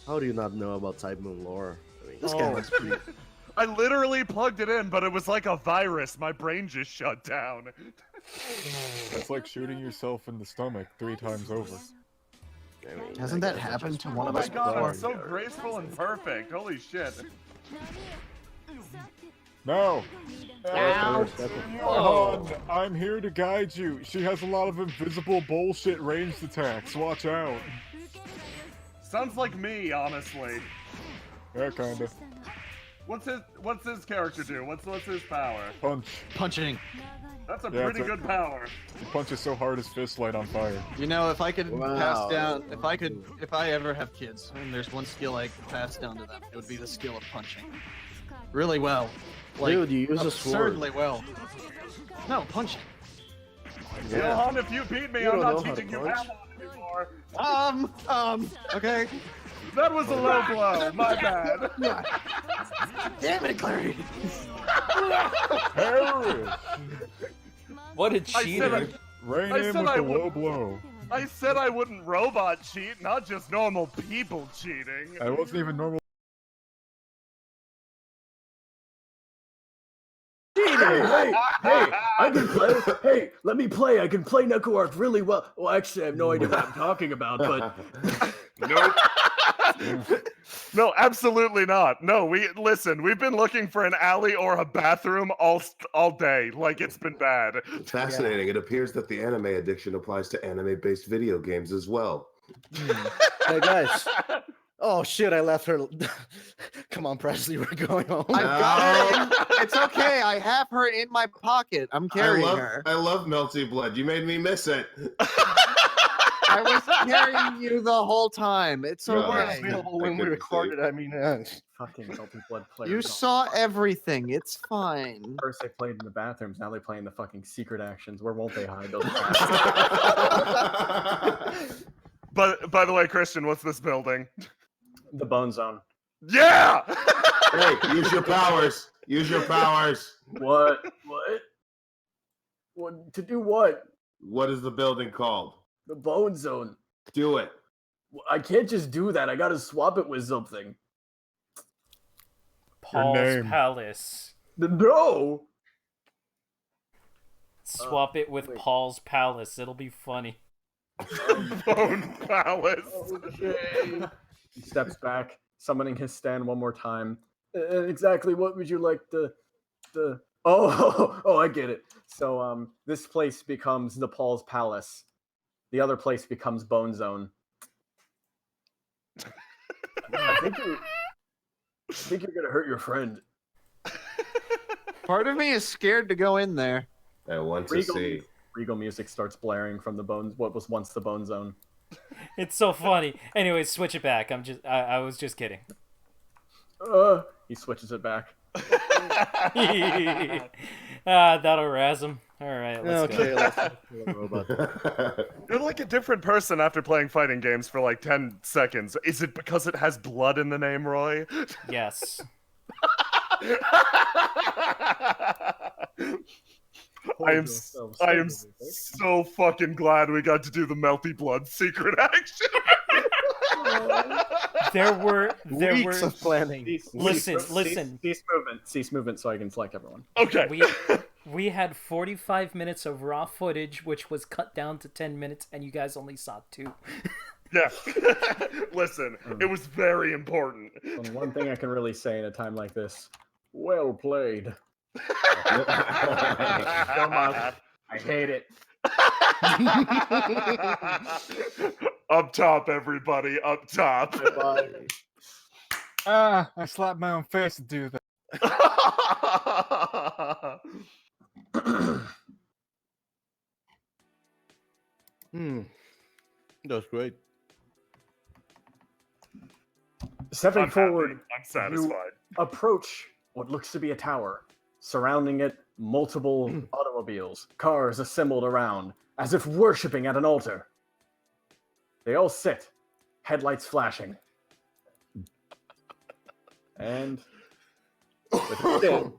How do you not know about Type Moon lore? I mean, This guy looks pretty. I literally plugged it in, but it was like a virus. My brain just shut down. It's like shooting yourself in the stomach 3 times over. I mean, Hasn't I that guess that's happened just to one Oh of my us god, before? it's so graceful and perfect. Holy shit. No! Ow. Johan, I'm here to guide you. She has a lot of invisible bullshit ranged attacks. Watch out. Sounds like me, honestly. Yeah, kinda. What's his character do? What's his power? Punch. Punching. That's a Yeah, pretty it's a- good power. He punches so hard his fist light on fire. You know, if I could Wow. pass down, if I ever have kids, and there's one skill I could pass down to them, it would be the skill of punching. Really well. Like, Dude, you use a sword. absurdly well. No, punching. Yeah. Johan, if you beat me, You I'm don't not know how to teaching you punch? Amon anymore. Okay. That was a low blow. My bad. Damn it, Clary. Harris! What a I said cheater. Rain I in said with I the would- low blow. I said I wouldn't robot cheat, not just normal people cheating. That wasn't even normal. Hey, I can play. Hey, let me play. I can play Neko Arc really well. Well, actually, I have no idea what I'm talking about, but Nope. No, absolutely not. No, we've been looking for an alley or a bathroom all day. Like it's been bad. Fascinating. It appears that the anime addiction applies to anime-based video games as well. Hey guys. Oh shit, I left her. Come on, Presley, we're going home. I've got her. It's okay. I have her in my pocket. I'm carrying her. I love Melty Blood. You made me miss it. I was carrying you the whole time. It's No, okay. Available when we recorded. I mean, Fucking Melty Blood players. You saw everything. It's fine. First they played in the bathrooms, now they play in the fucking secret actions. Where won't they hide those? But by the way, Christian, what's this building? The Bone Zone. Yeah. Hey, use your powers. Use your powers. What? What? What? To do what? What is the building called? The Bone Zone. Do it. I can't just do that. I gotta swap it with something. Paul's name. Palace. No! Swap it with Paul's Palace. It'll be funny. Bone Palace. Okay. He steps back, summoning his stand one more time. Exactly what would you like to... Oh, I get it. So, this place becomes the Paul's Palace. The other place becomes Bone Zone. I think you're gonna hurt your friend. Part of me is scared to go in there. I want to see. Regal music starts blaring from the bones. What was once the Bone Zone. It's so funny. Anyway, switch it back. I was just kidding. He switches it back. That'll razz him. All right, let's go. Let's kill the robot. You're like a different person after playing fighting games for like 10 seconds. Is it because it has blood in the name, Roy? Yes. I am so fucking glad we got to do the melty blood secret action. There were Weeks of planning. Listen. Cease movement so I can flank everyone. Okay. We had 45 minutes of raw footage, which was cut down to 10 minutes, and you guys only saw 2. Yeah. Listen, it was very important. Only one thing I can really say in a time like this. Well played. Come on. I hate it. Up top, everybody. Up top. I slapped my own face to do that. That's great. Stepping I'm forward, happy. I'm satisfied. you approach what looks to be a tower. Surrounding it, multiple automobiles, cars assembled around, as if worshipping at an altar. They all sit, headlights flashing. And with a spin,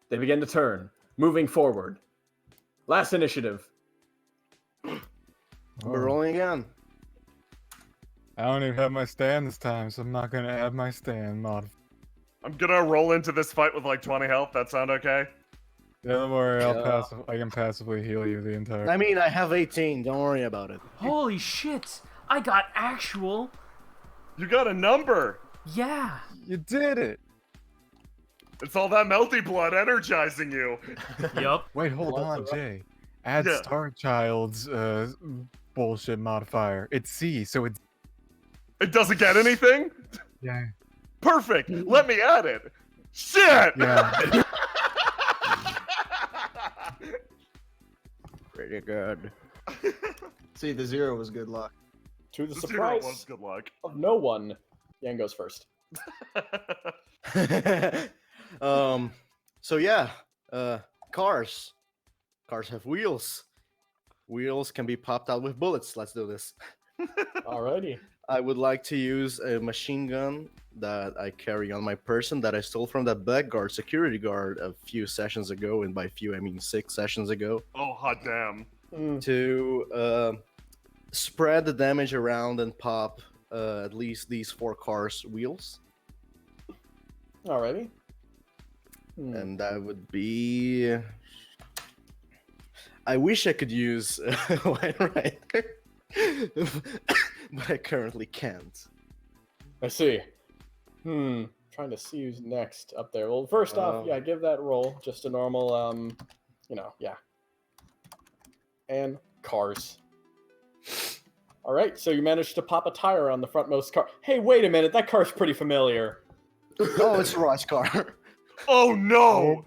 they begin to turn, moving forward. Last initiative. We're rolling again. I don't even have my stand this time, so I'm not gonna add my stand mod. I'm gonna roll into this fight with like 20 health. That sound okay? Yeah, don't worry, I can passively heal you the entire. I mean, I have 18. Don't worry about it. Holy shit! I got actual. You got a number. Yeah. You did it. It's all that melty blood energizing you. Yup. Wait, hold on, Jay. Add Yeah. Star Child's bullshit modifier. It's C, so it's It doesn't get anything? yeah. Perfect. Let me add it. Shit. Yeah. Pretty good. See, the 0 was good luck. To the The 0 surprise was good luck. of no one, Yang goes first. So yeah, cars. Cars have wheels. Wheels can be popped out with bullets. Let's do this. Alrighty. I would like to use a machine gun that I carry on my person that I stole from that blackguard security guard a few sessions ago, and by few I mean 6 sessions ago, Oh, hot damn. to spread the damage around and pop at least these 4 cars' wheels. Alrighty. And that would be. I wish I could use White Rider, but I currently can't. I see. Trying to see who's next up there. Well, first off, yeah, give that roll. Just a normal, yeah. And cars. All right, so you managed to pop a tire on the frontmost car. Hey, wait a minute, that car's pretty familiar. Oh, it's Roy's car. Oh no!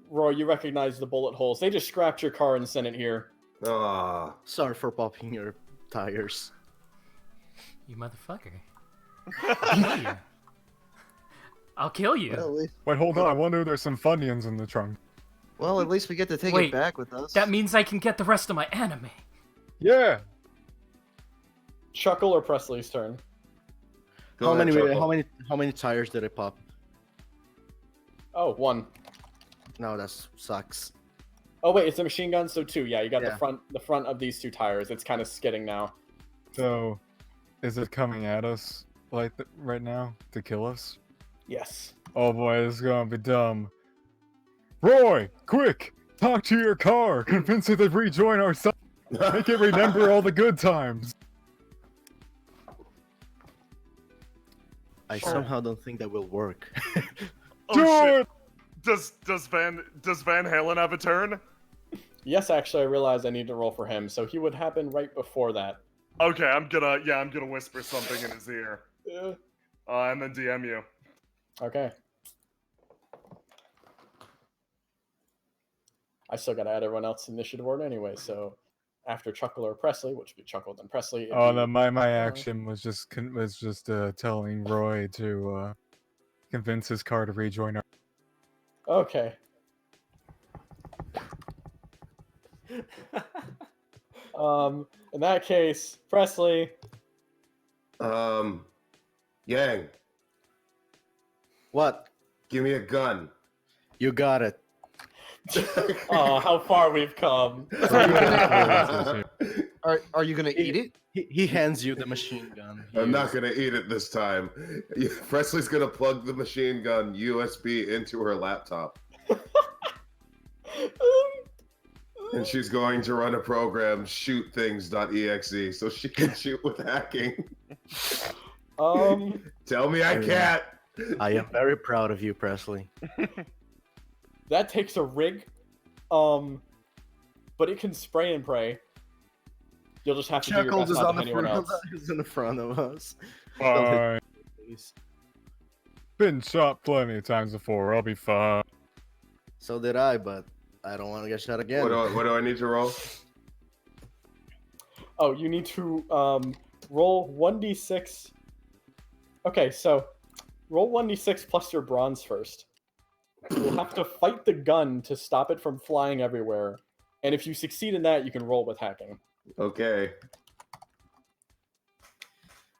Roy, you recognize the bullet holes. They just scrapped your car and sent it here. Ah, Sorry for popping your tires. You motherfucker. I'll kill you. I'll kill you. Wait, hold on. I wonder there's some Funyuns in the trunk. Well, at least we get to take Wait, it back with us. That means I can get the rest of my anime. Yeah. Chuckle or Presley's turn? go ahead, Chuckle. How many tires did I pop? Oh, 1. No, that sucks. Oh wait, it's a machine gun, so 2. Yeah, you got Yeah. the front of these 2 tires. It's kind of skidding now. So, is it coming at us right now to kill us? Yes. Oh boy, this is gonna be dumb. Roy, quick! Talk to your car! Convince it to rejoin our side! Make it remember all the good times! I somehow don't think that will work. Oh, Do shit. it! Does Van Halen have a turn? Yes, actually, I realized I need to roll for him, so he would happen right before that. Okay, I'm gonna whisper something in his ear. Yeah. And then DM you. Okay. I still gotta add everyone else's initiative order anyway, so after Chuckle or Presley, which would be Chuckle then Presley. it'd Oh, be- no, my action was just telling Roy to convince his car to rejoin our. Okay. In that case, Presley. Yang, What? give me a gun. You got it. Oh, how far we've come. Are you gonna eat it? He hands you the machine gun. I'm not gonna eat it this time. Presley's gonna plug the machine gun USB into her laptop, and she's going to run a program, shootthings.exe, so she can shoot with hacking. Tell me I can't. I am very proud of you, Presley. That takes a rig, but it can spray and pray. You'll just have to do your Chuckles best is not on to the hit anyone front. else. Is in the front of us. Fine. Please. Been shot plenty of times before. I'll be fine. So did I, but I don't want to get shot again. What do I need to roll? Oh, you need to roll 1d6. Okay, so roll 1d6 plus your bronze first. You'll have to fight the gun to stop it from flying everywhere. And if you succeed in that, you can roll with hacking. Okay.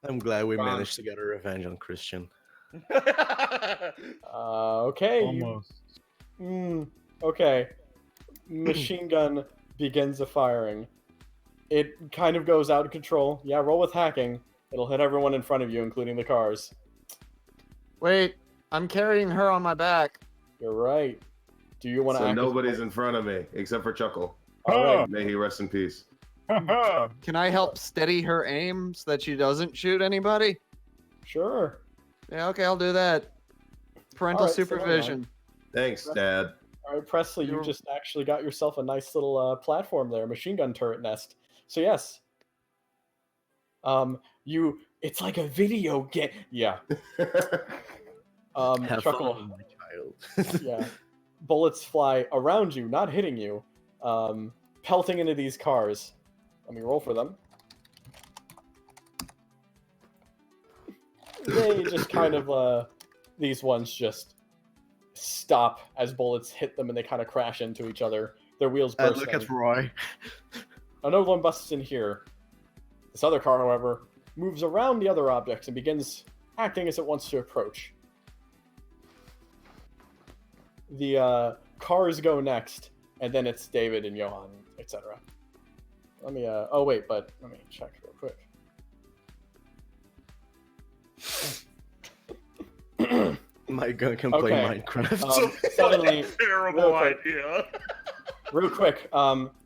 I'm glad we managed to get a revenge on Christian. Okay. Almost. Okay. Machine gun begins a firing. It kind of goes out of control. Yeah, roll with hacking. It'll hit everyone in front of you, including the cars. Wait, I'm carrying her on my back. You're right. Do you want to So act as- nobody's in front of me except for Chuckle. All right. May he rest in peace. Can I help steady her aim so that she doesn't shoot anybody? Sure. Yeah, okay, I'll do that. Parental Alright, so hold on. supervision. Thanks, Dad. All right, Presley, you You're- just actually got yourself a nice little platform there, machine gun turret nest. So yes, it's like a video game. Yeah. Have Chuckle. fun, my child. Yeah. Bullets fly around you, not hitting you, pelting into these cars. Let me roll for them. They just kind of, these ones just stop as bullets hit them and they kind of crash into each other. Their wheels burst. Look at Roy. Another one busts in here. This other car, however, moves around the other objects and begins acting as it wants to approach. The cars go next, and then it's David and Johan, etc. Let me, oh wait, but let me check real quick. My gun can play Okay. Minecraft. Suddenly, Terrible real quick. idea. Real quick,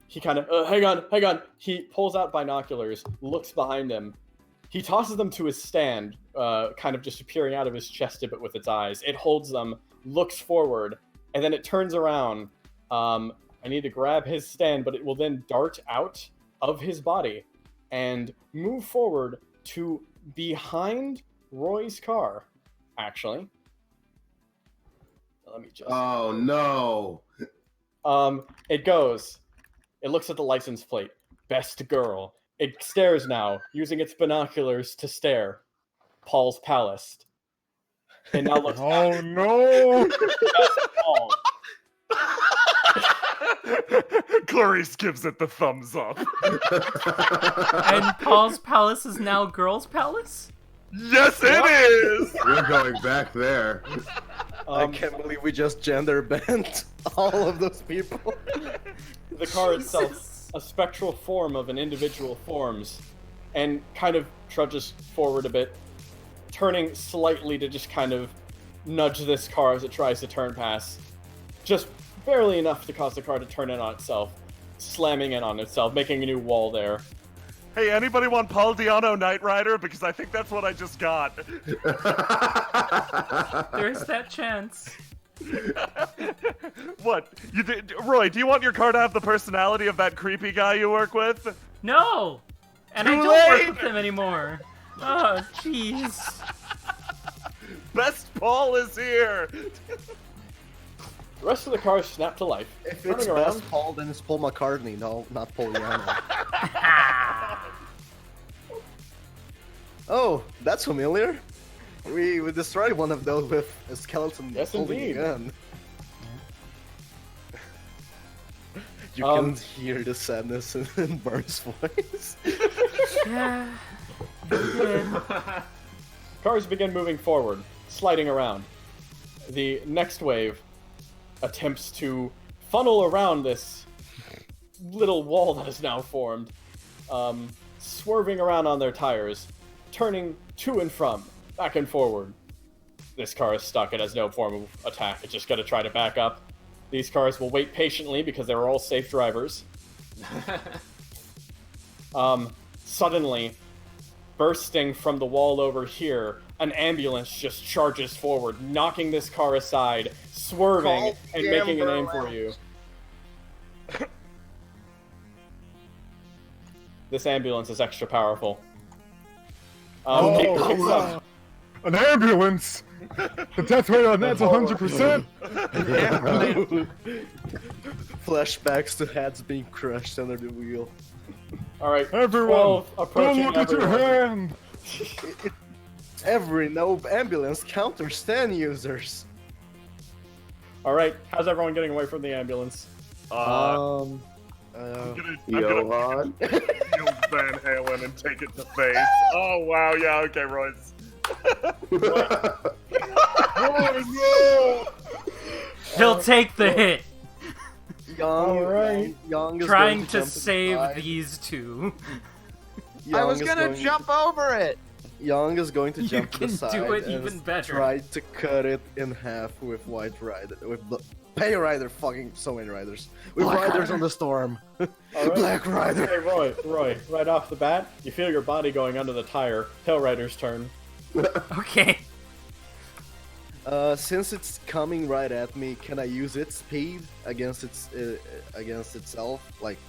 he kind of, hang on. He pulls out binoculars, looks behind him. He tosses them to his stand, kind of just appearing out of his chest a bit with its eyes. It holds them, looks forward, and then it turns around. I need to grab his stand, but it will then dart out of his body and move forward to behind Roy's car, actually. Let me just... Oh no. It goes. It looks at the license plate. Best girl. It stares now, using its binoculars to stare. Paul's Palace. It now looks Oh no! Paul. Clarice gives it the thumbs up. And Paul's Palace is now Girl's Palace? Yes, it is! We're going back there. I can't believe we just gender banned all of those people. The car itself, a spectral form of an individual, forms and kind of trudges forward a bit, turning slightly to just kind of nudge this car as it tries to turn past. Just barely enough to cause the car to turn in on itself, slamming in on itself, making a new wall there. Hey, anybody want Paul Diano Knight Rider? Because I think that's what I just got. There's that chance. What? Roy, do you want your car to have the personality of that creepy guy you work with? No! And I Too don't late! work with him anymore. Oh, jeez. Best Paul is here! The rest of the cars snap to life. If it's turning around. best Paul, then it's Paul McCartney. No, not Paul Diano. Oh, that's familiar. We destroyed one of those with a skeleton Yes, holding indeed. a gun. You Um, can hear the sadness in Burns' voice. Yeah. Good. Cars begin moving forward, sliding around. The next wave attempts to funnel around this little wall that is now formed, swerving around on their tires, turning to and from, back and forward. This car is stuck. It has no form of attack. It's just going to try to back up. These cars will wait patiently because they're all safe drivers. Suddenly, bursting from the wall over here, an ambulance just charges forward, knocking this car aside, swerving, and making an aim for you. This ambulance is extra powerful. It picks up. An ambulance! The death rate on that's 100%! Flashbacks to heads being crushed under the wheel. Alright, Everyone, 12 don't approaching look at your everyone. hand! Every no ambulance counters 10 users. Alright, how's everyone getting away from the ambulance? I'm gonna Johan. use Van Halen and take it to face. Oh wow, yeah, okay, Royce. He'll take the hit. Young is Trying going to jump save aside. these two. I Young was is gonna going- jump over it. Young is going to You jump to can the side do it and even better. try to cut it in half with White Rider, with Pay Rider. Fucking so many riders. With Black Riders Rider. on the storm. Alright. Black Rider. Hey, Roy, right off the bat, you feel your body going under the tire. Tail Rider's turn. Okay. Since it's coming right at me, can I use its speed against itself? Like,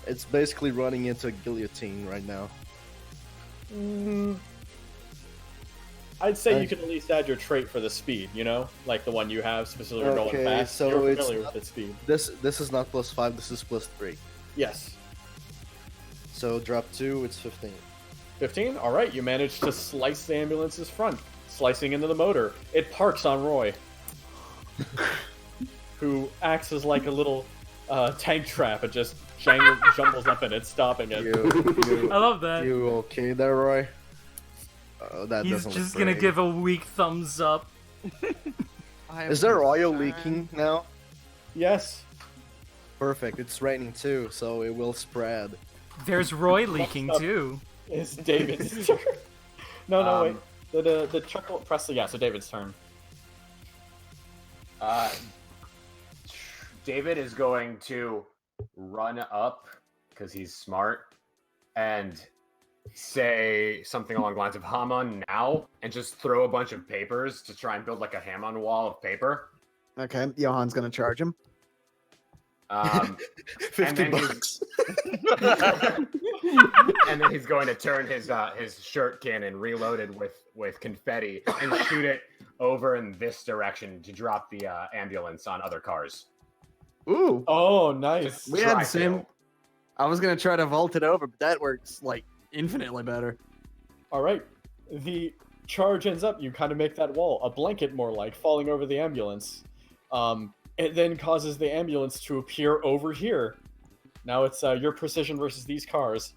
it's basically running into a guillotine right now. I'd say you can at least add your trait for the speed, you know? Like the one you have, specifically going Okay, fast. so You're it's familiar not- with its speed. This is not +5. This is +3. Yes. So drop 2. It's 15. 15? Alright, you managed to slice the ambulance's front, slicing into the motor. It parks on Roy, who acts as like a little tank trap. It just jumbles up in it, stopping it. You, I love that. you okay there, Roy? That He's doesn't just look gonna great. give a weak thumbs up. Is there oil leaking now? Yes. Perfect. It's raining too, so it will spread. There's Roy leaking too. It's David's turn. No, wait. The chuckle press the so David's turn. David is going to run up because he's smart and say something along the lines of Haman now and just throw a bunch of papers to try and build like a Haman wall of paper. Okay, Johan's gonna charge him. 50 then he's- bucks. And then he's going to turn his shirt cannon reloaded with confetti and shoot it over in this direction to drop the ambulance on other cars. Ooh, Oh, nice. we had Try the same. to. I was gonna try to vault it over, but that works like infinitely better. Alright. The charge ends up, you kind of make that wall, a blanket more like, falling over the ambulance. It then causes the ambulance to appear over here. Now it's your precision versus these cars.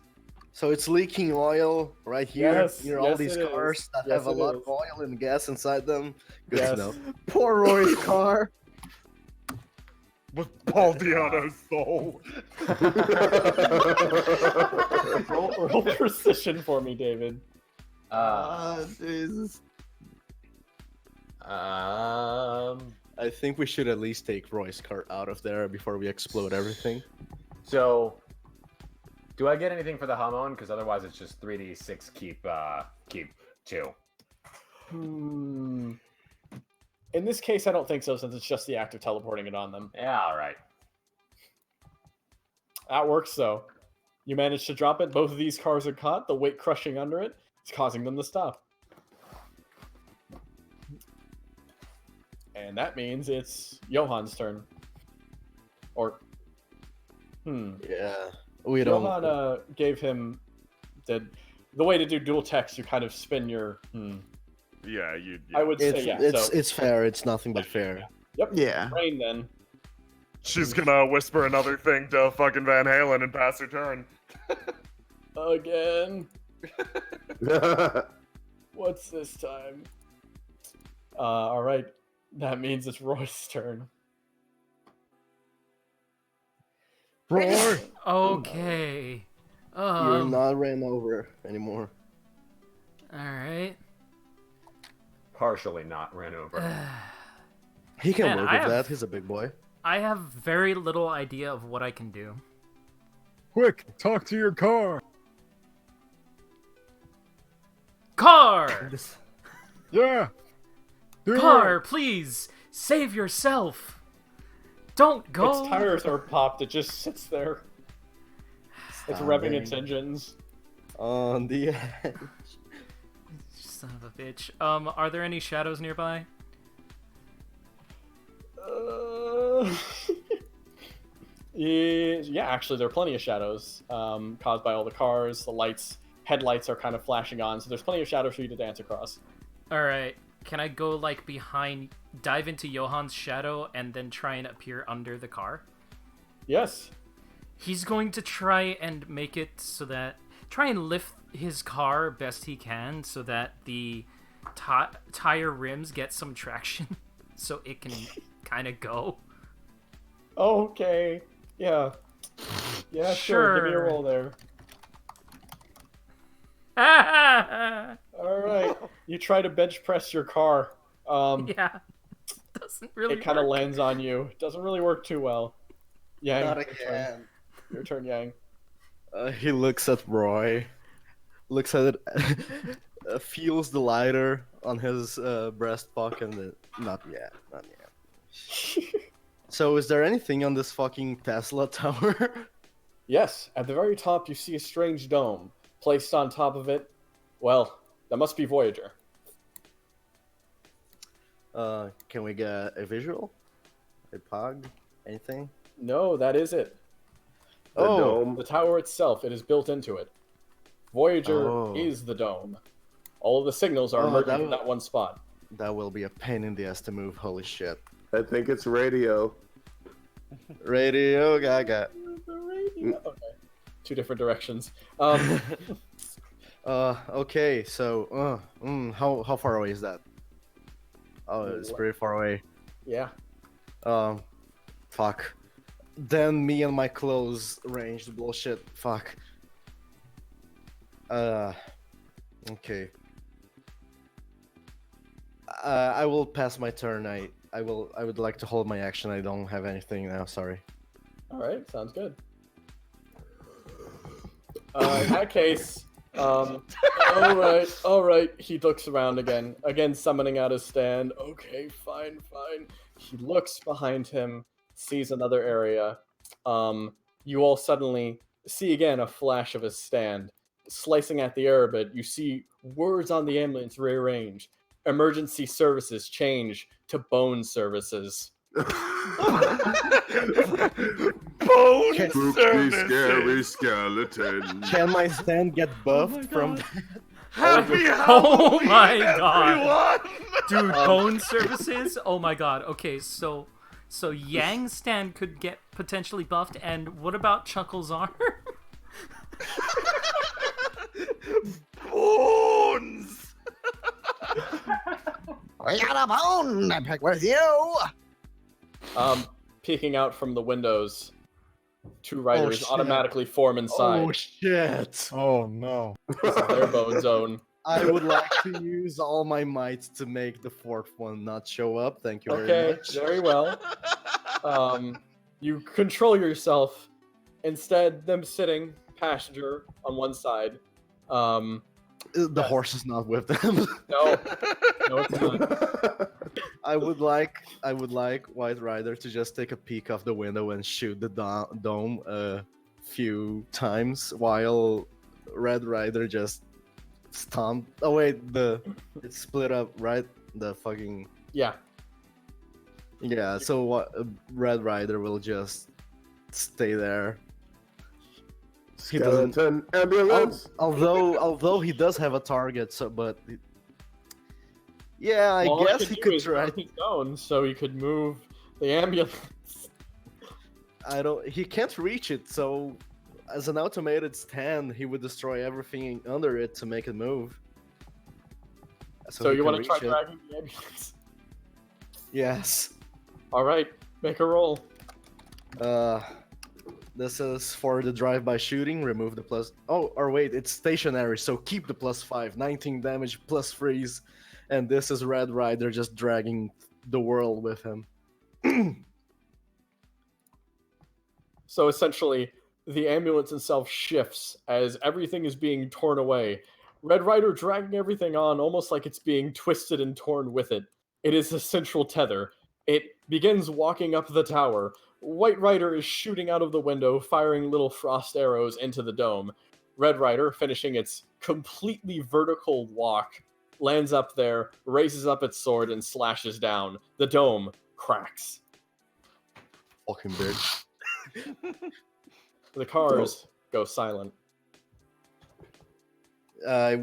So it's leaking oil right here Yes, near all yes, these it is. cars that Yes, have a it lot is. of oil and gas inside them. Good Yes. to know. Poor Roy's car. With Baldiano's soul. Roll precision for me, David. Jesus. I think we should at least take Roy's car out of there before we explode everything. So, do I get anything for the Hamon? Because otherwise, it's just 3d6 keep 2. In this case, I don't think so, since it's just the act of teleporting it on them. Yeah, all right. That works, though. You managed to drop it. Both of these cars are caught. The weight crushing under it is causing them to stop. And that means it's Johan's turn. Or, Yeah, we don't. Johan gave him the way to do dual text. You kind of spin your. Yeah, you. I would say It's fair. It's nothing but fair. Yep. Yeah. Rain then. She's gonna whisper another thing to fucking Van Halen and pass her turn. Again. What's this time? All right. That means it's Roy's turn. Roy! Okay. You're not ran over anymore. Alright. Partially not ran over. He can Man, work I with have- that. He's a big boy. I have very little idea of what I can do. Quick, talk to your car! Car! Yeah! Do Car, it! please! Save yourself! Don't go! Its tires are popped. It just sits there. It's revving its engines. On the edge. Son of a bitch. Are there any shadows nearby? Yeah, actually, there are plenty of shadows caused by all the cars. The lights, headlights are kind of flashing on, so there's plenty of shadows for you to dance across. Alright. Can I go, like, behind... Dive into Johan's shadow and then try and appear under the car? Yes. He's going to try and make it so that... Try and lift his car best he can so that the tire rims get some traction so it can kind of go. Okay. Yeah. Yeah, sure. Give me a Sure. roll there. Yeah. All right. You try to bench press your car. Doesn't really It kind of work. lands on you. It doesn't really work too well. Yang, Not your turn. again. Your turn, Yang. He looks at Roy, looks at it, feels the lighter on his breast pocket, and not yet, not yet. So, is there anything on this fucking Tesla tower? Yes, at the very top you see a strange dome. Placed on top of it, well, that must be Voyager. Can we get a visual? A pog? Anything? No, that is it. The dome. The tower itself, it is built into it. Voyager Oh. is the dome. All of the signals are Oh, emerging that from was- that one spot. That will be a pain in the ass to move. Holy shit! I think it's radio. Radio Gaga. Okay. Two different directions. Okay. So, how far away is that? Oh, it's pretty far away. Yeah. Fuck. Then me and my close range bullshit. Fuck. Okay. I will pass my turn. I would like to hold my action. I don't have anything now. Sorry. All right, sounds good. In that case, all right. He looks around again summoning out his stand. Okay, fine. He looks behind him, sees another area. You all suddenly see again a flash of his stand, slicing at the air a bit. You see words on the ambulance rearrange. Emergency services change to bone services. Bone Spooky, services. scary skeleton. Can my stand get buffed from? Happy Oh Halloween, my God. everyone! Dude, bone services? Oh my god. Okay, so Yang's stand could get potentially buffed, and what about Chuckle's arm? Bones! We got a bone to pick with you. Peeking out from the windows, two riders shit. automatically form inside. Oh shit! Oh no. This is their bone zone. I would like to use all my might to make the fourth one not show up. Thank you very Okay, much. very well. You control yourself. Instead, them sitting passenger on one side. The horse is not with them. No, it's not. I would like White Rider to just take a peek out the window and shoot the dome a few times while Red Rider just stomped. Oh wait, it's split up, right? The fucking Yeah. yeah. So what? Red Rider will just stay there. He doesn't. Skeleton ambulance. Although he does have a target, yeah, I All guess he could do is try. move his own, so he could move the ambulance. He can't reach it, so as an automated stand, he would destroy everything under it to make it move. So he you can want to try reach it. dragging the ambulance? Yes. All right, make a roll. This is for the drive-by shooting. Remove the plus. Oh, or wait, it's stationary, so keep the +5. 19 damage plus freeze, and this is Red Rider just dragging the world with him. So essentially, the ambulance itself shifts as everything is being torn away. Red Rider dragging everything on almost like it's being twisted and torn with it. It is a central tether. It begins walking up the tower. White Rider is shooting out of the window, firing little frost arrows into the dome. Red Rider, finishing its completely vertical walk, lands up there, raises up its sword, and slashes down. The dome cracks. Fucking bitch. The cars go silent. I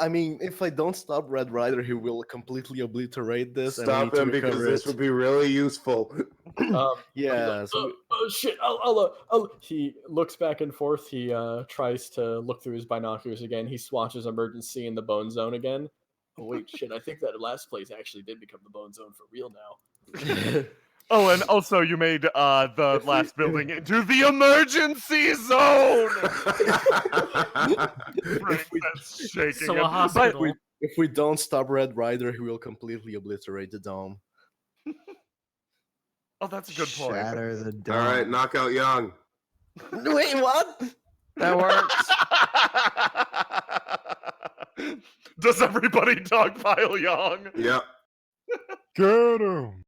mean, if I don't stop Red Rider, he will completely obliterate this. and I Stop need to him because recover this it. would be really useful. Yeah. Oh shit! I'll. He looks back and forth. He tries to look through his binoculars again. He swatches emergency in the bone zone again. Oh wait, shit! I think that last place actually did become the bone zone for real now. Oh, and also you made the last building into the emergency zone. Frank, that's shaking. So him. a hospital. If we don't stop Red Rider, he will completely obliterate the dome. Oh, that's a good point. Shatter the dome. All right, knockout Young. Wait, what? That works. Does everybody dogpile Young? Yep. Get him.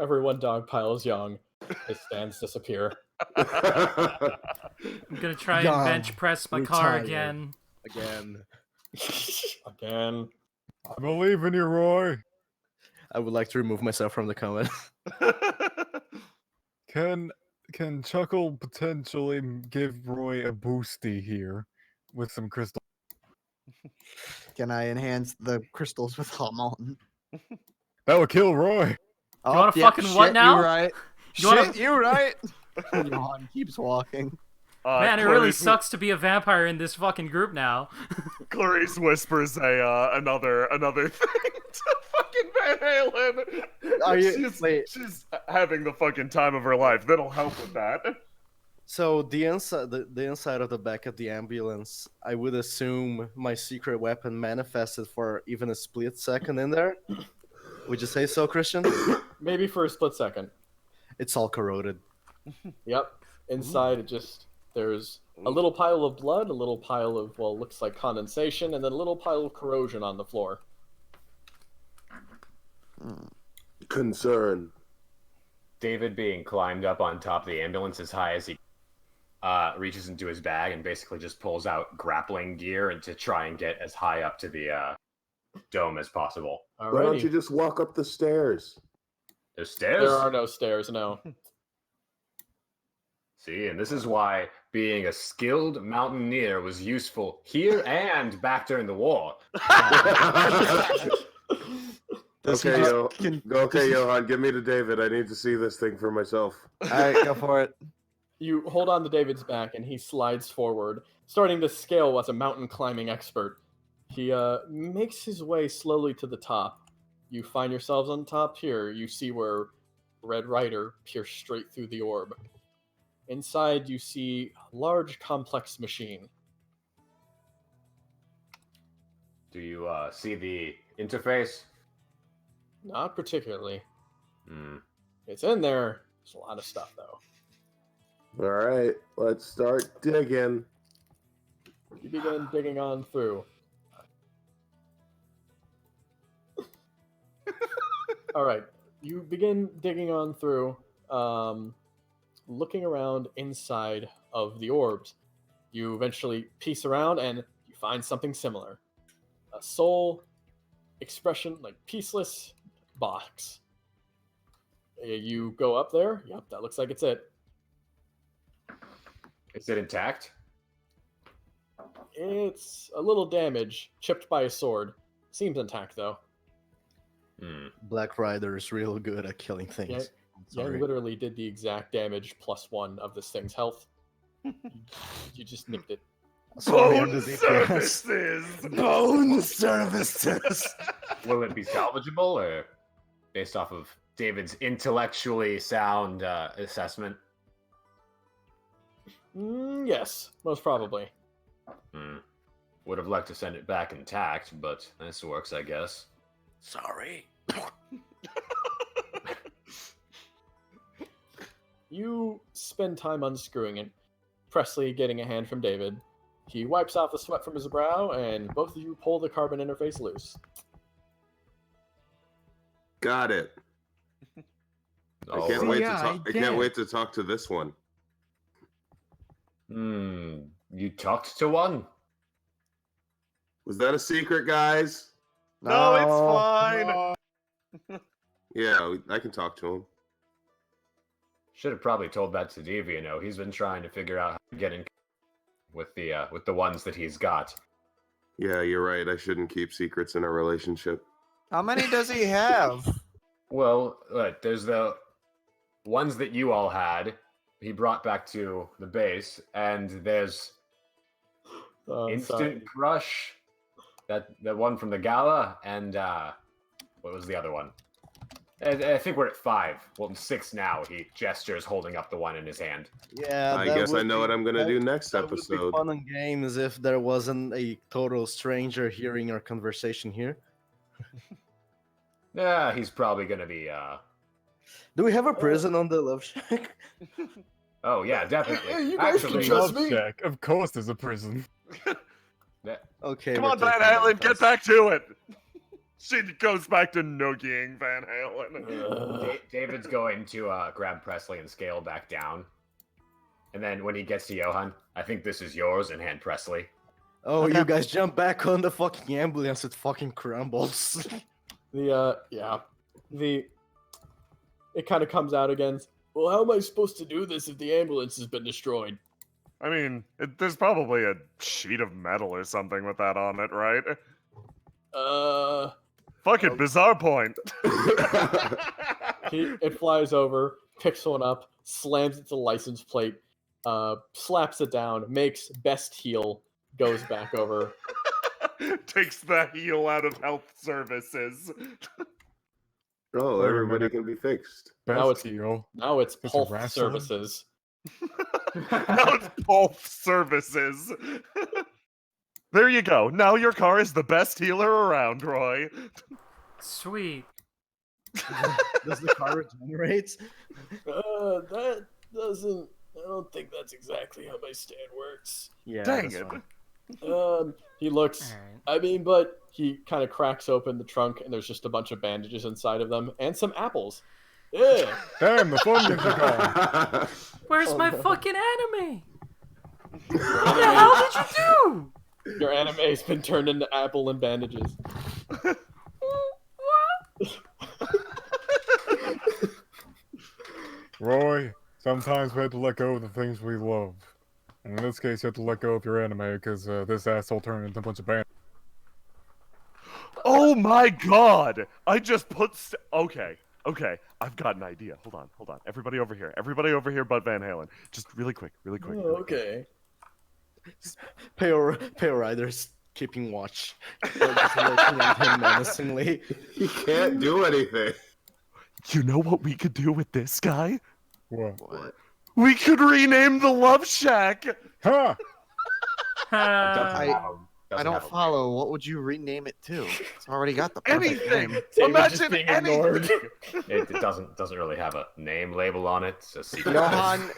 Everyone dogpiles Young. His stands disappear. I'm gonna try Young, and bench press my car retired. again. Again. I believe in you, Roy. I would like to remove myself from the comment. Can Chuckle potentially give Roy a boosty here with some crystal? Can I enhance the crystals with Hamon? That would kill Roy. Oh, wanna fucking what now? You right. You wanna- Shit, you right. Johan keeps walking. Man, it really Clarice- sucks to be a vampire in this fucking group now. Clarice whispers another thing to fucking Van Halen. Are you- wait. She's having the fucking time of her life. That'll help with that. So the inside of the back of the ambulance, I would assume my secret weapon manifested for even a split second in there. Would you say so, Christian? Maybe for a split second. It's all corroded. Yep. Inside, there's a little pile of blood, a little pile of, well, looks like condensation, and then a little pile of corrosion on the floor. Concern. David being climbed up on top of the ambulance as high as he reaches into his bag and basically just pulls out grappling gear and to try and get as high up to the dome as possible. Why don't you Alrighty. just walk up the stairs? There's stairs. There are no stairs, no. See, and this is why being a skilled mountaineer was useful here and back during the war. Okay, Johan, give me to David. I need to see this thing for myself. All right, go for it. You hold on to David's back, and he slides forward, starting to scale as a mountain climbing expert. He makes his way slowly to the top. You find yourselves on top here. You see where Red Rider pierced straight through the orb. Inside, you see a large, complex machine. Do you see the interface? Not particularly. Hmm. It's in there. There's a lot of stuff, though. All right, let's start digging. You begin digging on through. All right, you begin digging on through, looking around inside of the orbs. You eventually piece around and you find something similar. A soul expression, like peaceless box. You go up there. Yep, that looks like it's it. Is it intact? It's a little damaged, chipped by a sword. Seems intact, though. Hmm. Black Rider is real good at killing things. Yeah, Sorry. you literally did the exact damage +1 of this thing's health. You just nicked it. Sorry, I'm Bone the DPS. services! Bone services! Will it be salvageable, or based off of David's intellectually sound assessment? Yes, most probably. Hmm. Would have liked to send it back intact, but this works, I guess. Sorry. You spend time unscrewing it. Presley getting a hand from David. He wipes off the sweat from his brow, and both of you pull the carbon interface loose. Got it. Oh, I can't wait to yeah, talk. I I can't get. wait to talk to this one. You talked to one? Was that a secret, guys? No, it's fine. Yeah, I can talk to him. Should have probably told that to Deviano. He's been trying to figure out how to get in with the ones that he's got. Yeah, you're right. I shouldn't keep secrets in a relationship. How many does he have? Well, there's the ones that you all had. He brought back to the base, and there's Instant Crush, that one from the gala, and what was the other one? I think we're at 5. Well, 6 now. He gestures, holding up the one in his hand. Yeah, I that guess I would know what be- I'm gonna do next that would be episode. fun and games if there wasn't a total stranger hearing our conversation here. Yeah, he's probably gonna be. Do we have a prison on the Love Shack? Oh yeah, definitely. Hey, you guys can Actually, trust Love me. Shack. Of course, there's a prison. Okay. Come we're on, Van taking Halen, that get first. back to it! She goes back to noogieing Van Halen. David's going to grab Presley and scale back down. And then when he gets to Johan, I think this is yours, and hand Presley. Oh, you guys jump back on the fucking ambulance, it fucking crumbles. It kind of comes out again. Well, how am I supposed to do this if the ambulance has been destroyed? I mean, there's probably a sheet of metal or something with that on it, right? Fuck it, bizarre point. It flies over, picks one up, slams it to the license plate, slaps it down, makes best heal, goes back over. Takes the heel out of health services. Oh, Wait a everybody minute. can be fixed. Now Best it's- heel. Now it's It's a pulse wrestler? services. Now it's both services. There you go. Now your car is the best healer around, Roy. Sweet. Does the car regenerate? That doesn't. I don't think that's exactly how my stand works. Yeah. Dang that's it. fine. He looks. Alright. I mean, but he kind of cracks open the trunk, and there's just a bunch of bandages inside of them, and some apples. Yeah. Damn, the phone gets gone. Where's Oh, my no. fucking anime? What the hell did you do? Your anime's been turned into apple and bandages. Roy, sometimes we have to let go of the things we love. And in this case, you have to let go of your anime because this asshole turned into a bunch of band. Oh my god! I just put. Okay. Okay, I've got an idea. Hold on. Everybody over here but Van Halen. Just really quick. Oh, Really quick. okay. Pale Rider's keeping watch. Just looking at him menacingly. He can't do anything. You know what we could do with this guy? What? We could rename the Love Shack. Huh! I don't follow. What would you rename it to? It's already got the perfect Anything. name. Imagine anything. It doesn't really have a name label on it. It's a secret. Johan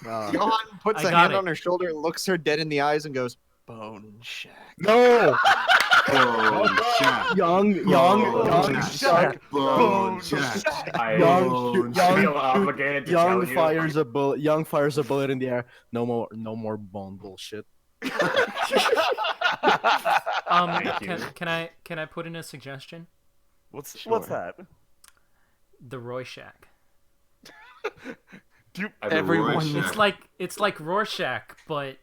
puts I a got hand it. on her shoulder, looks her dead in the eyes, and goes, Bone Shack. No! Bone Shack. Young Shack. Bone Shack. I Young- feel obligated to tell you. fires a bullet. Young fires a bullet in the air. No more bone bullshit. Thank you. Can I put in a suggestion? What's Sure. that? The Roy Shack. Do you... Everyone- It's like Rorschach, but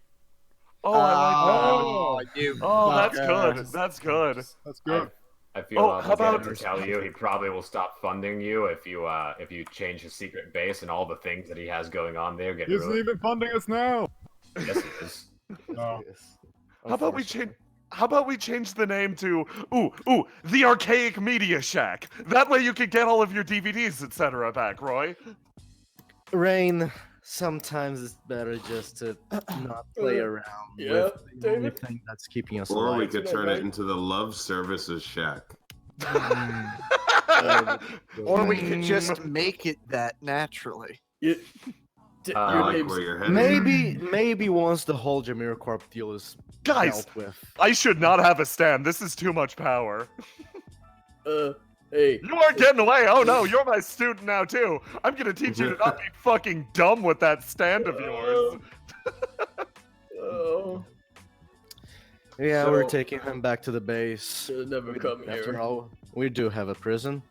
Oh, I like that. you. Oh, that's fucker. good. That's good. That's good. I feel Oh, how obligated about- to tell you he probably will stop funding you if you change his secret base and all the things that he has going on there get He isn't ruined. even funding us now! Yes, he is. No. How about we change the name to the Archaic Media Shack? That way you could get all of your DVDs, etc. back, Roy. Rain. Sometimes it's better just to not play around Yeah, with the only David? thing that's keeping us Or we alive. could turn it into the Love Services Shack. Or we could just make it that naturally. Your I like name's where your head is. Maybe once the whole JamiroCorp deal is Guys, dealt with. I should not have a stand. This is too much power. hey. You aren't getting away. Oh no, you're my student now too. I'm gonna teach you to not be fucking dumb with that stand of yours. Oh, Yeah, So- we're taking him back to the base. should never come After here. all, we do have a prison.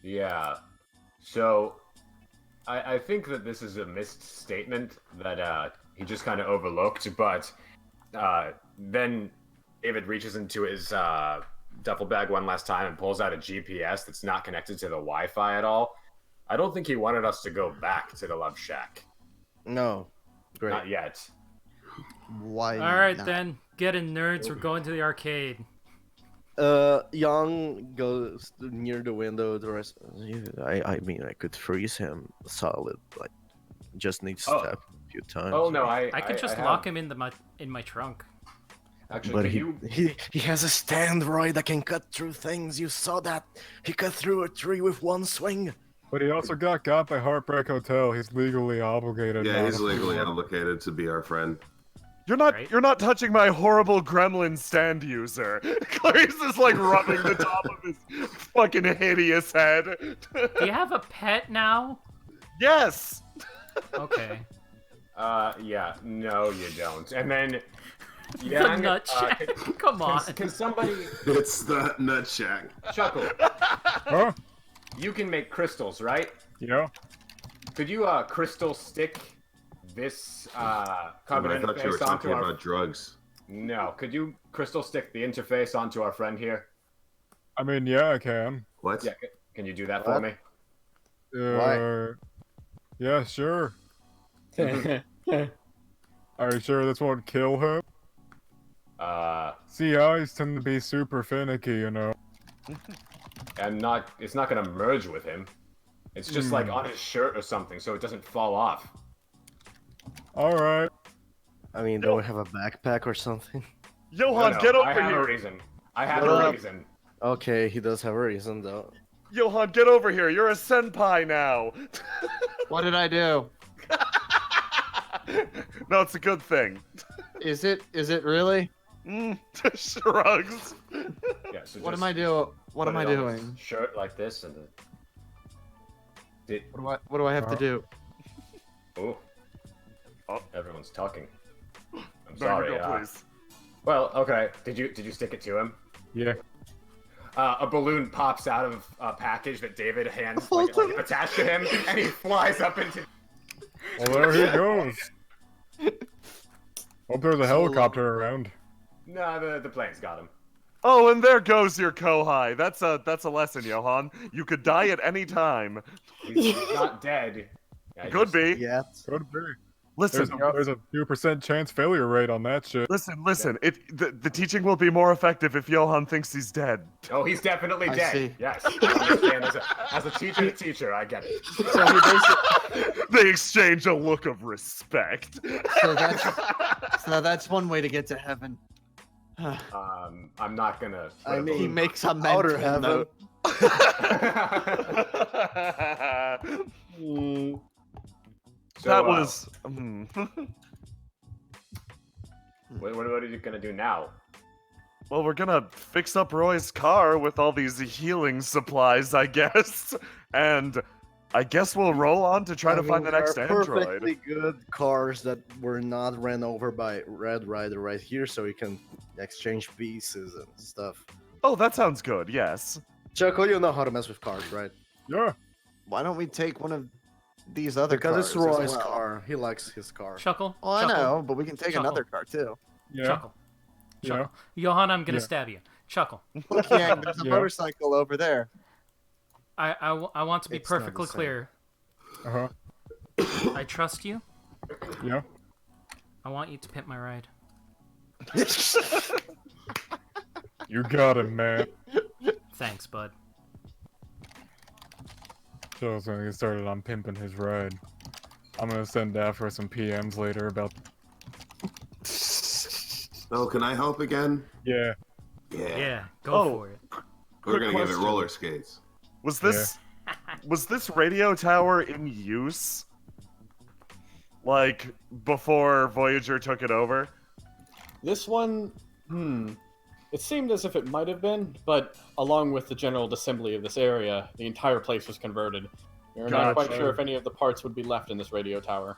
Yeah. So, I think that this is a missed statement that he just kind of overlooked, but then David reaches into his duffel bag one last time and pulls out a GPS that's not connected to the Wi-Fi at all. I don't think he wanted us to go back to the Love Shack. No. Great. Not yet. Why? all right not? then. Get in, nerds. We're going to the arcade. Young goes near the window. The rest, I mean, I could freeze him solid, but just needs to Oh. tap a few times. Oh no, I I could just lock him in my trunk. Actually, But can he has a stand, Roy, that can cut through things. You saw that. He cut through a tree with one swing. But he also got by Heartbreak Hotel. He's legally obligated. Yeah, now he's to legally follow. obligated to be our friend. You're not Right. you're not touching my horrible gremlin stand user. Clarice is like rubbing the top of his fucking hideous head. Do you have a pet now? Yes. Okay. Yeah, no, you don't. And then, The yeah, nut shack. Come on. can somebody It's the Nut Shack. chuckle? Huh? You can make crystals, right? Yeah. Could you crystal stick this But I carbon thought you were interface onto talking our? about drugs. No, could you crystal stick the interface onto our friend here? I mean, yeah, I can. What? Yeah, can you do that for me? Yeah, sure. Are you sure this won't kill him? See, eyes tend to be super finicky, you know. It's not gonna merge with him. It's just like on his shirt or something, so it doesn't fall off. Alright. I mean, don't we have a backpack or something? Johan, No, get over I have here. a reason. I have What a up? reason. Okay, he does have a reason, though. Johan, get over here. You're a senpai now. What did I do? No, it's a good thing. Is it? Is it really? Shrugs. Yeah. So What just am I doing? What put am I it on his doing? Shirt like this and. What do I have to do? Oh. Oh. Everyone's talking. I'm There sorry. you go, please. Well, okay. Did you stick it to him? Yeah. A balloon pops out of a package that David hands like, attached to him, and he flies up into. Well, there he goes. Hope there's a helicopter around. No, the plane's got him. Oh, and there goes your Kohai. That's a lesson, Johan. You could die at any time. He's not dead. I Could just- be. Yeah. Could be. Listen, There's a 2% chance failure rate on that shit. listen. The teaching will be more effective if Johan thinks he's dead. Oh, he's definitely I dead. see. Yes. I understand. As a teacher to teacher, I get it. So he basically, They exchange a look of respect. so that's one way to get to heaven. I'm not gonna. I mean, He makes a outer mental heaven. note. So, That was. What are you gonna do now? Well, we're gonna fix up Roy's car with all these healing supplies, I guess. And I guess we'll roll on to try to find the there next are android. perfectly good cars that were not ran over by Red Rider right here, so we can exchange pieces and stuff. Oh, that sounds good, yes. Chuckle, you know how to mess with cars, right? Yeah. Why don't we take one of these other Because cars it's as Roy's well? car. He likes his car. Chuckle. Well, I chuckle, know, but we can take Chuckle. another car too. Yeah. Chuckle. Yeah. Chuckle. Johan, I'm gonna Yeah. stab you. Chuckle. Look, Yang, there's a Yeah. motorcycle over there. I want to be It's not the perfectly same. clear. Uh-huh. I trust you. Yeah. I want you to pimp my ride. You got it, man. Thanks, bud. Joe's gonna get started on pimping his ride. I'm gonna send Afro some PMs later about. Oh, can I help again? Yeah. Yeah, go Oh. for it. We're gonna give it question. roller skates. Was this radio tower in use? Like before Voyager took it over? This one, it seemed as if it might have been, but along with the general assembly of this area, the entire place was converted. We're not quite Gotcha. sure if any of the parts would be left in this radio tower.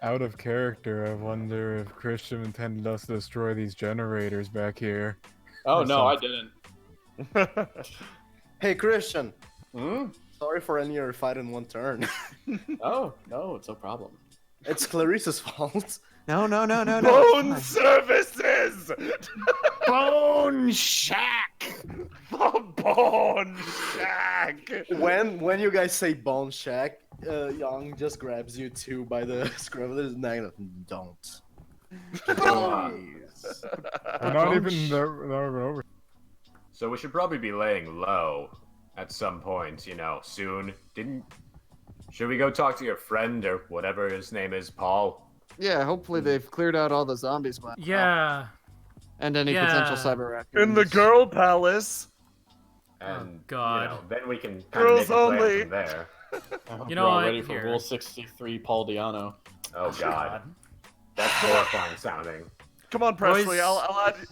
Out of character, I wonder if Christian intended us to destroy these generators back here. Oh Or no, I something. didn't. Hey, Christian. Hmm? Sorry for ending your fight in one turn. Oh, no, it's no problem. It's Clarissa's fault. No. Bone services! Bone Shack. The Bone Shack! When you guys say Bone Shack, Young just grabs you two by the scruff of his neck. Don't. Please. We're not even over. So we should probably be laying low at some point, soon. Should we go talk to your friend or whatever his name is, Paul? Yeah, hopefully they've cleared out all the zombies by now. Yeah. And any Yeah. potential cyber raccoons. In the girl palace. And God. then we can kind Girls of make a plan only. from there. I hope You you're know all what? ready for Here. Rule 63, Paul Diano. Oh God, that's horrifying sounding. Come on, Presley. Boys.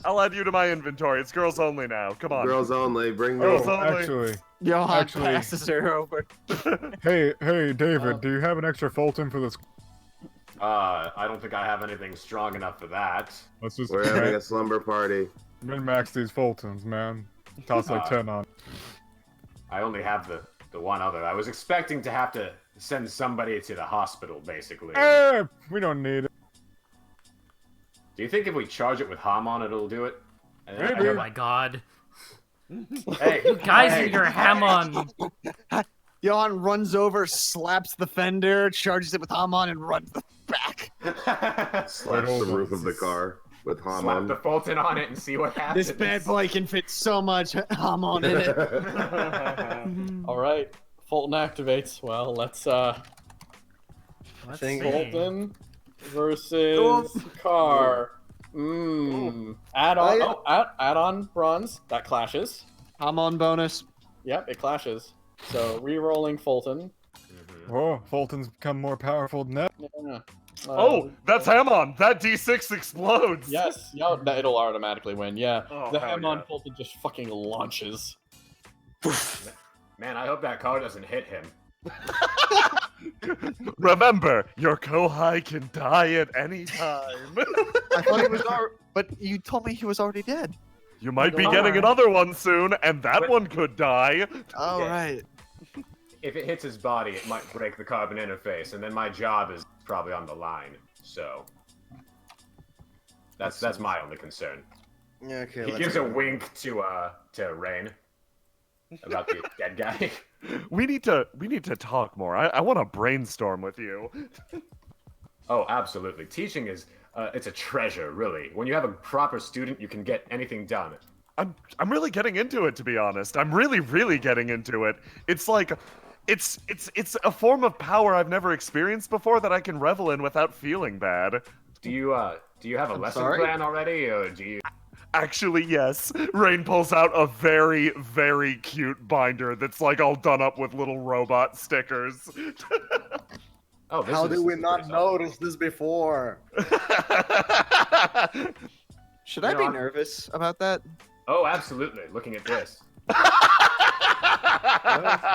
I'll add you to my inventory. It's girls only now. Come on. Girls only, bring me. Girls Oh, only. actually, Johan Actually- passes her over. hey, David, do you have an extra Fulton for this? I don't think I have anything strong enough for that. Let's just We're having a slumber party. min-max these Fultons, man. Toss like 10 on. I only have the one other. I was expecting to have to send somebody to the hospital, basically. We don't need it. Do you think if we charge it with Hamon, it'll do it? Maybe. Oh my God. Hey, Guys, hey, in your Hamon. Johan runs over, slaps the fender, charges it with Hamon, and runs back. Slaps the roof of the car with Slap Haman. the Fulton on it and see what happens. This bad boy can fit so much Hamon in it. All right, Fulton activates. Well, let's Let's think- see. Fulton versus car. Add-on bronze. That clashes. Hamon bonus. Yep, it clashes. So re-rolling Fulton. Oh, Fulton's become more powerful than that. Yeah. Oh, that's Hamon. That D6 explodes. Yes. Yeah, it'll automatically win. Yeah. Oh, the hell Hamon yeah. Fulton just fucking launches. Man, I hope that car doesn't hit him. Remember, your Kohai can die at any time. I thought he was already, but you told me he was already dead. You might be Alright. getting another one soon, and that one could die. All Yeah. right. If it hits his body, it might break the carbon interface, and then my job is probably on the line. So that's my only concern. Okay, He let's gives a go. wink to Rain about the dead guy. We need to talk more. I want to brainstorm with you. Oh, absolutely. Teaching is it's a treasure, really. When you have a proper student, you can get anything done. I'm really getting into it, to be honest. I'm really getting into it. It's like it's a form of power I've never experienced before that I can revel in without feeling bad. Do you have a lesson sorry? plan already, or do you? Actually, yes. Rain pulls out a very cute binder that's like all done up with little robot stickers. Oh, this How is, did we this is not pretty notice this before? Should I be nervous about that? Oh, absolutely. Looking at this.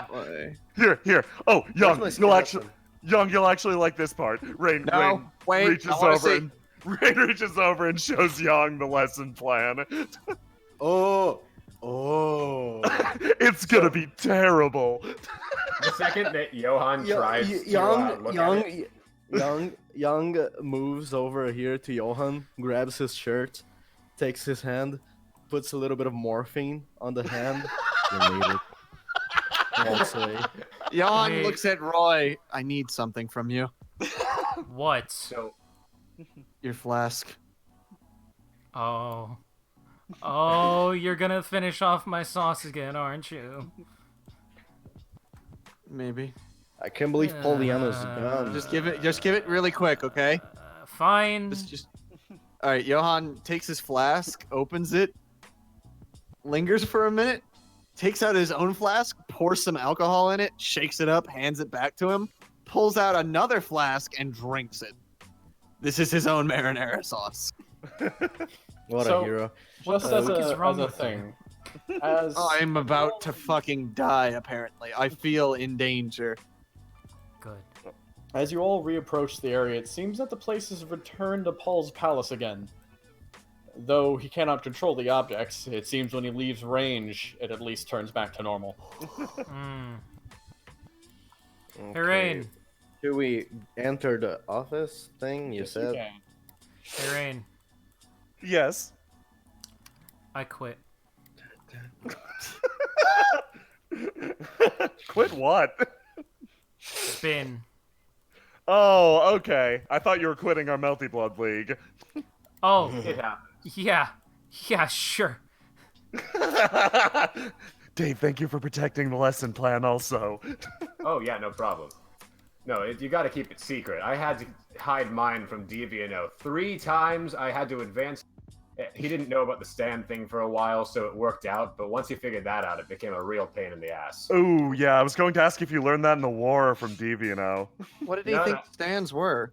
Boy. Here. Oh, Young, Where's my you'll skeleton? actually, Young, you'll actually like this part. Rain wait, reaches I wanna over see. and Rain reaches over and shows Young the lesson plan. Oh. It's gonna be terrible. The second that Johan tries to look at it, Young moves over here to Johan, grabs his shirt, takes his hand, puts a little bit of morphine on the hand. You need it. Walks away. Jan Wait. looks at Roy. I need something from you. What? so Your flask. Oh. Oh, you're gonna finish off my sauce again, aren't you? Maybe. I can't believe Poliana's gone. Just give it really quick, okay? Fine. Just. All right, Johan takes his flask, opens it, lingers for a minute, takes out his own flask, pours some alcohol in it, shakes it up, hands it back to him, pulls out another flask and drinks it. This is his own marinara sauce. What So- a hero. Just the as fuck is wrong a with you? thing, as I'm about to fucking die, apparently. I feel in danger. Good. as you all reapproach the area, it seems that the place has returned to Paul's palace again. Though he cannot control the objects, it seems when he leaves range, it at least turns back to normal. Hey, Rain. Do we enter the office thing you Yes, you said? can. Hey, Rain. Yes. I quit. Quit what? Spin. Oh, okay. I thought you were quitting our Melty Blood League. Oh, it happens. yeah. Yeah, sure. Dave, thank you for protecting the lesson plan also. Oh yeah, no problem. No, you got to keep it secret. I had to hide mine from Deviano 3 times. I had to advance. He didn't know about the stand thing for a while, so it worked out. But once he figured that out, it became a real pain in the ass. Ooh, yeah, I was going to ask if you learned that in the war from Deviano. What did he No, think no. stands were?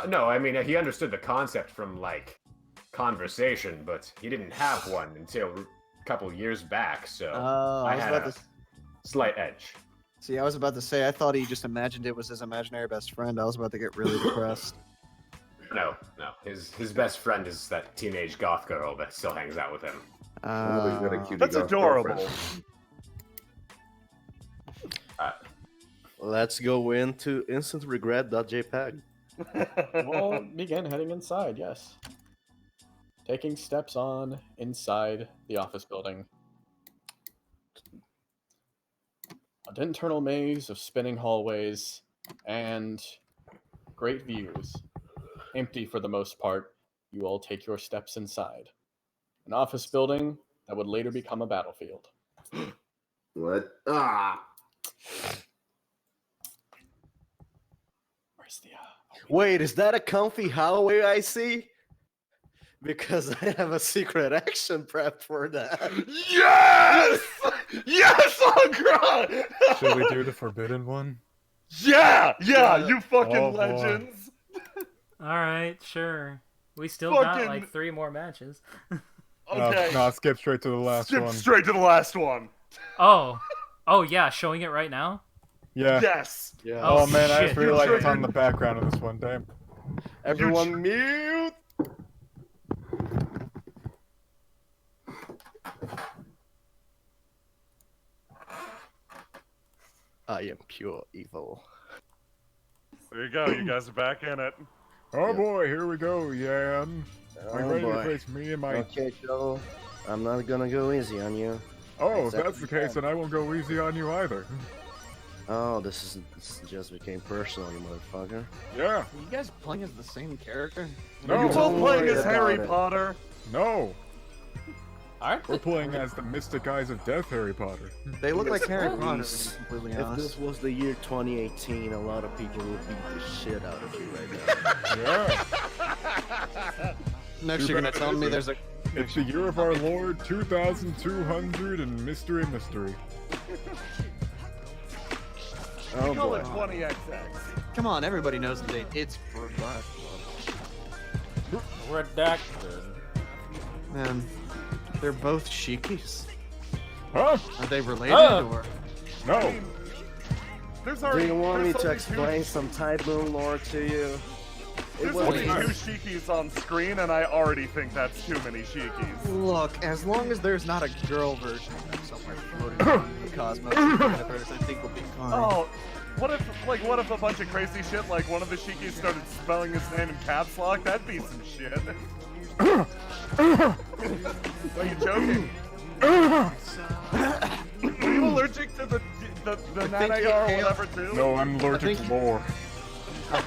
No, I mean he understood the concept from like conversation, but he didn't have one until a couple years back. So Oh, I I was had about a to slight edge. see. I was about to say. I thought he just imagined it was his imaginary best friend. I was about to get really depressed. No. His best friend is that teenage goth girl that still hangs out with him. Oh, he's got a cutie That's goth adorable. girlfriend. Let's go into instantregret.jpg. We'll begin heading inside, yes. Taking steps on inside the office building. An internal maze of spinning hallways and great views. Empty for the most part, you all take your steps inside. An office building that would later become a battlefield. What? Ah! Where's the Wait, is that a comfy hallway I see? Because I have a secret action prepped for that. Yes! Yes, Agra! Should we do the forbidden one? Yeah, you fucking Oh, boy. legends. Alright, sure. We still got Fucking- like 3 more matches. Okay. No, skip straight to the last Skip one. straight to the last one. Oh. Oh, yeah, showing it right now? Yeah. Yes. Yeah. Oh man, I shit. just feel You like it's on triggered- the background of this one. Damn. Everyone mute. I am pure evil. There you go. You guys are back in it. Oh boy, here we go, Yan. Are you ready to face me and my... Okay, Joe. I'm not gonna go easy on you. Oh, if that's the case, then I won't go easy on you either. Oh, this just became personal, you motherfucker. Yeah. Are you guys playing as the same character? No. You're both Don't playing worry as Harry about it. Potter. No. Aren't We're playing as the Mystic Eyes of Death Harry Potter. They look like Harry Potter, to be Please. completely If honest. this was the year 2018, a lot of people would beat the shit out of you right now. Yeah. Next, you're gonna tell me there's a. It's the year of our Lord 2200 and mystery. Oh We call boy. it 20XX. Come on, everybody knows the date. It's redacted? Man, they're both Shikis. Huh? Are they related or? No. There's Do already. you want me there's to only explain some Typhoon lore to you? There's was only not- two Shikis on screen, and I already think that's too many Shikis. Look, as long as there's not a girl version somewhere floating around the cosmos, in the universe, I think we'll be fine. Oh, what if a bunch of crazy shit, like one of the Shikis started spelling his name in caps lock? That'd be some shit. Are you joking? Are you allergic to the NANAR or whatever too? No, I'm allergic to lore. I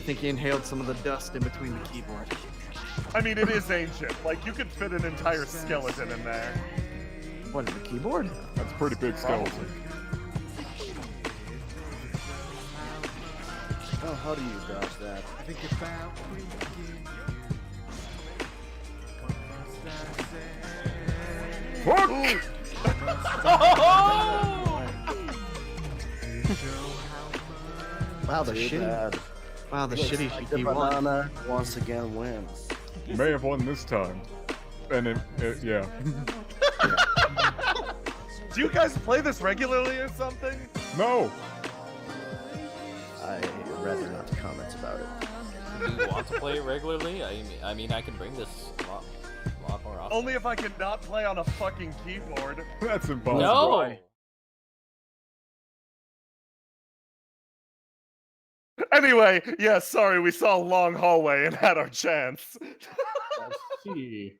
think he inhaled some of the dust in between the keyboard. I mean, it is ancient. Like, you could fit an entire skeleton in there. What is the keyboard? That's a pretty big skeleton. Oh, how do you dodge that? Wow, the Too shitty. bad. Wow, the Looks shitty like he the won. banana once again wins. May have won this time. And yeah. Do you guys play this regularly or something? No! I'd rather not comment about it. Do you want to play it regularly? I mean, I can bring this a lot more often. Only if I can not play on a fucking keyboard. That's impossible. No! Anyway, yeah, sorry, we saw a long hallway and had our chance. I see.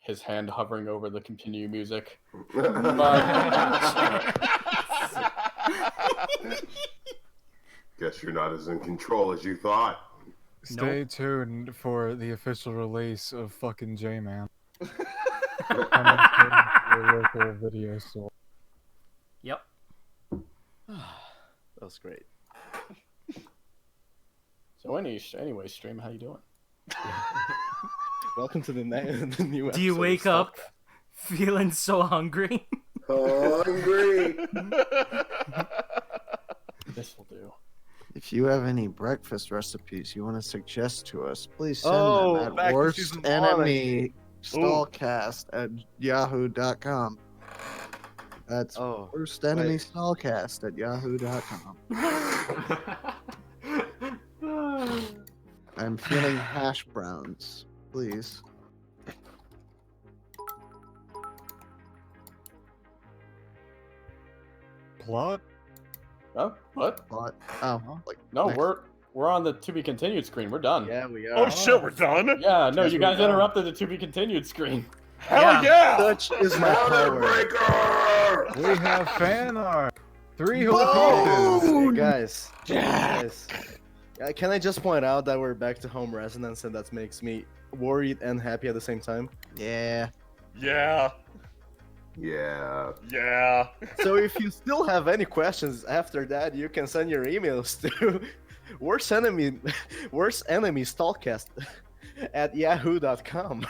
His hand hovering over the continue music. Guess you're not as in control as you thought. Stay tuned for the official release of fucking J-Man. Coming to your local video store. Yep. That was great. So anyway, stream, how you doing? Welcome to the new episode. Do you wake of up feeling so hungry? Hungry. This will do. If you have any breakfast recipes you want to suggest to us, please send Oh, them back at to season one. worstenemy@yahoo.com. That's Oh, worstenemy@yahoo.com. I'm feeling hash browns, please. Plot? Oh, what? But, oh, like No, next- we're on the to be continued screen. We're done. yeah, we are. Oh shit, we're done? Yeah, no, Yes, you we're guys done. interrupted the to be continued screen. Hell yeah! Such is my power. Breaker! We have fan art! 3 whole pages! Hey, guys. Can I just point out that we're back to home resonance and that makes me worried and happy at the same time? Yeah. Yeah, Yeah. yeah. So if you still have any questions after that, you can send your emails to worstenemystallcast at yahoo.com.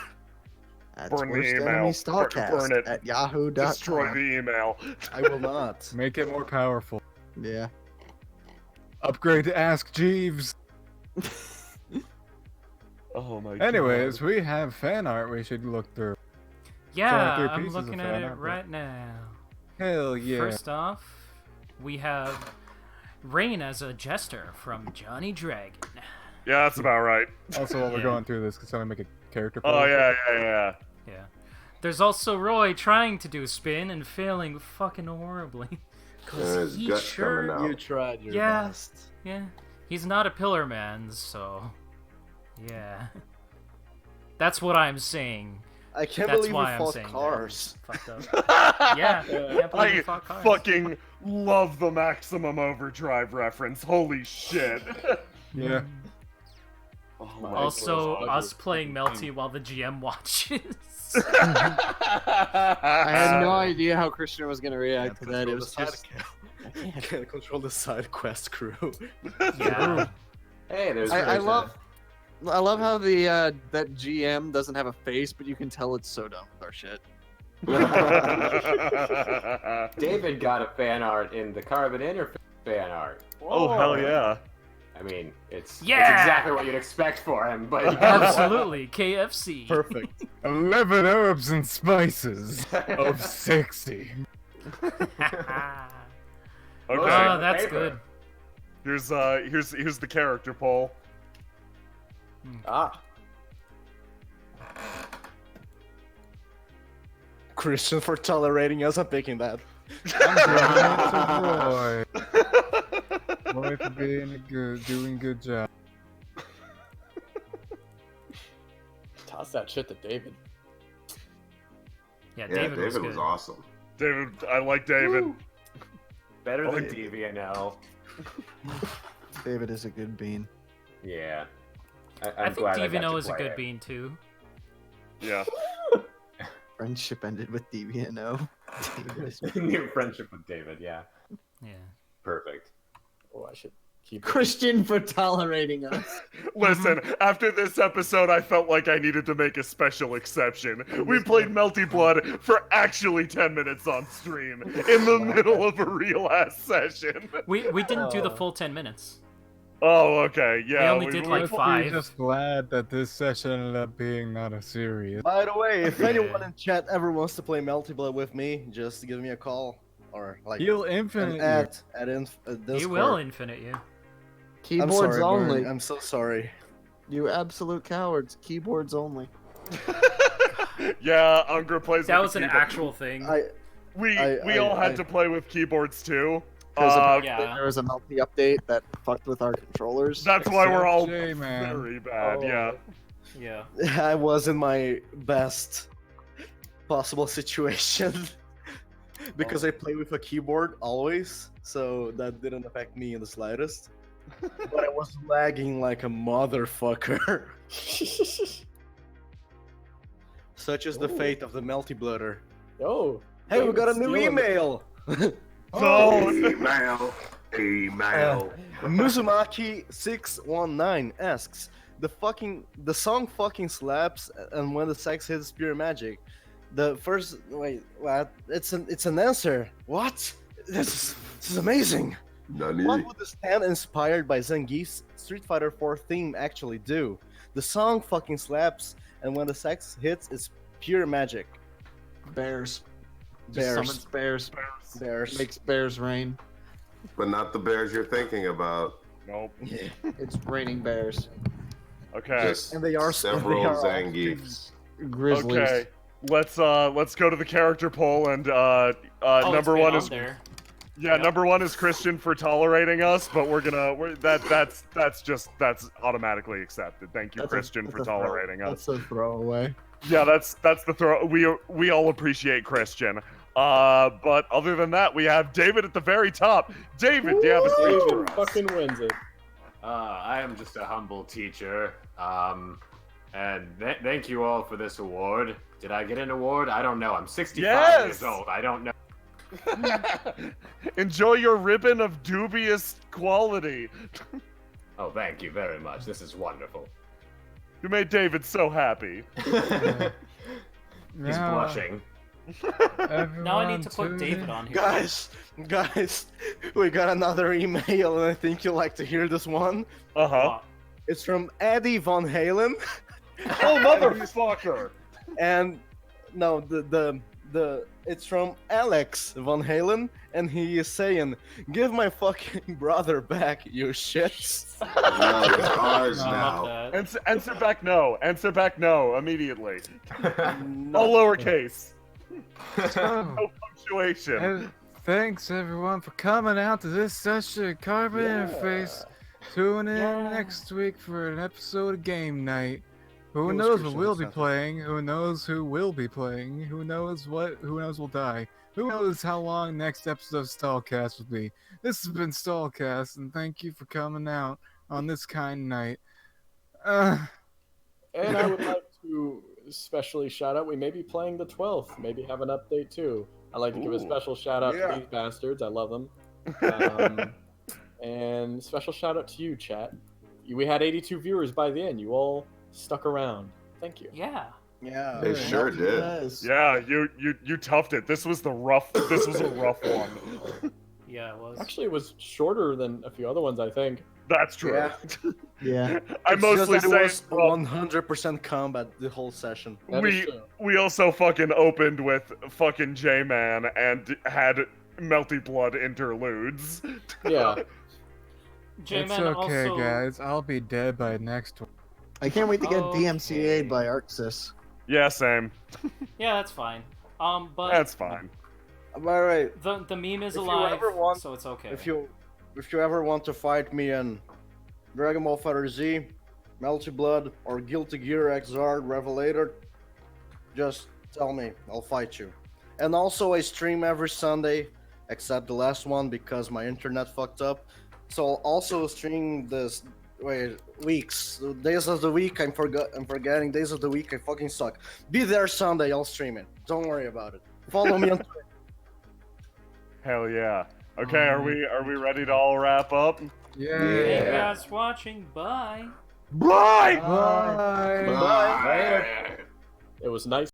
That's Burn the worst email. enemy Burn Stallcast it. at yahoo.com. Destroy the email. I will not. Make it more powerful. Yeah. Upgrade to Ask Jeeves! Oh my god. Anyways, we have fan art we should look through. Yeah, three I'm pieces of looking fan at it art, but- right now. Hell yeah. First off, we have Rain as a jester from Johnny Dragon. Yeah, that's about right. Also, while we're Yeah. going through this, can someone make a character Oh photo? yeah. Yeah. There's also Roy trying to do spin and failing fucking horribly. Cause His he gut sure, coming out. You tried your Yeah. best. yeah, he's not a pillar man, so yeah. That's what I'm saying. I can't That's believe we why I'm fought saying cars. that. Fucked up. Yeah, can't believe we I fought cars. fucking love the Maximum Overdrive reference. Holy shit. Yeah. Oh my Also, God. us playing Melty while the GM watches. I had no idea how Christian was gonna react to that. It Control was the just. I can't control the side quest crew. Yeah. Hey, there's. I love how the that GM doesn't have a face, but you can tell it's so done with our shit. David got a fan art in the Carbon Interface fan art. Oh, hell yeah. I mean, it's Yeah! exactly what you'd expect for him, but Absolutely, KFC. Perfect. 11 herbs and spices of 60. Okay. Oh, that's Paper. good. Here's the character poll. Ah. Christian for tolerating us. I'm picking that. I'm boy. Boy for doing good job. Toss that shit to David. Yeah, Yeah, David, David was was good. awesome. David, I like David. better than DVNL. David is a good bean. Yeah. I I'm think glad I got DVNO to is a play good it. bean too. Yeah. Friendship ended with DVNO. David is- New friendship with David, yeah. Yeah. Perfect. Oh, I should keep. Christian for tolerating us. Listen, after this episode, I felt like I needed to make a special exception. We played Melty Blood for actually 10 minutes on stream, in the middle of a real-ass session. We didn't do the full 10 minutes. Oh, okay, yeah. only did, like, We're 5. just glad that this session ended up being not a serious. By the way, if Yeah. anyone in chat ever wants to play Multi Blood with me, just give me a call or like He'll an infinite. ad at Discord. He will infinite you. I'm Keyboards sorry, Bjorn. only. I'm so sorry. You absolute cowards. Keyboards only. Yeah, Ungra plays That with was the an keyboard. actual thing. We I- all had I- to play with keyboards too. Yeah. There was a multi update that fucked with our controllers. That's why we're all J-Man. very bad, yeah. Yeah. I was in my best possible situation because I play with a keyboard always, so that didn't affect me in the slightest. But I was lagging like a motherfucker. Such is the fate of the Melty Blooder. Oh. Hey, we got a new Stealing- email! No, Email. Muzumaki619 asks, the song fucking slaps, and when the sex hits pure magic. The first wait, what? It's an answer. What? This is amazing. Nani? What would the stand inspired by Zangief's Street Fighter 4 theme actually do? The song fucking slaps, and when the sex hits, it's pure magic. Bears. Just Bears. summons bears. Bears. Makes bears rain. But not the bears you're thinking about. Nope. It's raining bears. Okay. Just And they are- several they are all Zangiefs. Grizzlies. Okay. Let's go to the character poll and Oh, number it's one been is on there. yeah, number one is Christian for tolerating us, but that's automatically accepted. Thank you, That's a- Christian, that's for a throw- tolerating us. That's a throwaway. Yeah, that's the throw. We all appreciate Christian. But other than that, we have David at the very top. David, do you have a speech for David us? fucking wins it. I am just a humble teacher. And thank you all for this award. Did I get an award? I don't know. I'm 65 Yes! years old. I don't know. Enjoy your ribbon of dubious quality. Oh, thank you very much. This is wonderful. You made David so happy. He's blushing. Now I need to put David on here. Guys, we got another email, and I think you'll like to hear this one. Uh-huh. It's from Eddie Von Halen. Oh, motherfucker! And no, it's from Alex Von Halen, and he is saying, "Give my fucking brother back, you shits." No, it's ours I love now. that. Answer back no. Answer back no immediately. All lowercase. No punctuation. And thanks everyone for coming out to this session of Carbon Interface. Tune in next week for an episode of Game Night. Who was knows what Christian we'll be Center. playing? Who knows who will be playing? Who knows what? Who knows will die? Who knows how long next episode of Stallcast will be? This has been Stallcast, and thank you for coming out on this kind night. And I would like to especially shout out, we may be playing the 12th, maybe have an update too. I'd like to give a special shout out to these bastards, I love them. And special shout out to you, chat. We had 82 viewers by the end, you all stuck around. Thank you. Yeah. Yeah. They sure did. Yes. Yeah, you toughed it. This was a rough one. Yeah, it was. Actually, it was shorter than a few other ones, I think. That's true. Yeah. Yeah. I mostly it say was 100% combat the whole session. That is true. we also fucking opened with fucking J-Man and had melty blood interludes. Yeah. It's J-Man okay, also... guys. I'll be dead by next one. I can't wait to get Okay. DMCA'd by Arxis. Yeah, same. Yeah, that's fine. But That's fine. By the way, the meme is If you alive, ever want- so it's okay. if you ever want to fight me in Dragon Ball Fighter Z, Melty Blood, or Guilty Gear Xrd Revelator, just tell me. I'll fight you. And also, I stream every Sunday, except the last one because my internet fucked up. So I'll also stream this. Weeks, days of the week. I'm forgetting days of the week. I fucking suck. Be there Sunday. I'll stream it. Don't worry about it. Follow me on Twitter. Hell yeah. Okay, are we ready to all wrap up? Yeah. Hey guys watching, bye. Bye! Bye. Bye. It was nice.